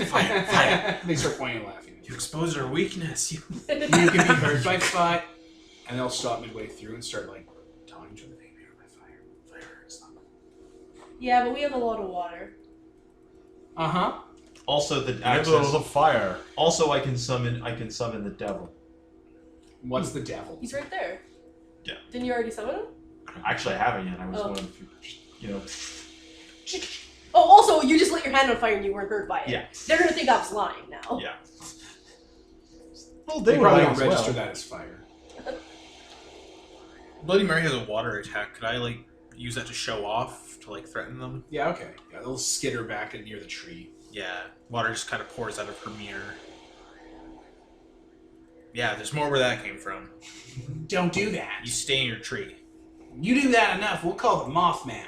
Fire. They start pointing and laughing. You exposed our weakness. You You can be hurt by fire. And they'll stop midway through and start like talking to each other. They can be hurt by fire. Fire hurts them. Yeah, but we have a lot of water. Uh-huh. Also, the You have a lot access. of fire. Also, I can summon the devil. What's the devil? He's right there. Yeah. Didn't you already summon him? Actually, I haven't yet. I was Oh. going to, you know. Oh, also, you just lit your hand on fire and you weren't hurt by it. Yeah. They're gonna think I was lying now. Yeah. Well, They they were probably lying don't as register well. that as fire. Bloody Mary has a water attack. Could I like use that to show off to like threaten them? Yeah, okay. Yeah, they'll skitter back and near the tree. Yeah. Water just kind of pours out of her mirror. Yeah, there's more where that came from. Don't do that. You stay in your tree. You do that enough, we'll call the Mothman.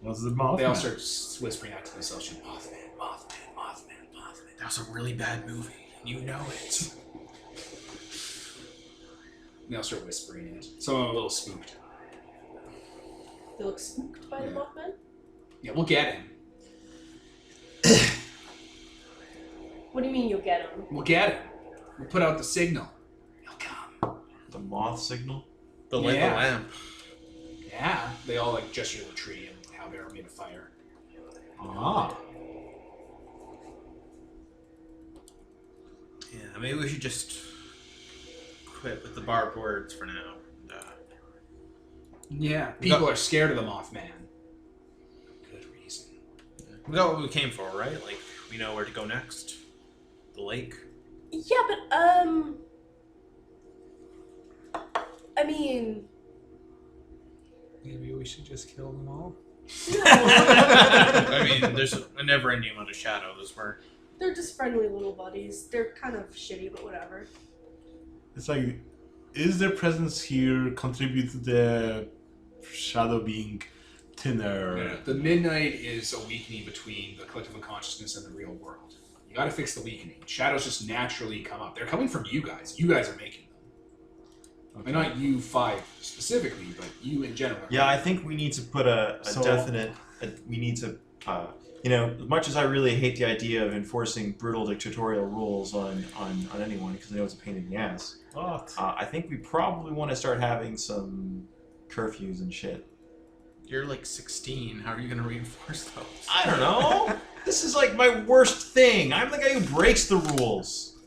What's the mouth? They all start whispering out to themselves, Mothman, Mothman, Mothman, Mothman. That was a really bad movie. You know it. And they all start whispering it. Some of them are a little spooked. They look spooked by the Yeah. Mothman. Yeah, we'll get him. What do you mean you'll get him? We'll get him. We'll put out the signal. He'll come. The moth signal. The light Yeah. the lamp. Yeah. They all like gesture to the tree and how they're made of fire. Ah. Yeah, maybe we should just quit with the barbed words for now. Yeah. We People got- are scared of the Mothman. Good reason. We got what we came for, right? Like, we know where to go next. The lake. Yeah, but I mean, Maybe we should just kill them all. no. I mean, there's a never-ending amount of shadows where... They're just friendly little buddies. They're kind of shitty, but whatever. It's like, is their presence here contribute to the shadow being thinner? Yeah. The midnight is a weakening between the collective unconsciousness and the real world. You gotta fix the weakening. Shadows just naturally come up. They're coming from you guys. You guys are making them. Okay. And not you five specifically, but you in general. Yeah, I think we need to put a So- definite. We need to, you know, as much as I really hate the idea of enforcing brutal dictatorial rules on anyone, because I know it's a pain in the ass. What? I think we probably want to start having some curfews and shit. You're like 16. How are you going to reinforce those? I don't know. This is like my worst thing. I'm the guy who breaks the rules.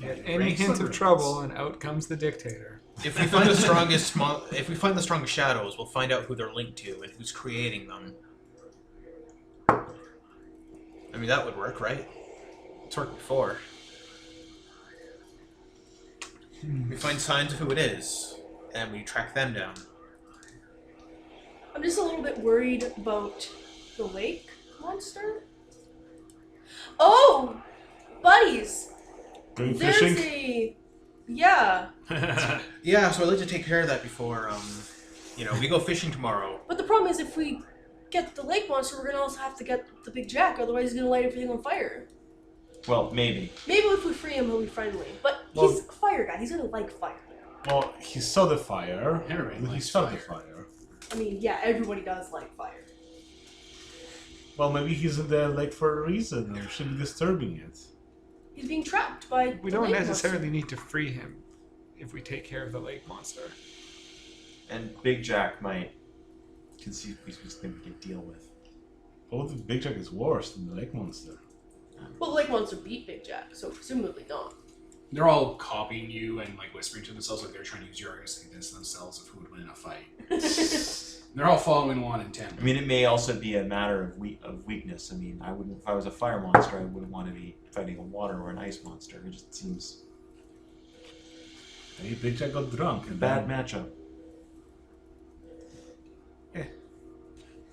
Get any hint of trouble, and out comes the dictator. If we find the strongest, if we find the strongest shadows, we'll find out who they're linked to and who's creating them. I mean, that would work, right? It's worked before. We find signs of who it is, and we track them down. I'm just a little bit worried about the lake monster. Oh, buddies! Going There's fishing? yeah. Yeah, so I'd like to take care of that before, we go fishing tomorrow. But the problem is, if we get the lake monster, we're gonna also have to get the big jack. Otherwise, he's gonna light everything on fire. Well, maybe. Maybe if we free him, he'll be friendly. But Well- he's a fire guy. He's gonna like fire. Well, he saw the fire. Everybody And he likes felt the fire. fire. I mean, yeah, everybody does like fire. Well, maybe he's in the lake for a reason. We shouldn't be disturbing it. He's being trapped by. We the don't lake necessarily need to free him if we take care of the lake monster. And Big Jack might conceivably be something we can deal with. Oh, the Big Jack is worse than the lake monster. Monster. Well, the lake monster beat Big Jack, so presumably not. They're all copying you and like whispering to themselves like they're trying to use your arguments to convince themselves of who would win in a fight. They're all following one intent. I mean, it may also be a matter of weakness. I mean, I wouldn't. If I was a fire monster, I wouldn't want to be fighting a water or an ice monster. It just seems Hey, Big Jack got drunk. a And bad then- matchup.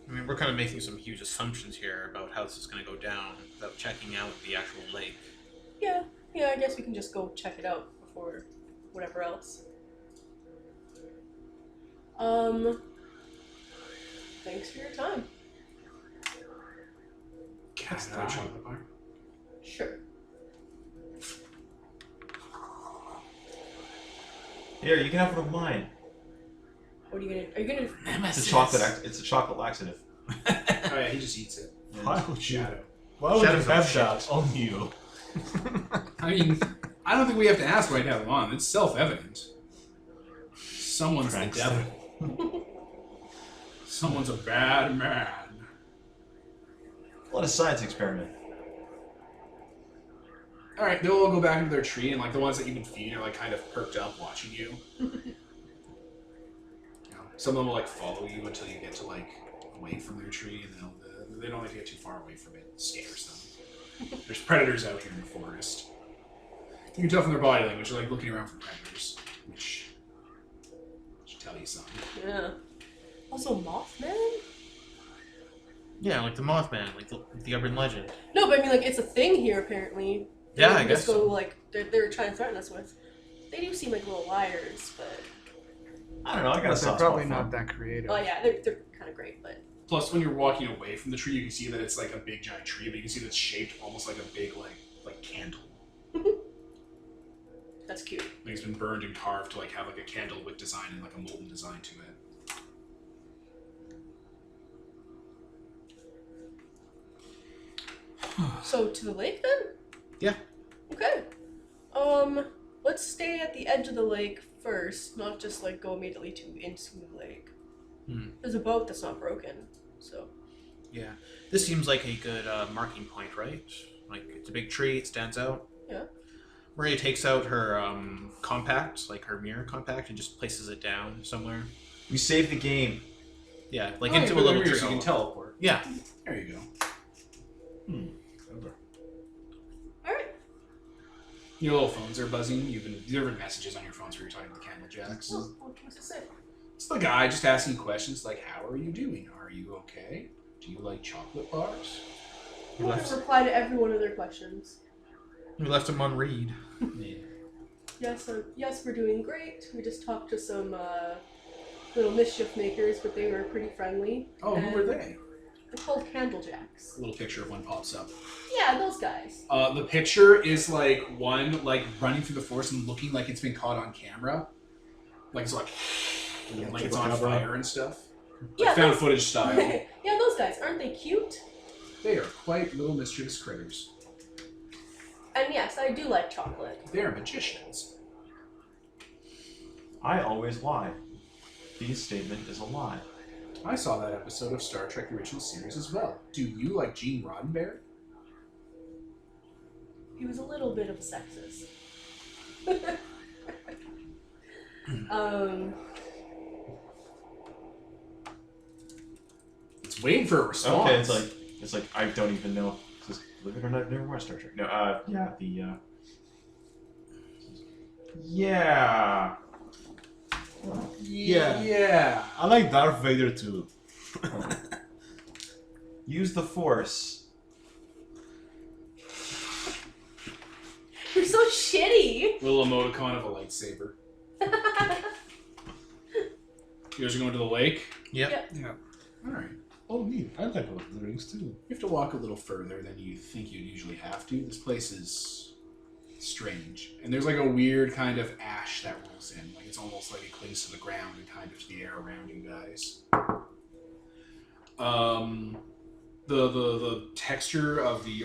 I mean, we're kind of making some huge assumptions here about how this is going to go down without checking out the actual lake. Yeah, I guess we can just go check it out before whatever else. Thanks for your time. Cast out chocolate bar. Sure. Here, you can have one of mine. What are you gonna? It's a chocolate. It's a chocolate laxative. Oh yeah, he just eats it. Why would you? Shadow. Why would you Shadow's have not that on you? I mean, I don't think we have to ask why you have them on. It's self-evident. Someone's the Prankster. devil. Someone's a bad man. What a science experiment. All right, they'll all go back into their tree, and like the ones that you've been feeding are like kind of perked up watching you. Some of them will like follow you until you get to like away from their tree, and they don't like to get too far away from it. It scares them. There's predators out here in the forest. You can tell from their body language, they're like looking around for predators, which should tell you something. Yeah. Also, Mothman? Yeah, like the Mothman, like the urban legend. No, but I mean, like, it's a thing here, apparently. They Yeah, don't I guess just go, so. like, they're trying to threaten us with. They do seem like little liars, but... I don't know. I got a But they're soft probably spot for not them. that creative. Oh, yeah, they're kind of great, but... Plus, when you're walking away from the tree, you can see that it's like a big giant tree, but you can see that it's shaped almost like a big like candle. That's cute. Like it's been burned and carved to like have like a candle with design and like a molten design to it. So, to the lake, then? Yeah. Okay. Let's stay at the edge of the lake first, not just, like, go immediately into the lake. There's a boat that's not broken, so... Yeah. This seems like a good marking point, right? Like, it's a big tree, it stands out. Yeah. Maria takes out her compact, like her mirror compact, and just places it down somewhere. We saved the game. Yeah, like Oh, into you a put it little over here tree. so you can teleport. Yeah. There you go. Alright. Your little phones are buzzing. There have been messages on your phones where you're talking to the candle jacks. Oh, what's it say? It's the guy just asking questions like, "How are you doing? Are you okay? Do you like chocolate bars?" We'll reply to every one of their questions. We left him on read. Yeah. Yes, we're doing great. We just talked to some little mischief makers, but they were pretty friendly. Oh, who were And they? They're called Candlejacks. A little picture of one pops up. Yeah, those guys. The picture is like one like running through the forest and looking like it's been caught on camera. Like it's like it's on Chupacabra. fire and stuff. Yeah, Like found those- footage style. Yeah, those guys. Aren't they cute? They are quite little mischievous critters. And yes, I do like chocolate. They are magicians. I always lie. B's statement is a lie. I saw that episode of Star Trek The Original Series as well. Do you like Gene Roddenberry? He was a little bit of a sexist. It's waiting for a response. Okay, it's like I don't even know. Just believe it or not, I've never watched Star Trek. No, yeah, yeah. Yeah. I like Darth Vader too. Use the Force. You're so shitty. Little emoticon of a lightsaber. You guys are going to the lake? Yep. Yeah. Alright. Oh, neat. I like Lord of the Rings too. You have to walk a little further than you think you'd usually have to. This place is strange. And there's like a weird kind of ash that rolls in. Like it's almost like it clings to the ground and kind of to the air around you guys. The texture of the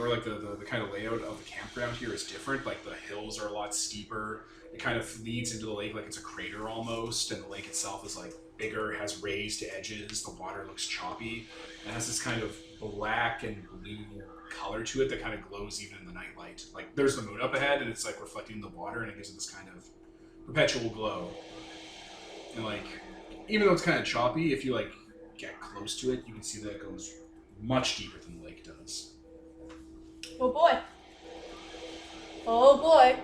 kind of layout of the campground here is different. Like the hills are a lot steeper. It kind of leads into the lake like it's a crater almost, and the lake itself is like bigger, has raised edges. The water looks choppy. It has this kind of black and blue color to it that kind of glows even in the nightlight. Like there's the moon up ahead, and it's like reflecting the water, and it gives it this kind of perpetual glow. And like, even though it's kind of choppy, if you like get close to it, you can see that it goes much deeper than the lake does. Oh boy. Oh boy.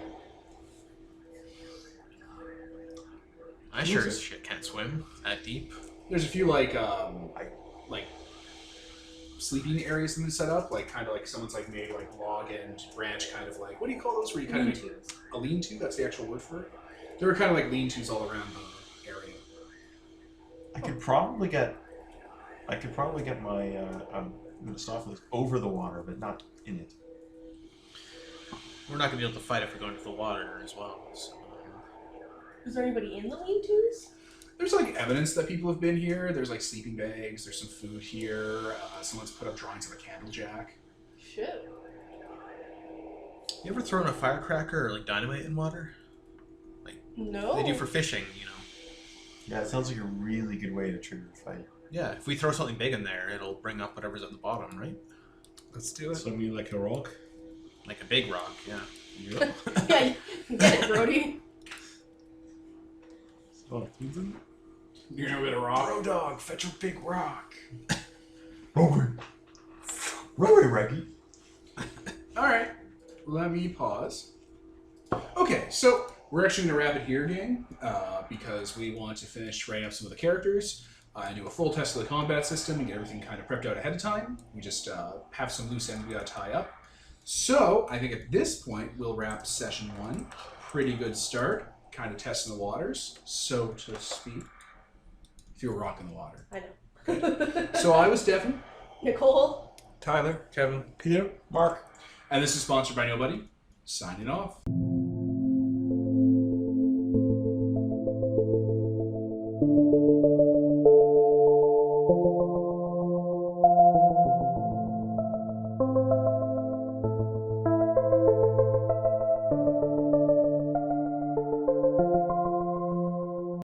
I sure as shit can't swim that deep. There's a few like sleeping areas in the setup, like kind of like someone's like made like log and branch kind of like, what do you call those? Where you kind of make a lean-to? That's the actual word for it. There are kind of like lean-tos all around the area. I could probably get my Mephistopheles over the water, but not in it. We're not gonna be able to fight if we're going to the water as well. So. Is there anybody in the lean-tos? There's like evidence that people have been here. There's like sleeping bags. There's some food here. Someone's put up drawings of a candle jack. Shit. You ever thrown a firecracker or like dynamite in water? No. They do for fishing, you know. Yeah, it sounds like a really good way to trigger a fight. Yeah, if we throw something big in there, it'll bring up whatever's at the bottom, right? Let's do it. So I mean, like a rock. Like a big rock, yeah. Yeah. Yeah, get it, Brody. Oh, You're gonna get a rock. Bro dog, fetch a big rock. Rory, Reggie. All right, let me pause. Okay, so we're actually gonna wrap it here, gang, because we want to finish writing up some of the characters. And do a full test of the combat system and get everything kind of prepped out ahead of time. We just have some loose ends we gotta tie up. So I think at this point we'll wrap session 1. Pretty good start, kind of testing the waters, so to speak. If you were rocking the water. I know. So I was Devin, Nicole. Tyler. Kevin. Peter? Mark. and this is sponsored by Nobody. Signing off.